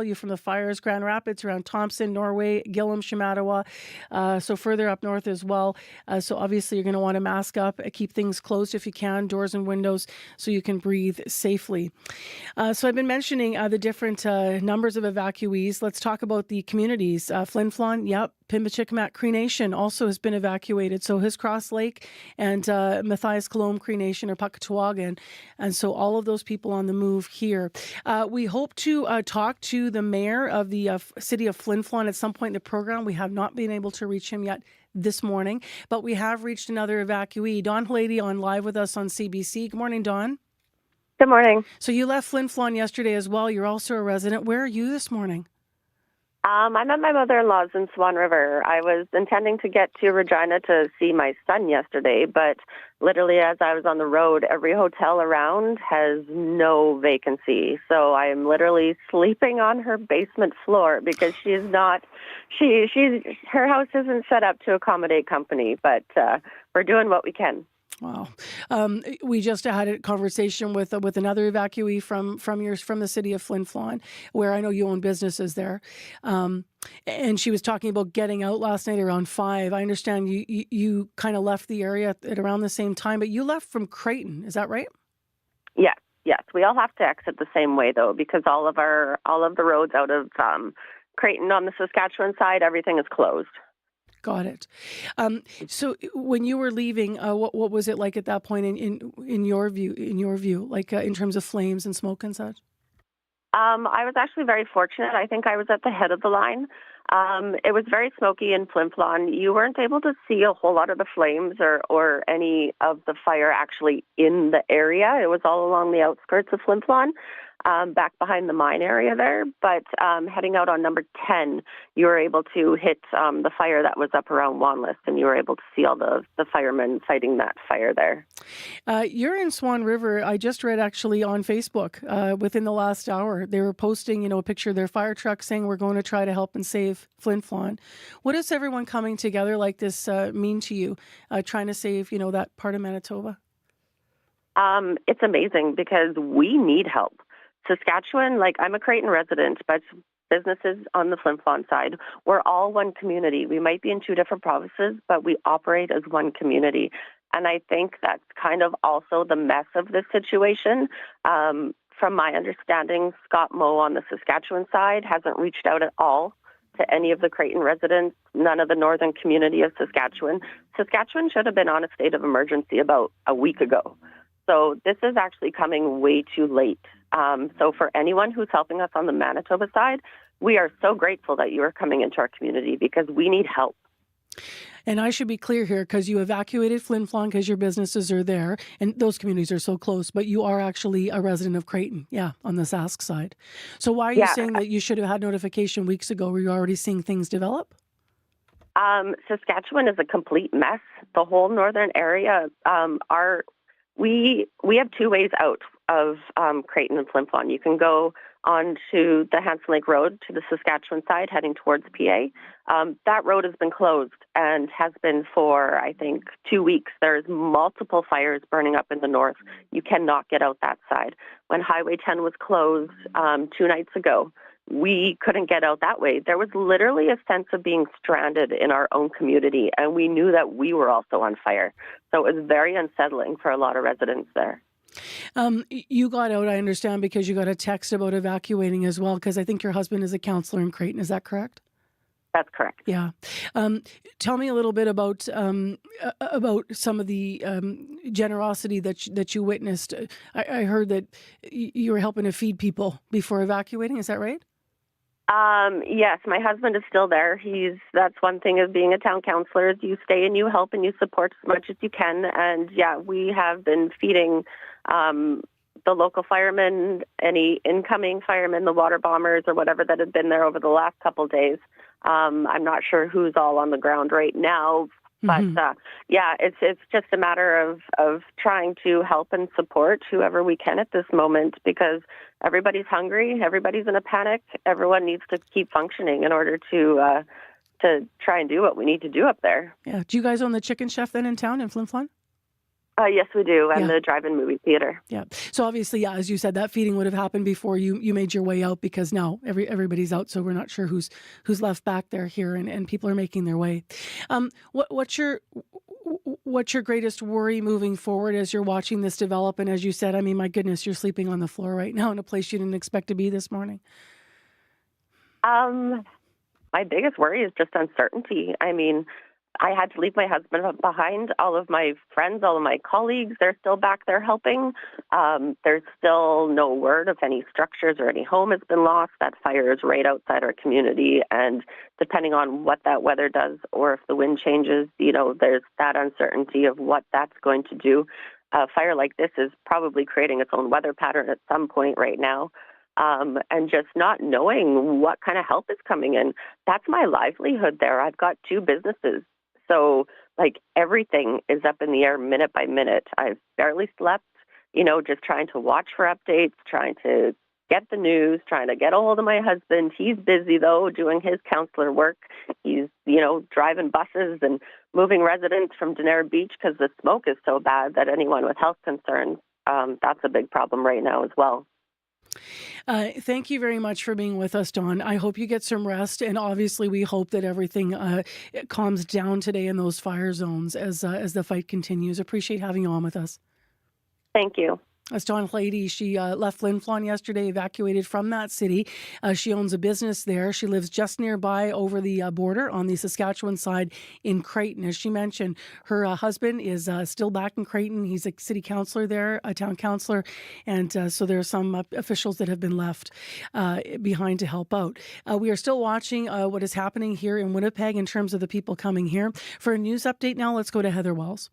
you from the fires. Grand Rapids around Thompson, Norway, Gillam, Shamattawa, so further up north as well. So obviously you're going to want to mask up, keep things closed if you can, doors and windows, so you can breathe safely. So I've been mentioning the different numbers of evacuees. Let's talk about the communities. Flin Flon, yep. Pimbachikamat Cree Nation also has been evacuated. So his Cross Lake and Matthias Colomb Cree Nation or Puckatawagan. And so all of those people on the move here. We hope to talk to the mayor of the city of Flin Flon at some point in the program. We have not been able to reach him yet this morning, but we have reached another evacuee. Dawn Halady on live with us on CBC. Good morning, Dawn. Good morning. So you left Flin Flon yesterday as well. You're also a resident. Where are you this morning? I'm at my mother-in-law's in Swan River. I was intending to get to Regina to see my son yesterday, but literally as I was on the road, every hotel around has no vacancy. So I am literally sleeping on her basement floor because her house isn't set up to accommodate company, but we're doing what we can. Wow. We just had a conversation with another evacuee from the city of Flin Flon, where I know you own businesses there. And she was talking about getting out last night around 5. I understand you kind of left the area at around the same time, but you left from Creighton. Is that right? Yes. We all have to exit the same way though, because all of the roads out of Creighton on the Saskatchewan side, everything is closed. Got it. So when you were leaving, what was it like at that point in your view, like in terms of flames and smoke and such? I was actually very fortunate. I think I was at the head of the line. It was very smoky in Flin Flon. You weren't able to see a whole lot of the flames or any of the fire actually in the area. It was all along the outskirts of Flin Flon. Back behind the mine area there, but heading out on number 10, you were able to hit the fire that was up around Wanlist, and you were able to see all the firemen fighting that fire there. You're in Swan River. I just read actually on Facebook within the last hour, they were posting, a picture of their fire truck saying we're going to try to help and save Flin Flon. What does everyone coming together like this mean to you, trying to save, that part of Manitoba? It's amazing because we need help. Saskatchewan, I'm a Creighton resident, but businesses on the Flin Flon side, we're all one community. We might be in 2 different provinces, but we operate as one community. And I think that's kind of also the mess of this situation. From my understanding, Scott Moe on the Saskatchewan side hasn't reached out at all to any of the Creighton residents, none of the northern community of Saskatchewan. Saskatchewan should have been on a state of emergency about a week ago. So this is actually coming way too late. So for anyone who's helping us on the Manitoba side, we are so grateful that you are coming into our community because we need help. And I should be clear here because you evacuated Flin Flon because your businesses are there and those communities are so close, but you are actually a resident of Creighton, on the Sask side. So why are you saying that you should have had notification weeks ago? Were you already seeing things develop? Saskatchewan is a complete mess. The whole northern area we have 2 ways out of Creighton and Flin Flon. You can go on to the Hanson Lake Road to the Saskatchewan side heading towards PA. That road has been closed and has been for, I think, 2 weeks. There's multiple fires burning up in the north. You cannot get out that side. When Highway 10 was closed 2 nights ago, we couldn't get out that way. There was literally a sense of being stranded in our own community, and we knew that we were also on fire. So it was very unsettling for a lot of residents there. You got out, I understand, because you got a text about evacuating as well, because I think your husband is a counselor in Creighton. Is that correct? That's correct. Yeah. Tell me a little bit about some of the generosity that you witnessed. I heard that you were helping to feed people before evacuating. Is that right? Yes, my husband is still there. That's one thing of being a town councillor is you stay and you help and you support as much as you can. And yeah, we have been feeding the local firemen, any incoming firemen, the water bombers or whatever that have been there over the last couple of days. I'm not sure who's all on the ground right now, but yeah, it's just a matter of trying to help and support whoever we can at this moment because everybody's hungry, everybody's in a panic, everyone needs to keep functioning in order to try and do what we need to do up there. Yeah. Do you guys own the Chicken Chef then in town in Flin Flon? Yes, we do, and the drive-in movie theater. Yeah. So obviously, yeah, as you said, that feeding would have happened before you made your way out because now everybody's out, so we're not sure who's left back there here, and people are making their way. What's your greatest worry moving forward as you're watching this develop? And as you said, I mean, my goodness, you're sleeping on the floor right now in a place you didn't expect to be this morning. My biggest worry is just uncertainty. I mean, I had to leave my husband behind. All of my friends, all of my colleagues, they're still back there helping. There's still no word of any structures or any home has been lost. That fire is right outside our community. And depending on what that weather does or if the wind changes, there's that uncertainty of what that's going to do. A fire like this is probably creating its own weather pattern at some point right now. And just not knowing what kind of help is coming in. That's my livelihood there. I've got 2 businesses. So, everything is up in the air minute by minute. I've barely slept, just trying to watch for updates, trying to get the news, trying to get a hold of my husband. He's busy, though, doing his counselor work. He's, driving buses and moving residents from Denair Beach because the smoke is so bad that anyone with health concerns, that's a big problem right now as well. Thank you very much for being with us, Dawn. I hope you get some rest, and obviously we hope that everything calms down today in those fire zones as the fight continues. Appreciate having you on with us. Thank you. That's Dawn Hlady. She left Flin Flon yesterday, evacuated from that city. She owns a business there. She lives just nearby over the border on the Saskatchewan side in Creighton. As she mentioned, her husband is still back in Creighton. He's a city councillor there, a town councillor. And so there are some officials that have been left behind to help out. We are still watching what is happening here in Winnipeg in terms of the people coming here. For a news update now, let's go to Heather Wells.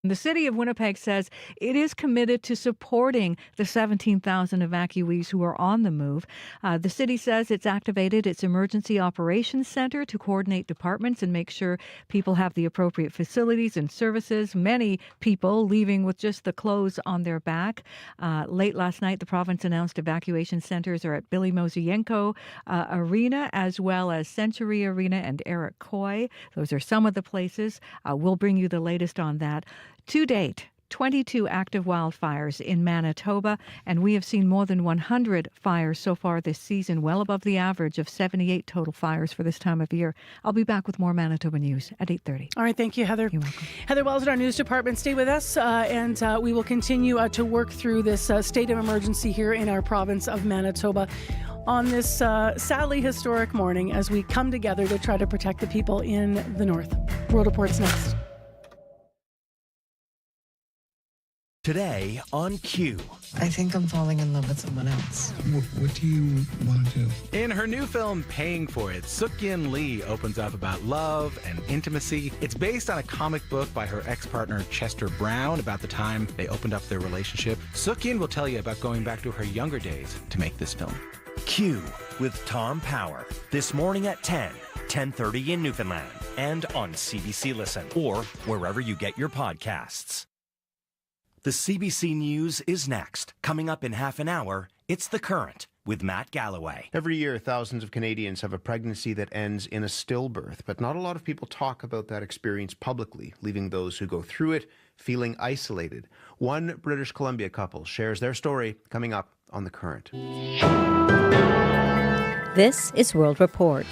The city of Winnipeg says it is committed to supporting the 17,000 evacuees who are on the move. The city says it's activated its emergency operations center to coordinate departments and make sure people have the appropriate facilities and services. Many people leaving with just the clothes on their back. Late last night, the province announced evacuation centers are at Billy Mosienko Arena, as well as Century Arena and Eric Coy. Those are some of the places. We'll bring you the latest on that. To date, 22 active wildfires in Manitoba, and we have seen more than 100 fires so far this season, well above the average of 78 total fires for this time of year. I'll be back with more Manitoba news at 8:30. All right, thank you, Heather. You're welcome. Heather Wells in our news department. Stay with us, and we will continue to work through this state of emergency here in our province of Manitoba on this sadly historic morning as we come together to try to protect the people in the north. World Report's next. Today on Q. I think I'm falling in love with someone else. What do you want to do? In her new film, Paying for It, Suk-Yin Lee opens up about love and intimacy. It's based on a comic book by her ex-partner Chester Brown about the time they opened up their relationship. Suk-Yin will tell you about going back to her younger days to make this film. Q with Tom Power. This morning at 10:30 in Newfoundland, and on CBC Listen, or wherever you get your podcasts. The CBC News is next. Coming up in half an hour, it's The Current with Matt Galloway. Every year, thousands of Canadians have a pregnancy that ends in a stillbirth, but not a lot of people talk about that experience publicly, leaving those who go through it feeling isolated. One British Columbia couple shares their story coming up on The Current. This is World Report.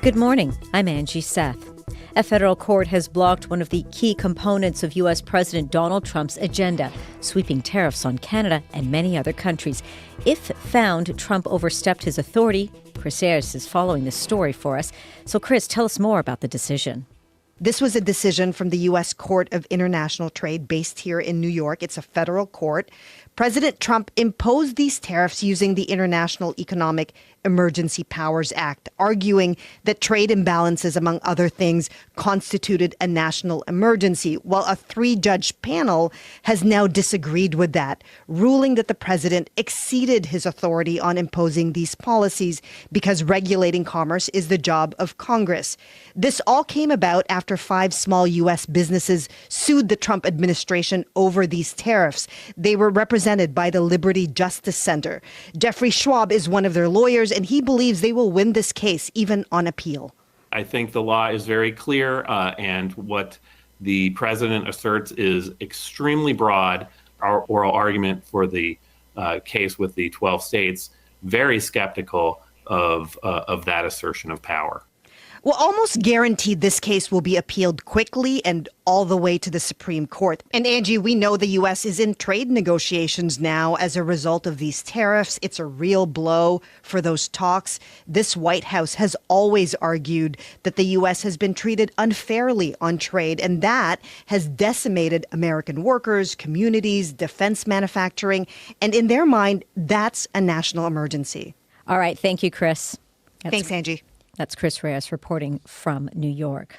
Good morning. I'm Angie Seth. A federal court has blocked one of the key components of U.S. President Donald Trump's agenda, sweeping tariffs on Canada and many other countries. If found, Trump overstepped his authority. Chris Ayers is following this story for us. So, Chris, tell us more about the decision. This was a decision from the U.S. Court of International Trade based here in New York. It's a federal court. President Trump imposed these tariffs using the International Economic Emergency Powers Act, arguing that trade imbalances, among other things, constituted a national emergency, while a 3-judge panel has now disagreed with that, ruling that the president exceeded his authority on imposing these policies because regulating commerce is the job of Congress. This all came about after 5 small U.S. businesses sued the Trump administration over these tariffs. They were represented by the Liberty Justice Center. Jeffrey Schwab is one of their lawyers, and he believes they will win this case, even on appeal. I think the law is very clear, and what the president asserts is extremely broad. Our oral argument for the case with the 12 states, very skeptical of that assertion of power. Well, almost guaranteed this case will be appealed quickly and all the way to the Supreme Court. And Angie, we know the U.S. is in trade negotiations now as a result of these tariffs. It's a real blow for those talks. This White House has always argued that the U.S. has been treated unfairly on trade, and that has decimated American workers, communities, defense manufacturing. And in their mind, that's a national emergency. All right. Thank you, Chris. Thanks, Angie. That's Chris Reyes reporting from New York.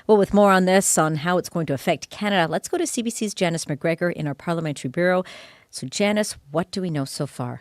Well, with more on this, on how it's going to affect Canada, let's go to CBC's Janice McGregor in our Parliamentary Bureau. So, Janice, what do we know so far?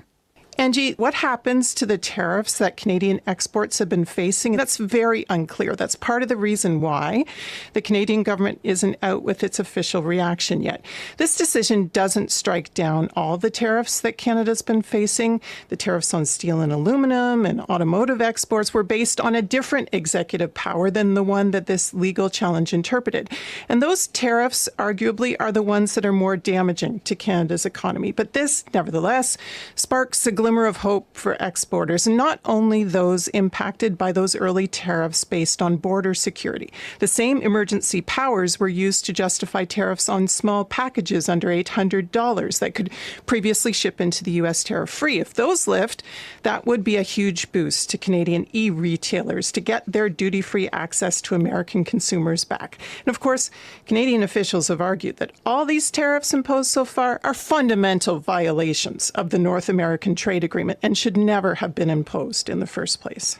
Angie, what happens to the tariffs that Canadian exports have been facing? That's very unclear. That's part of the reason why the Canadian government isn't out with its official reaction yet. This decision doesn't strike down all the tariffs that Canada's been facing. The tariffs on steel and aluminum and automotive exports were based on a different executive power than the one that this legal challenge interpreted. And those tariffs arguably are the ones that are more damaging to Canada's economy. But this, nevertheless, sparks a glimmer of hope for exporters, and not only those impacted by those early tariffs based on border security. The same emergency powers were used to justify tariffs on small packages under $800 that could previously ship into the U.S. tariff-free. If those lift, that would be a huge boost to Canadian e-retailers to get their duty-free access to American consumers back. And of course, Canadian officials have argued that all these tariffs imposed so far are fundamental violations of the North American Trade Agreement and should never have been imposed in the first place.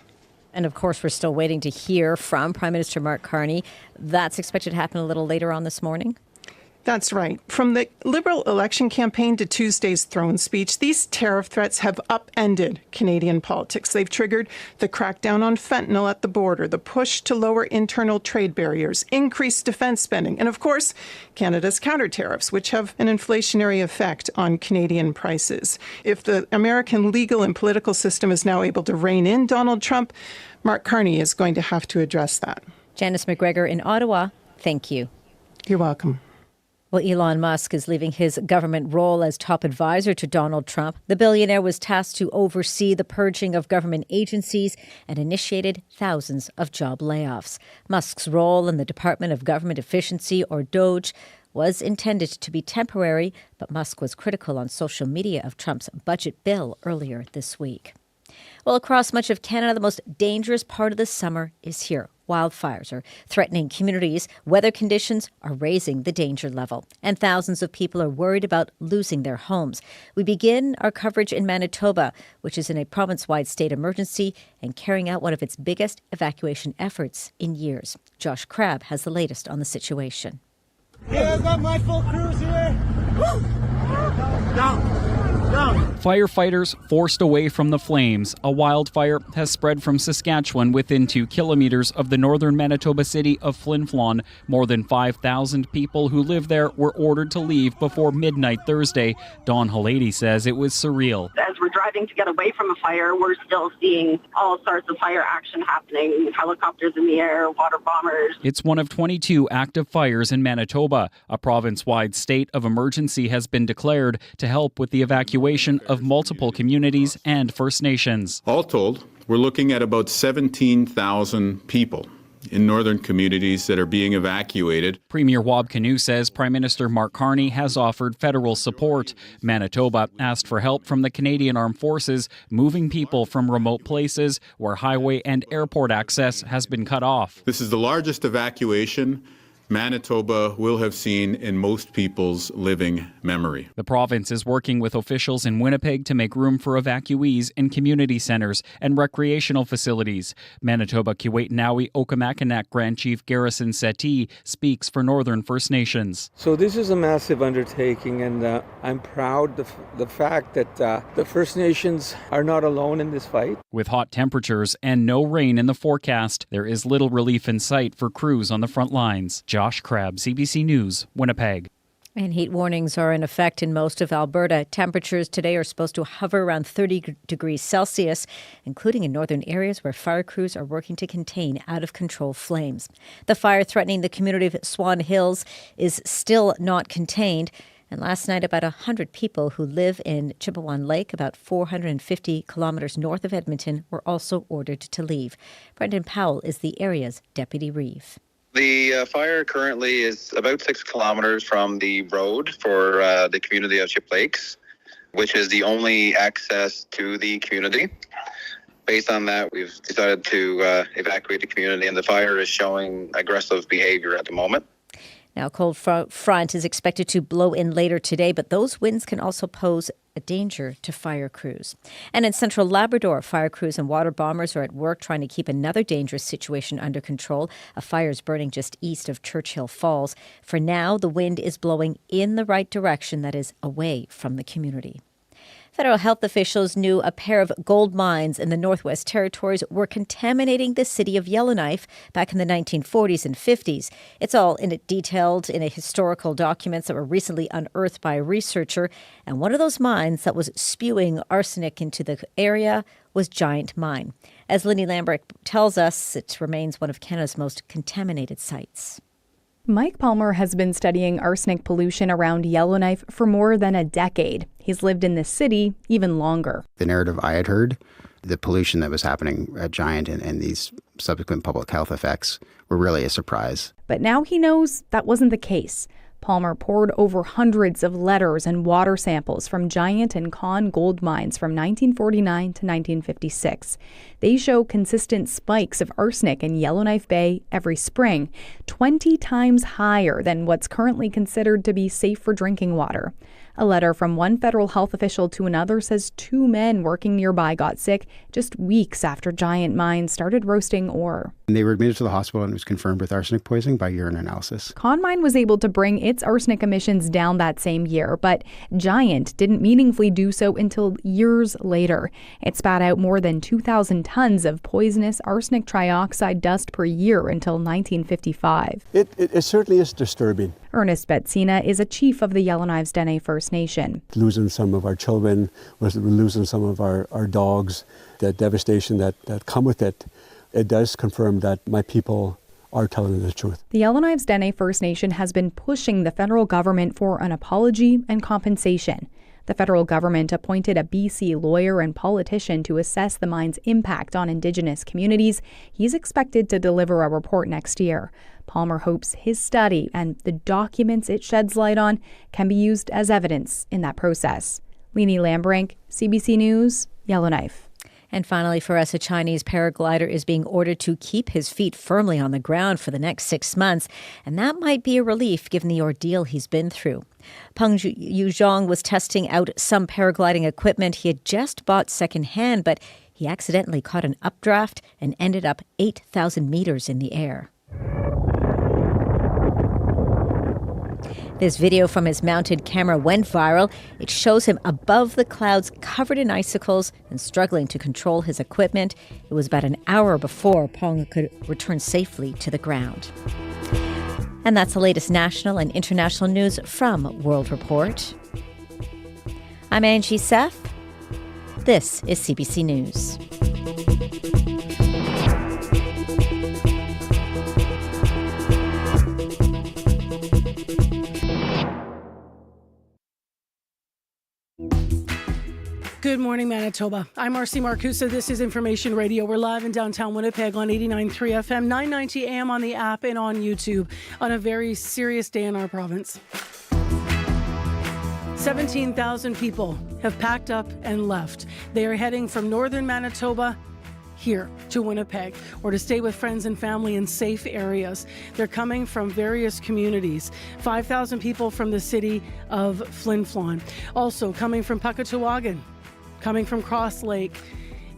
And of course, we're still waiting to hear from Prime Minister Mark Carney. That's expected to happen a little later on this morning. That's right. From the Liberal election campaign to Tuesday's throne speech, these tariff threats have upended Canadian politics. They've triggered the crackdown on fentanyl at the border, the push to lower internal trade barriers, increased defense spending, and of course, Canada's counter tariffs, which have an inflationary effect on Canadian prices. If the American legal and political system is now able to rein in Donald Trump, Mark Carney is going to have to address that. Janice McGregor in Ottawa, thank you. You're welcome. Well, Elon Musk is leaving his government role as top advisor to Donald Trump. The billionaire was tasked to oversee the purging of government agencies and initiated thousands of job layoffs. Musk's role in the Department of Government Efficiency, or DOGE, was intended to be temporary, but Musk was critical on social media of Trump's budget bill earlier this week. Well, across much of Canada, the most dangerous part of the summer is here. Wildfires are threatening communities. Weather conditions are raising the danger level. And thousands of people are worried about losing their homes. We begin our coverage in Manitoba, which is in a province-wide state emergency and carrying out one of its biggest evacuation efforts in years. Josh Crabb has the latest on the situation. Yeah, I've got my full crews here. Woo! Down. Firefighters forced away from the flames. A wildfire has spread from Saskatchewan within 2 kilometers of the northern Manitoba city of Flin Flon. More than 5,000 people who live there were ordered to leave before midnight Thursday. Dawn Halady says it was surreal. As we're driving to get away from a fire, we're still seeing all sorts of fire action happening. Helicopters in the air, water bombers. It's one of 22 active fires in Manitoba. A province-wide state of emergency has been declared to help with the evacuation of multiple communities and First Nations. All told, we're looking at about 17,000 people in northern communities that are being evacuated. Premier Wab Kinew says Prime Minister Mark Carney has offered federal support. Manitoba asked for help from the Canadian Armed Forces, moving people from remote places where highway and airport access has been cut off. This is the largest evacuation Manitoba will have seen in most people's living memory. The province is working with officials in Winnipeg to make room for evacuees in community centres and recreational facilities. Manitoba Keewatin Okanagan Grand Chief Garrison Settee speaks for Northern First Nations. So this is a massive undertaking, and I'm proud the fact that the First Nations are not alone in this fight. With hot temperatures and no rain in the forecast, there is little relief in sight for crews on the front lines. Josh Crabb, CBC News, Winnipeg. And heat warnings are in effect in most of Alberta. Temperatures today are supposed to hover around 30 degrees Celsius, including in northern areas where fire crews are working to contain out-of-control flames. The fire threatening the community of Swan Hills is still not contained. And last night, about 100 people who live in Chippewan Lake, about 450 kilometers north of Edmonton, were also ordered to leave. Brendan Powell is the area's deputy reeve. The fire currently is about 6 kilometers from the road for the community of Chip Lakes, which is the only access to the community. Based on that, we've decided to evacuate the community, and the fire is showing aggressive behavior at the moment. Now, a cold front is expected to blow in later today, but those winds can also pose a danger to fire crews. And in central Labrador, fire crews and water bombers are at work trying to keep another dangerous situation under control. A fire is burning just east of Churchill Falls. For now, the wind is blowing in the right direction, that is, away from the community. Federal health officials knew a pair of gold mines in the Northwest Territories were contaminating the city of Yellowknife back in the 1940s and 50s. It's all detailed in a historical documents that were recently unearthed by a researcher. And one of those mines that was spewing arsenic into the area was Giant Mine. As Lindy Lambrecht tells us, it remains one of Canada's most contaminated sites. Mike Palmer has been studying arsenic pollution around Yellowknife for more than a decade. He's lived in the city even longer. The narrative I had heard, the pollution that was happening at Giant and these subsequent public health effects were really a surprise. But now he knows that wasn't the case. Palmer poured over hundreds of letters and water samples from Giant and Con gold mines from 1949 to 1956. They show consistent spikes of arsenic in Yellowknife Bay every spring, 20 times higher than what's currently considered to be safe for drinking water. A letter from one federal health official to another says 2 men working nearby got sick just weeks after Giant Mine started roasting ore. They were admitted to the hospital and it was confirmed with arsenic poisoning by urine analysis. Con Mine was able to bring its arsenic emissions down that same year, but Giant didn't meaningfully do so until years later. It spat out more than 2,000 tons of poisonous arsenic trioxide dust per year until 1955. It certainly is disturbing. Ernest Betsina is a chief of the Yellowknives Dene First Nation. Losing some of our children, we're losing some of our dogs, the devastation that come with it, it does confirm that my people are telling the truth. The Yellowknives Dene First Nation has been pushing the federal government for an apology and compensation. The federal government appointed a BC lawyer and politician to assess the mine's impact on Indigenous communities. He's expected to deliver a report next year. Palmer hopes his study and the documents it sheds light on can be used as evidence in that process. Leni Lambrank, CBC News, Yellowknife. And finally, for us, a Chinese paraglider is being ordered to keep his feet firmly on the ground for the next 6 months. And that might be a relief given the ordeal he's been through. Peng Yuzhong was testing out some paragliding equipment he had just bought secondhand, but he accidentally caught an updraft and ended up 8,000 meters in the air. This video from his mounted camera went viral. It shows him above the clouds covered in icicles and struggling to control his equipment. It was about an hour before Peng could return safely to the ground. And that's the latest national and international news from World Report. I'm Angie Seth. This is CBC News. Good morning, Manitoba. I'm Marcy Marcusa. This is Information Radio. We're live in downtown Winnipeg on 89.3 FM, 990 AM on the app and on YouTube on a very serious day in our province. 17,000 people have packed up and left. They are heading from northern Manitoba here to Winnipeg or to stay with friends and family in safe areas. They're coming from various communities. 5,000 people from the city of Flin Flon. Also coming from Puckatawagan, coming from Cross Lake.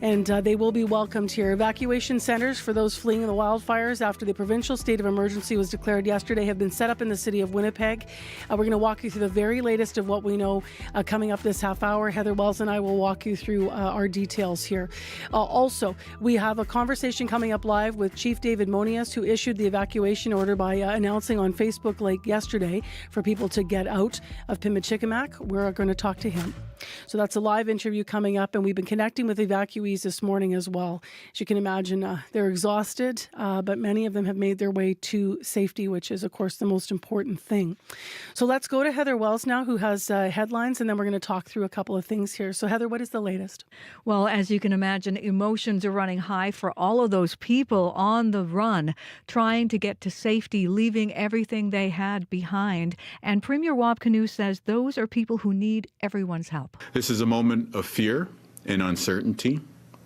And they will be welcomed here. Evacuation centers for those fleeing the wildfires after the provincial state of emergency was declared yesterday have been set up in the city of Winnipeg. We're going to walk you through the very latest of what we know coming up this half hour. Heather Wells and I will walk you through our details here. Also, we have a conversation coming up live with Chief David Monias, who issued the evacuation order by announcing on Facebook late yesterday for people to get out of Pimicikamak. We're going to talk to him. So that's a live interview coming up, and we've been connecting with evacuees this morning as well. As you can imagine, they're exhausted, but many of them have made their way to safety, which is, of course, the most important thing. So let's go to Heather Wells now, who has headlines, and then we're going to talk through a couple of things here. So Heather, what is the latest? Well, as you can imagine, emotions are running high for all of those people on the run, trying to get to safety, leaving everything they had behind. And Premier Wab Kinew says those are people who need everyone's help. This is a moment of fear and uncertainty.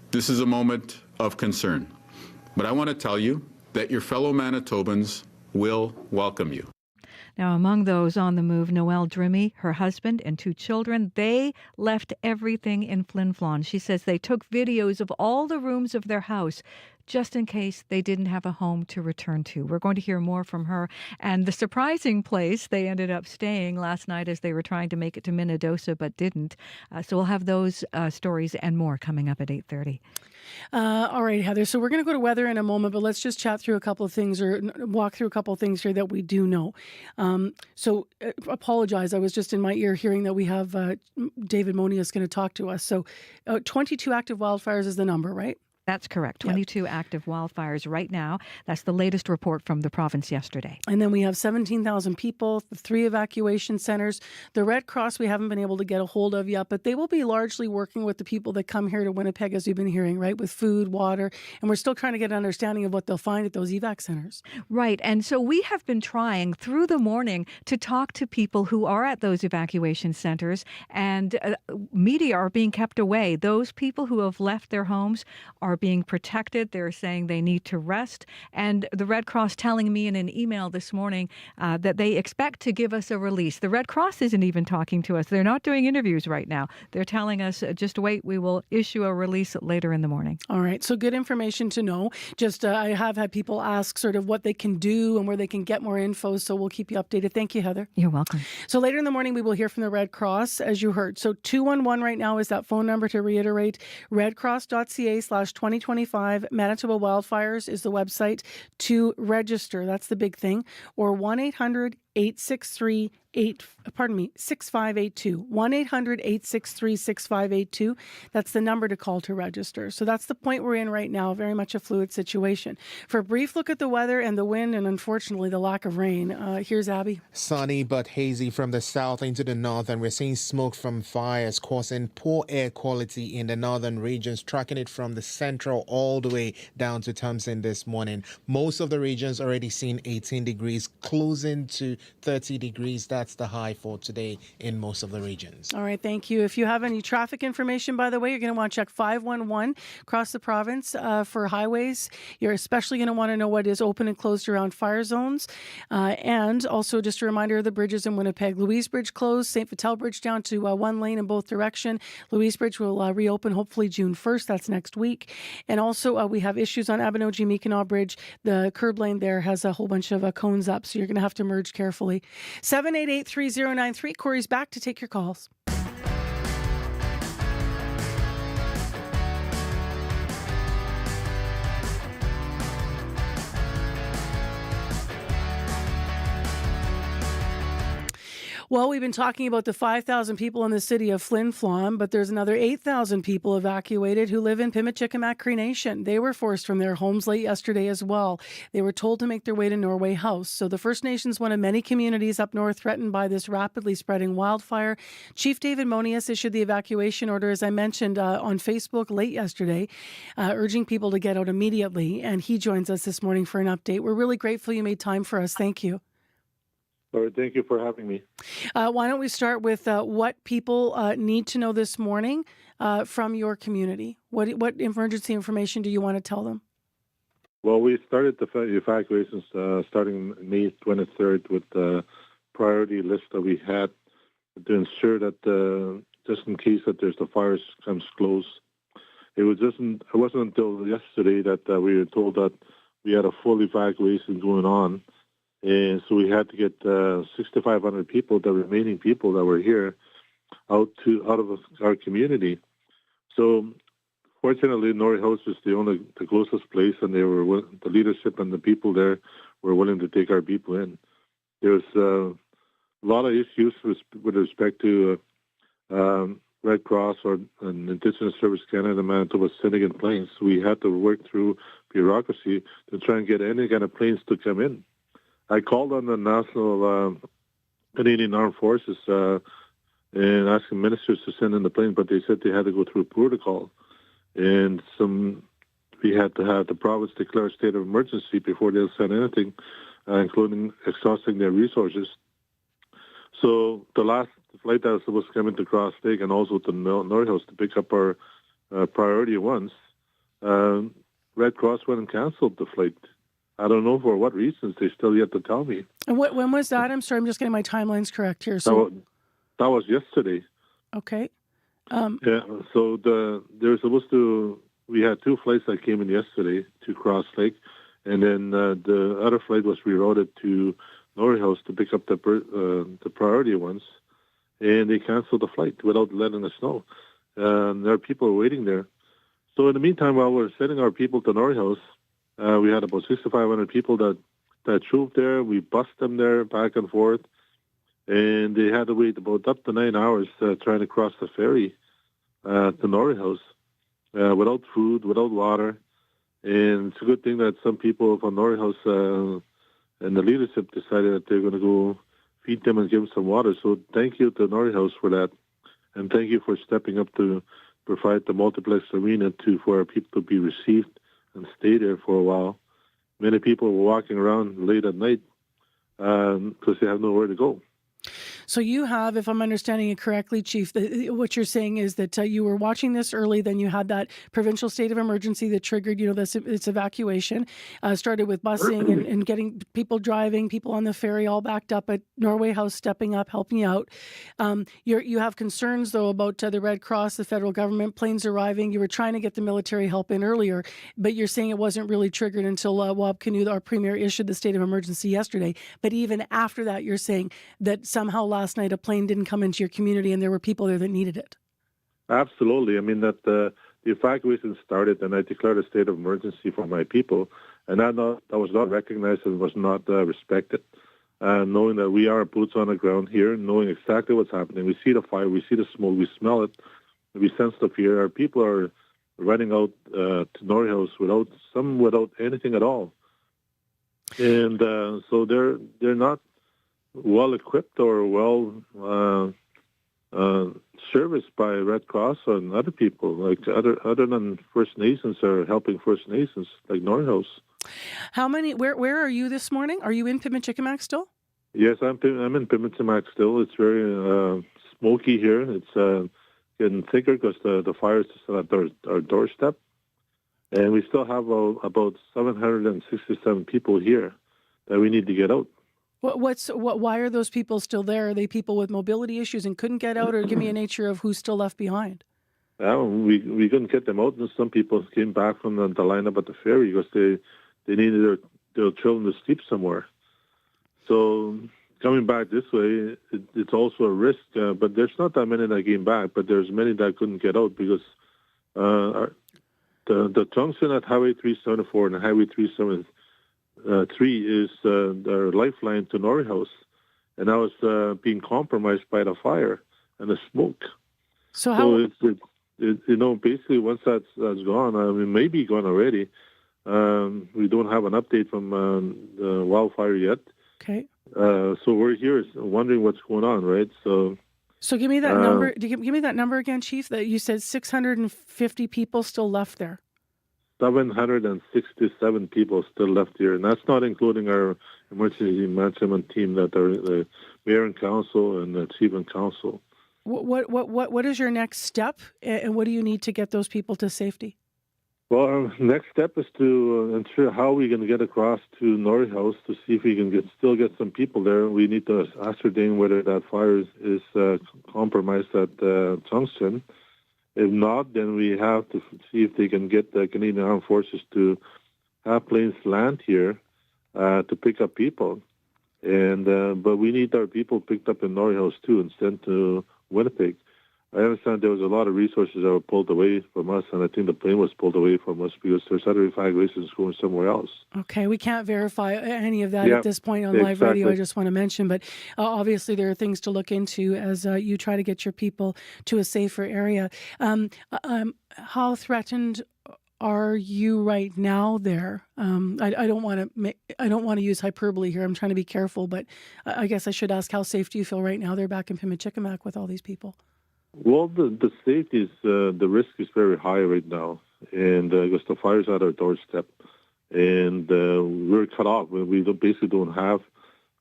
This is a moment of concern. But I want to tell you that your fellow Manitobans will welcome you. Now, among those on the move, Noelle Drimmy, her husband, and 2 children, they left everything in Flin Flon. She says they took videos of all the rooms of their house just in case they didn't have a home to return to. We're going to hear more from her and the surprising place they ended up staying last night as they were trying to make it to Minnedosa but didn't. So we'll have those stories and more coming up at 8:30. All right, Heather. So we're going to go to weather in a moment, but let's just chat through a couple of things or walk through a couple of things here that we do know. Apologize. I was just in my ear hearing that we have David Monias going to talk to us. So 22 active wildfires is the number, right? That's correct. 22 active wildfires right now. That's the latest report from the province yesterday. And then we have 17,000 people, 3 evacuation centers. The Red Cross we haven't been able to get a hold of yet, but they will be largely working with the people that come here to Winnipeg, as you've been hearing, right, with food, water. And we're still trying to get an understanding of what they'll find at those evac centers. Right. And so we have been trying through the morning to talk to people who are at those evacuation centers, and media are being kept away. Those people who have left their homes are being protected. They're saying they need to rest. And the Red Cross telling me in an email this morning that they expect to give us a release. The Red Cross isn't even talking to us. They're not doing interviews right now. They're telling us, just wait, we will issue a release later in the morning. All right. So good information to know. Just I have had people ask sort of what they can do and where they can get more info. So we'll keep you updated. Thank you, Heather. You're welcome. So later in the morning, we will hear from the Red Cross, as you heard. So 211 right now is that phone number to reiterate. redcross.ca/2025 Manitoba Wildfires is the website to register. That's the big thing. Or 1-800-863-6582. 1-800-863-6582. That's the number to call to register. So that's the point we're in right now. Very much a fluid situation. For a brief look at the weather and the wind and unfortunately the lack of rain, here's Abby. Sunny but hazy from the south into the north, and we're seeing smoke from fires causing poor air quality in the northern regions, tracking it from the central all the way down to Thompson this morning. Most of the regions already seen 18 degrees, closing to 30 degrees. That's the high for today in most of the regions. All right, thank you. If you have any traffic information, by the way, you're going to want to check 511 across the province for highways. You're especially going to want to know what is open and closed around fire zones. And also just a reminder of the bridges in Winnipeg. Louise Bridge closed, St. Vital Bridge down to 1 lane in both direction. Louise Bridge will reopen hopefully June 1st. That's next week. And also we have issues on Abinogi-Meekinaw Bridge. The curb lane there has a whole bunch of cones up, so you're going to have to merge carefully. 788-3093. Corey's back to take your calls. Well, we've been talking about the 5,000 people in the city of Flin Flon, but there's another 8,000 people evacuated who live in Pimicikamak Cree Nation. They were forced from their homes late yesterday as well. They were told to make their way to Norway House. So the First Nations, one of many communities up north threatened by this rapidly spreading wildfire. Chief David Monias issued the evacuation order, as I mentioned, on Facebook late yesterday, urging people to get out immediately. And he joins us this morning for an update. We're really grateful you made time for us. Thank you. All right, thank you for having me. Why don't we start with what people need to know this morning from your community? What emergency information do you want to tell them? Well, we started the evacuations starting May 23rd with the priority list that we had to ensure that just in case that there's the fires comes close. It wasn't until yesterday that we were told that we had a full evacuation going on. And so we had to get 6,500 people, the remaining people that were here, out of our community. So fortunately, Norrie House was the closest place, and the leadership and the people there were willing to take our people in. There's a lot of issues with respect to Red Cross and Indigenous Service Canada, Manitoba sending in planes. We had to work through bureaucracy to try and get any kind of planes to come in. I called on the National Canadian Armed Forces and asking ministers to send in the planes, but they said they had to go through protocol. And we had to have the province declare a state of emergency before they'll send anything, including exhausting their resources. So the last flight that was supposed to come into Cross Lake and also to Norrie House to pick up our priority ones, Red Cross went and canceled the flight. I don't know for what reasons. They still yet to tell me. And when was that? I'm sorry, I'm just getting my timelines correct here. So that was yesterday. Okay. Yeah. So we had two flights that came in yesterday to Cross Lake, and then the other flight was rerouted to Norrie House to pick up the priority ones, and they canceled the flight without letting us know. There are people waiting there. So in the meantime, while we're sending our people to Norrie House, we had about 6,500 people that trooped there. We bussed them there back and forth, and they had to wait about up to 9 hours trying to cross the ferry to Norrie House without food, without water. And it's a good thing that some people from Norrie House and the leadership decided that they're going to go feed them and give them some water. So thank you to Norrie House for that, and thank you for stepping up to provide the multiplex arena for our people to be received and stay there for a while. Many people were walking around late at night because they have nowhere to go. So you have, if I'm understanding it correctly, Chief, what you're saying is that you were watching this early, then you had that provincial state of emergency that triggered, this evacuation, started with busing and getting people driving, people on the ferry all backed up at Norway House, stepping up, helping you out. You have concerns, though, about the Red Cross, the federal government, planes arriving. You were trying to get the military help in earlier, but you're saying it wasn't really triggered until Wab Kinew, our premier, issued the state of emergency yesterday. But even after that, you're saying that somehow last night a plane didn't come into your community and there were people there that needed it. Absolutely. I mean, that the evacuation started and I declared a state of emergency for my people, and that was not recognized and was not respected. Knowing that we are boots on the ground here, knowing exactly what's happening. We see the fire, we see the smoke, we smell it, we sense the fear. Our people are running out to Norrie House without anything at all. And so they're not well equipped or well serviced by Red Cross and other people, like other than First Nations are helping First Nations, like Norrie House. How many? Where are you this morning? Are you in Pimicikamak still? Yes, I'm in Pimicikamak still. It's very smoky here. It's getting thicker because the fire is at our doorstep, and we still have about 767 people here that we need to get out. Why are those people still there? Are they people with mobility issues and couldn't get out, or give me a nature of who's still left behind? Well, we couldn't get them out, and some people came back from the lineup at the ferry because they needed their children to sleep somewhere. So coming back this way, it's also a risk, but there's not that many that came back, but there's many that couldn't get out because the junction at Highway 374 and Highway 373 is their lifeline to Norrie House, and that was being compromised by the fire and the smoke. So basically once that's gone, I mean, maybe gone already. We don't have an update from the wildfire yet. Okay. So we're here wondering what's going on, right? So give me that number. Give me that number again, Chief. That you said 650 people still left there. 767 people still left here, and that's not including our emergency management team that are the mayor and council and the chief and council. What is your next step, and what do you need to get those people to safety? Well, our next step is to ensure how we're going to get across to Norrie House to see if we can still get some people there. We need to ascertain whether that fire is compromised at Tungsten. If not, then we have to see if they can get the Canadian Armed Forces to have planes land here to pick up people. And but we need our people picked up in Norrie House too and sent to Winnipeg. I understand there was a lot of resources that were pulled away from us, and I think the plane was pulled away from us because there's other evacuations going somewhere else. Okay, we can't verify any of that at this point on live radio, I just want to mention, but obviously there are things to look into as you try to get your people to a safer area. How threatened are you right now there? I don't want to use hyperbole here. I'm trying to be careful, but I guess I should ask, how safe do you feel right now? They're back in Pimicikamak with all these people. Well, the safety is, the risk is very high right now, and because the fire's at our doorstep, and we're cut off. We basically don't have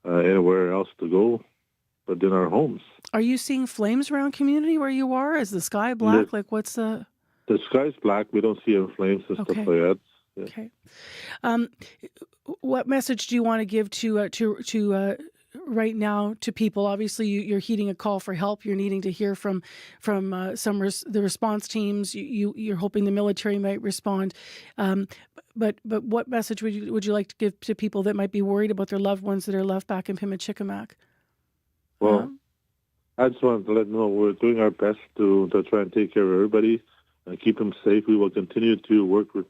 anywhere else to go but in our homes. Are you seeing flames around community where you are? Is the sky black? What's the... The sky's black. We don't see any flames and stuff like that. Yeah. Okay. What message do you want to give to right now to people? Obviously, you're heeding a call for help. You're needing to hear from the response teams. You're hoping the military might respond. But what message would you like to give to people that might be worried about their loved ones that are left back in Pimicikamak? Well, I just want to let them know we're doing our best to try and take care of everybody and keep them safe. We will continue to work with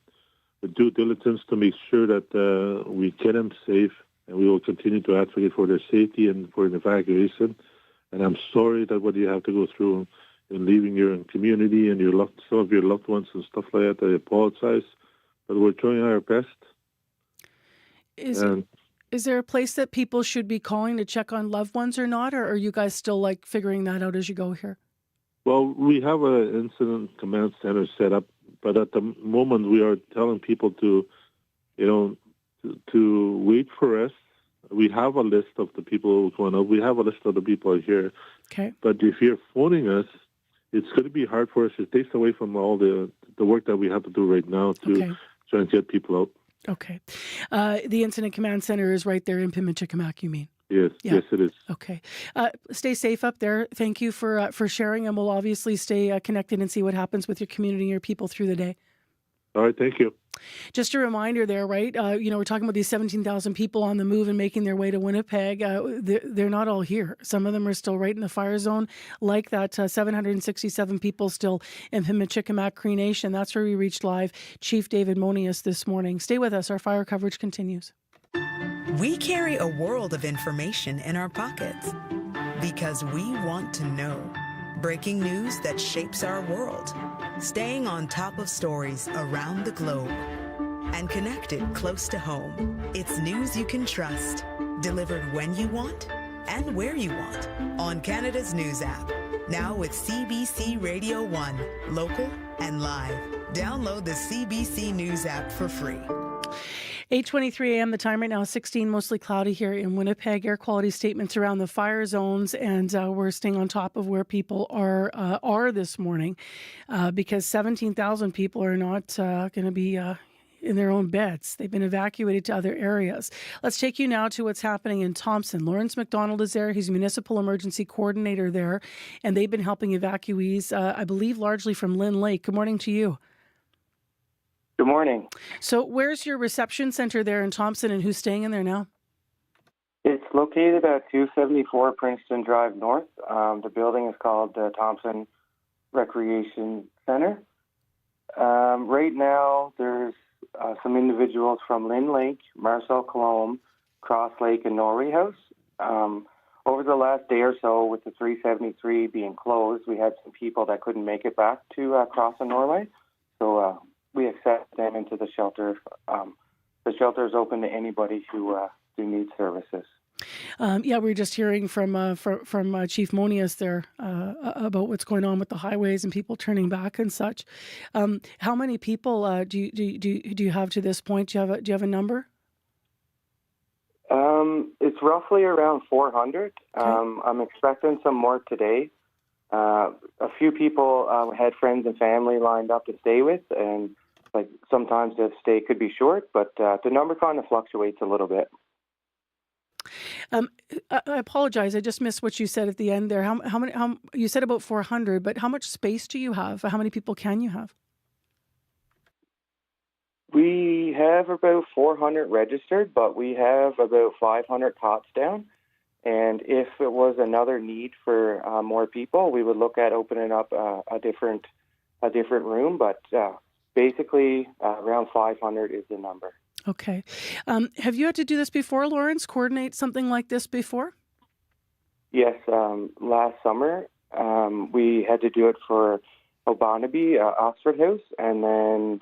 due diligence to make sure that we get them safe, and we will continue to advocate for their safety and for an evacuation. And I'm sorry that what you have to go through in leaving your community and some of your loved ones and stuff like that. I apologize, but we're trying our best. Is there a place that people should be calling to check on loved ones or not, or are you guys still figuring that out as you go here? Well, we have an incident command center set up, but at the moment we are telling people to wait for us. We have a list of the people going up. We have a list of the people here. Okay. But if you're phoning us, it's going to be hard for us. It takes away from all the work that we have to do right now to try and get people out. Okay. The incident command center is right there in Pimicikamak, you mean? Yes, yes, it is. Okay. Stay safe up there. Thank you for sharing, and we'll obviously stay connected and see what happens with your community and your people through the day. All right, thank you. Just a reminder there, right? We're talking about these 17,000 people on the move and making their way to Winnipeg. They're not all here. Some of them are still right in the fire zone, like that 767 people still in Pimicikamak Cree Nation. That's where we reached live Chief David Monius this morning. Stay with us. Our fire coverage continues. We carry a world of information in our pockets because we want to know. Breaking news that shapes our world. Staying on top of stories around the globe. And connected close to home. It's news you can trust. Delivered when you want and where you want. On Canada's News app. Now with CBC Radio 1. Local and live. Download the CBC News app for free. 8:23 a.m. The time right now, 16, mostly cloudy here in Winnipeg. Air quality statements around the fire zones, and we're staying on top of where people are this morning because 17,000 people are not going to be in their own beds. They've been evacuated to other areas. Let's take you now to what's happening in Thompson. Lawrence McDonald is there. He's municipal emergency coordinator there, and they've been helping evacuees, I believe, largely from Lynn Lake. Good morning to you. Good morning. So where's your reception center there in Thompson, and who's staying in there now? It's located at 274 Princeton Drive North. The building is called Thompson Recreation Center. Right now, there's some individuals from Lynn Lake, Marcel Colombe, Cross Lake, and Norrie House. Over the last day or so, with the 373 being closed, we had some people that couldn't make it back to Cross and Norway. So we accept them into the shelter. The shelter is open to anybody who needs services. We were just hearing from Chief Monius there about what's going on with the highways and people turning back and such. How many people do you have to this point? Do you have a number? It's roughly around 400. Okay. I'm expecting some more today. A few people had friends and family lined up to stay with, and like sometimes the stay could be short, but the number kind of fluctuates a little bit. I apologize. I just missed what you said at the end there. How many? You said about 400, but how much space do you have? How many people can you have? We have about 400 registered, but we have about 500 cots down. And if it was another need for more people, we would look at opening up a different room. But basically, around 500 is the number. Okay. Have you had to do this before, Lawrence? Coordinate something like this before? Yes. Last summer, we had to do it for Obanabee, Oxford House, and then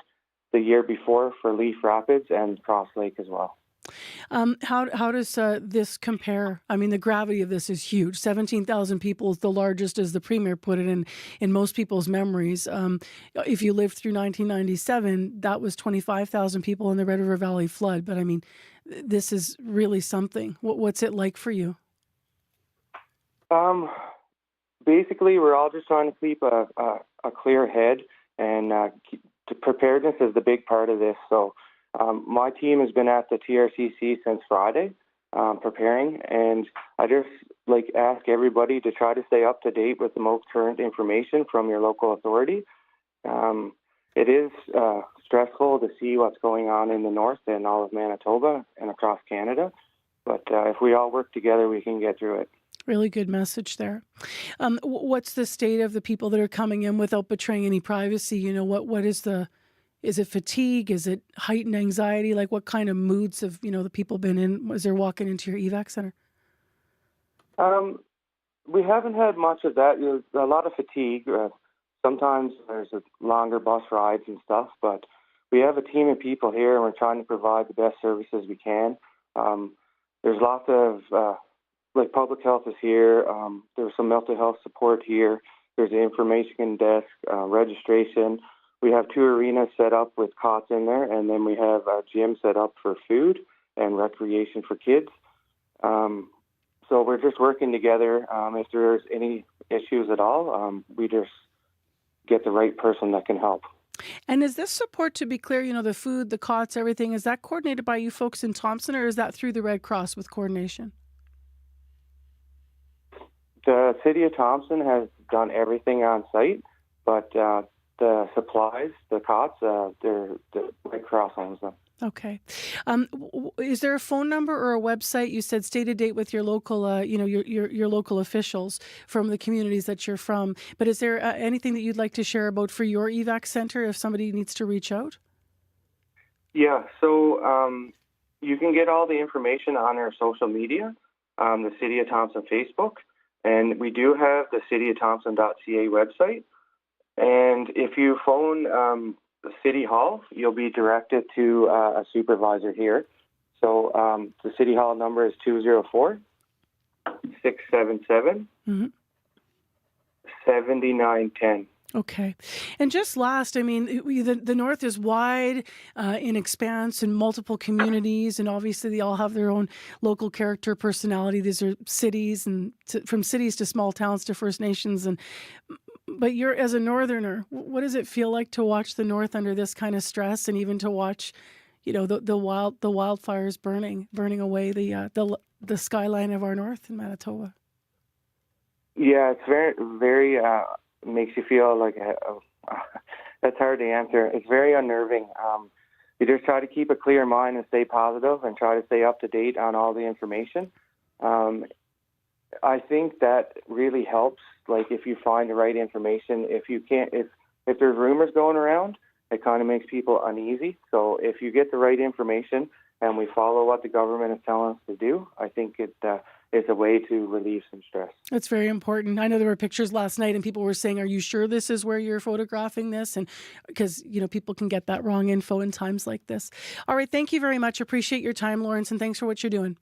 the year before for Leaf Rapids and Cross Lake as well. How does this compare? I mean, the gravity of this is huge. 17,000 people is the largest, as the Premier put it, in most people's memories. If you lived through 1997, that was 25,000 people in the Red River Valley flood. But I mean, this is really something. What's it like for you? Basically, we're all just trying to keep a clear head, and preparedness is the big part of this. So my team has been at the TRCC since Friday, preparing, and I just ask everybody to try to stay up to date with the most current information from your local authority. It is stressful to see what's going on in the north and all of Manitoba and across Canada, but if we all work together, we can get through it. Really good message there. What's the state of the people that are coming in without betraying any privacy? You know, what is it fatigue? Is it heightened anxiety? Like, what kind of moods have, the people been in as they're walking into your evac center? We haven't had much of that. There's a lot of fatigue. Sometimes there's longer bus rides and stuff, but we have a team of people here, and we're trying to provide the best services we can. There's lots of public health is here. There's some mental health support here. There's the information desk, registration. We have 2 arenas set up with cots in there, and then we have a gym set up for food and recreation for kids. So we're just working together. If there's any issues at all, we just get the right person that can help. And is this support, to be clear, the food, the cots, everything, is that coordinated by you folks in Thompson, or is that through the Red Cross with coordination? The City of Thompson has done everything on site, but the supplies, the cots, the Red Cross owns them. Okay. Is there a phone number or a website? You said stay to date with your local, your local officials from the communities that you're from. But is there anything that you'd like to share about for your evac center if somebody needs to reach out? Yeah. So you can get all the information on our social media, the City of Thompson Facebook, and we do have the cityofthomson.ca website. And if you phone the City Hall, you'll be directed to a supervisor here. So the City Hall number is 204-677-7910. Okay. And just last, I mean, the North is wide in expanse and multiple communities, and obviously they all have their own local character, personality. These are cities, and from cities to small towns to First Nations. But you're, as a Northerner, what does it feel like to watch the North under this kind of stress, and even to watch, the wildfires burning away the skyline of our North in Manitoba? Yeah, it's very, very. Makes you feel like that's hard to answer. It's very unnerving. You just try to keep a clear mind and stay positive, and try to stay up to date on all the information. I think that really helps. Like, if you find the right information, if there's rumors going around, it kind of makes people uneasy. So if you get the right information and we follow what the government is telling us to do, I think it is a way to relieve some stress. That's very important. I know there were pictures last night and people were saying, are you sure this is where you're photographing this? And because, people can get that wrong info in times like this. All right. Thank you very much. Appreciate your time, Lawrence, and thanks for what you're doing.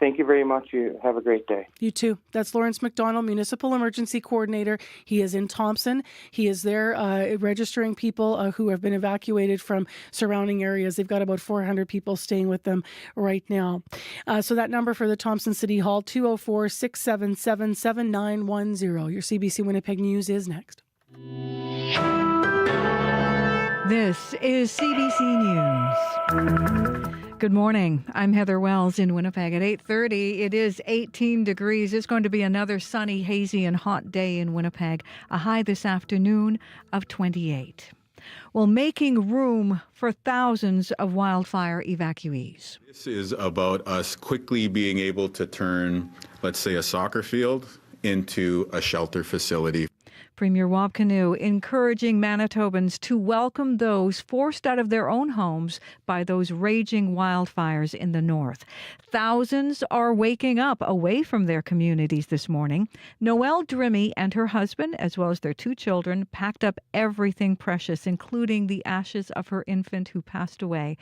Thank you very much. You have a great day. You too. That's Lawrence McDonald, Municipal Emergency Coordinator. He is in Thompson. He is there registering people who have been evacuated from surrounding areas. They've got about 400 people staying with them right now. So that number for the Thompson City Hall, 204-677-7910. Your CBC Winnipeg News is next. This is CBC News. Good morning. I'm Heather Wells in Winnipeg. At 8:30, it is 18 degrees. It's going to be another sunny, hazy, and hot day in Winnipeg. A high this afternoon of 28. Well, making room for thousands of wildfire evacuees. This is about us quickly being able to turn, let's say, a soccer field into a shelter facility. Premier Wabkanu encouraging Manitobans to welcome those forced out of their own homes by those raging wildfires in the north. Thousands are waking up away from their communities this morning. Noelle Drimmy and her husband, as well as their 2 children, packed up everything precious, including the ashes of her infant who passed away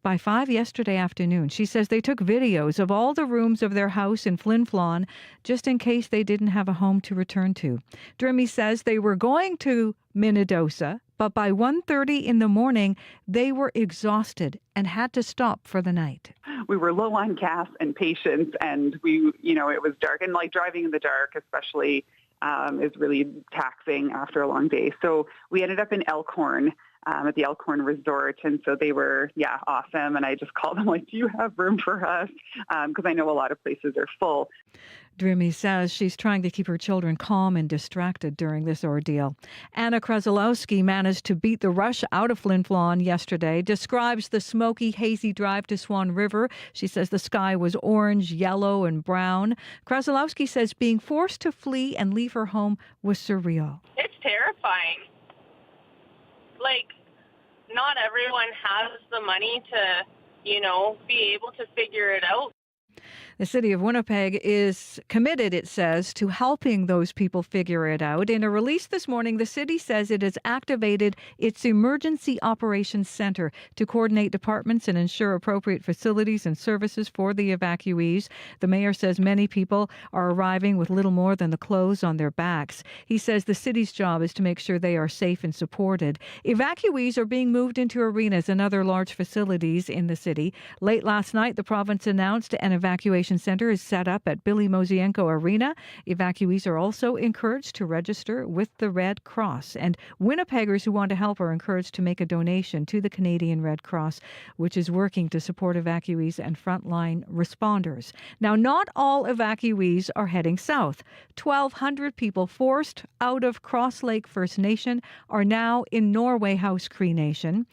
by 5 yesterday afternoon. She says they took videos of all the rooms of their house in Flin Flon just in case they didn't have a home to return to. Drimmy says they were going to Minnedosa, but by 1:30 in the morning, they were exhausted and had to stop for the night. We were low on gas and patience, and it was dark. And like driving in the dark, especially, is really taxing after a long day. So we ended up in Elkhorn, at the Elkhorn Resort. And so they were, awesome. And I just called them like, do you have room for us? Because I know a lot of places are full. Drimmy says she's trying to keep her children calm and distracted during this ordeal. Anna Kraszalowski managed to beat the rush out of Flin Flon yesterday, describes the smoky, hazy drive to Swan River. She says the sky was orange, yellow, and brown. Kraszalowski says being forced to flee and leave her home was surreal. It's terrifying. Not everyone has the money to, be able to figure it out. The city of Winnipeg is committed, it says, to helping those people figure it out. In a release this morning, the city says it has activated its Emergency Operations Center to coordinate departments and ensure appropriate facilities and services for the evacuees. The mayor says many people are arriving with little more than the clothes on their backs. He says the city's job is to make sure they are safe and supported. Evacuees are being moved into arenas and other large facilities in the city. Late last night, the province announced an evacuation center is set up at Billy Mosienko Arena. Evacuees are also encouraged to register with the Red Cross. And Winnipeggers who want to help are encouraged to make a donation to the Canadian Red Cross, which is working to support evacuees and frontline responders. Now, not all evacuees are heading south. 1,200 people forced out of Cross Lake First Nation are now in Norway House Cree Nation.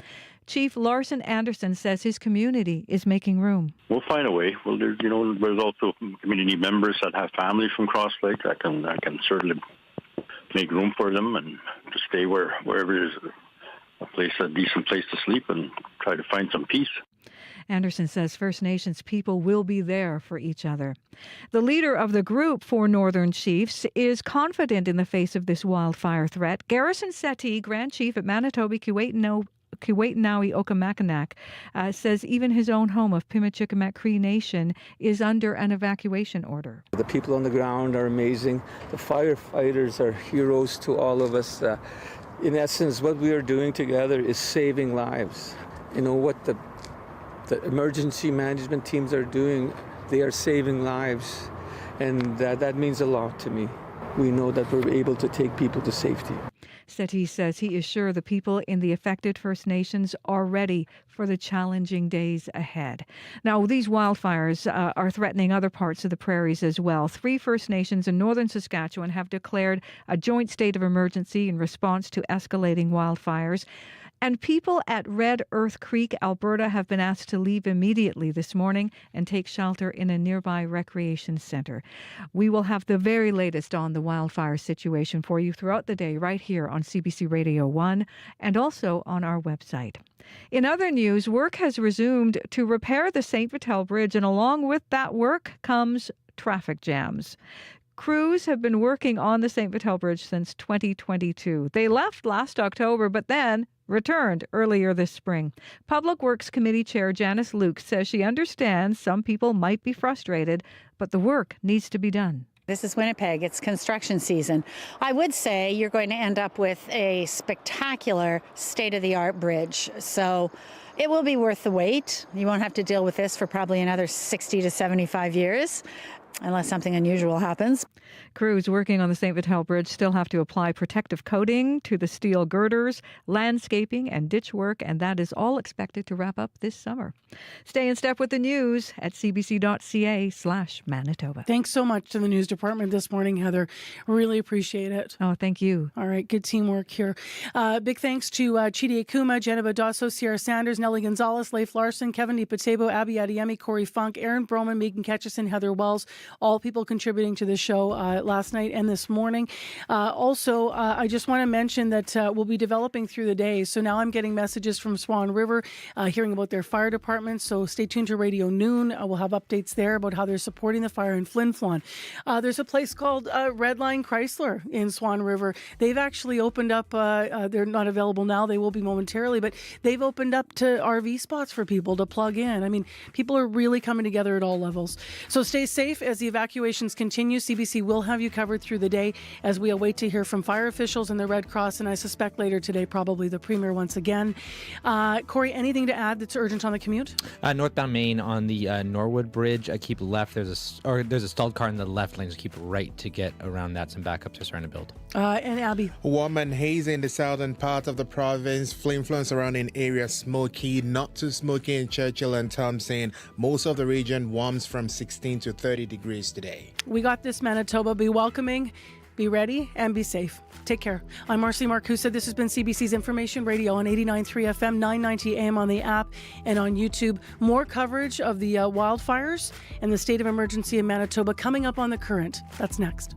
Chief Larson Anderson says his community is making room. We'll find a way. Well, there's also community members that have families from Cross Lake that can certainly make room for them and to stay wherever is a decent place to sleep and try to find some peace. Anderson says First Nations people will be there for each other. The leader of the group for Northern Chiefs is confident in the face of this wildfire threat. Garrison Settee, Grand Chief at Manitoba Keewatinowi Okamakinak, says even his own home of Pimachikamak Cree Nation is under an evacuation order. The people on the ground are amazing. The firefighters are heroes to all of us. In essence, what we are doing together is saving lives. What the emergency management teams are doing, they are saving lives. And that means a lot to me. We know that we're able to take people to safety. Settee says he is sure the people in the affected First Nations are ready for the challenging days ahead. Now, these wildfires are threatening other parts of the prairies as well. 3 First Nations in northern Saskatchewan have declared a joint state of emergency in response to escalating wildfires. And people at Red Earth Creek, Alberta, have been asked to leave immediately this morning and take shelter in a nearby recreation center. We will have the very latest on the wildfire situation for you throughout the day right here on CBC Radio 1 and also on our website. In other news, work has resumed to repair the St. Vital Bridge, and along with that work comes traffic jams. Crews have been working on the St. Vital Bridge since 2022. They left last October, but then returned earlier this spring. Public Works Committee Chair Janice Luke says she understands some people might be frustrated, but the work needs to be done. This is Winnipeg. It's construction season. I would say you're going to end up with a spectacular state-of-the-art bridge. So it will be worth the wait. You won't have to deal with this for probably another 60 to 75 years. Unless something unusual happens. Crews working on the St. Vital Bridge still have to apply protective coating to the steel girders, landscaping and ditch work, and that is all expected to wrap up this summer. Stay in step with the news at cbc.ca/Manitoba. Thanks so much to the news department this morning, Heather. Really appreciate it. Oh, thank you. All right, good teamwork here. Big thanks to Chidi Akuma, Jenna Badosso, Sierra Sanders, Nellie Gonzalez, Leif Larson, Kevin Ipatebo, Abby Adiemi, Corey Funk, Aaron Broman, Megan Ketchison, Heather Wells, all people contributing to the show last night and this morning. Also, I just want to mention that we'll be developing through the day. So now I'm getting messages from Swan River, hearing about their fire department. So stay tuned to Radio Noon. We'll have updates there about how they're supporting the fire in Flin Flon. There's a place called Redline Chrysler in Swan River. They've actually opened up, they're not available now, they will be momentarily, but they've opened up to RV spots for people to plug in. I mean, people are really coming together at all levels. So stay safe as the evacuations continue. CBC will have you covered through the day as we await to hear from fire officials and the Red Cross, and I suspect later today probably the Premier once again. Corey, anything to add that's urgent on the commute? Northbound Main on the Norwood Bridge, keep left. There's a stalled car in the left lane. Just keep right to get around that. Some backups are starting to build. And Abby. Warm and hazy in the southern part of the province. Flin Flon surrounding area smoky, not too smoky in Churchill and Thompson. Most of the region warms from 16 to 30 degrees today. We got this, Manitoba. Be welcoming, be ready, and be safe. Take care. I'm Marcy Marcusa. This has been CBC's Information Radio on 89.3 FM, 990 AM on the app and on YouTube. More coverage of the wildfires and the state of emergency in Manitoba coming up on The Current. That's next.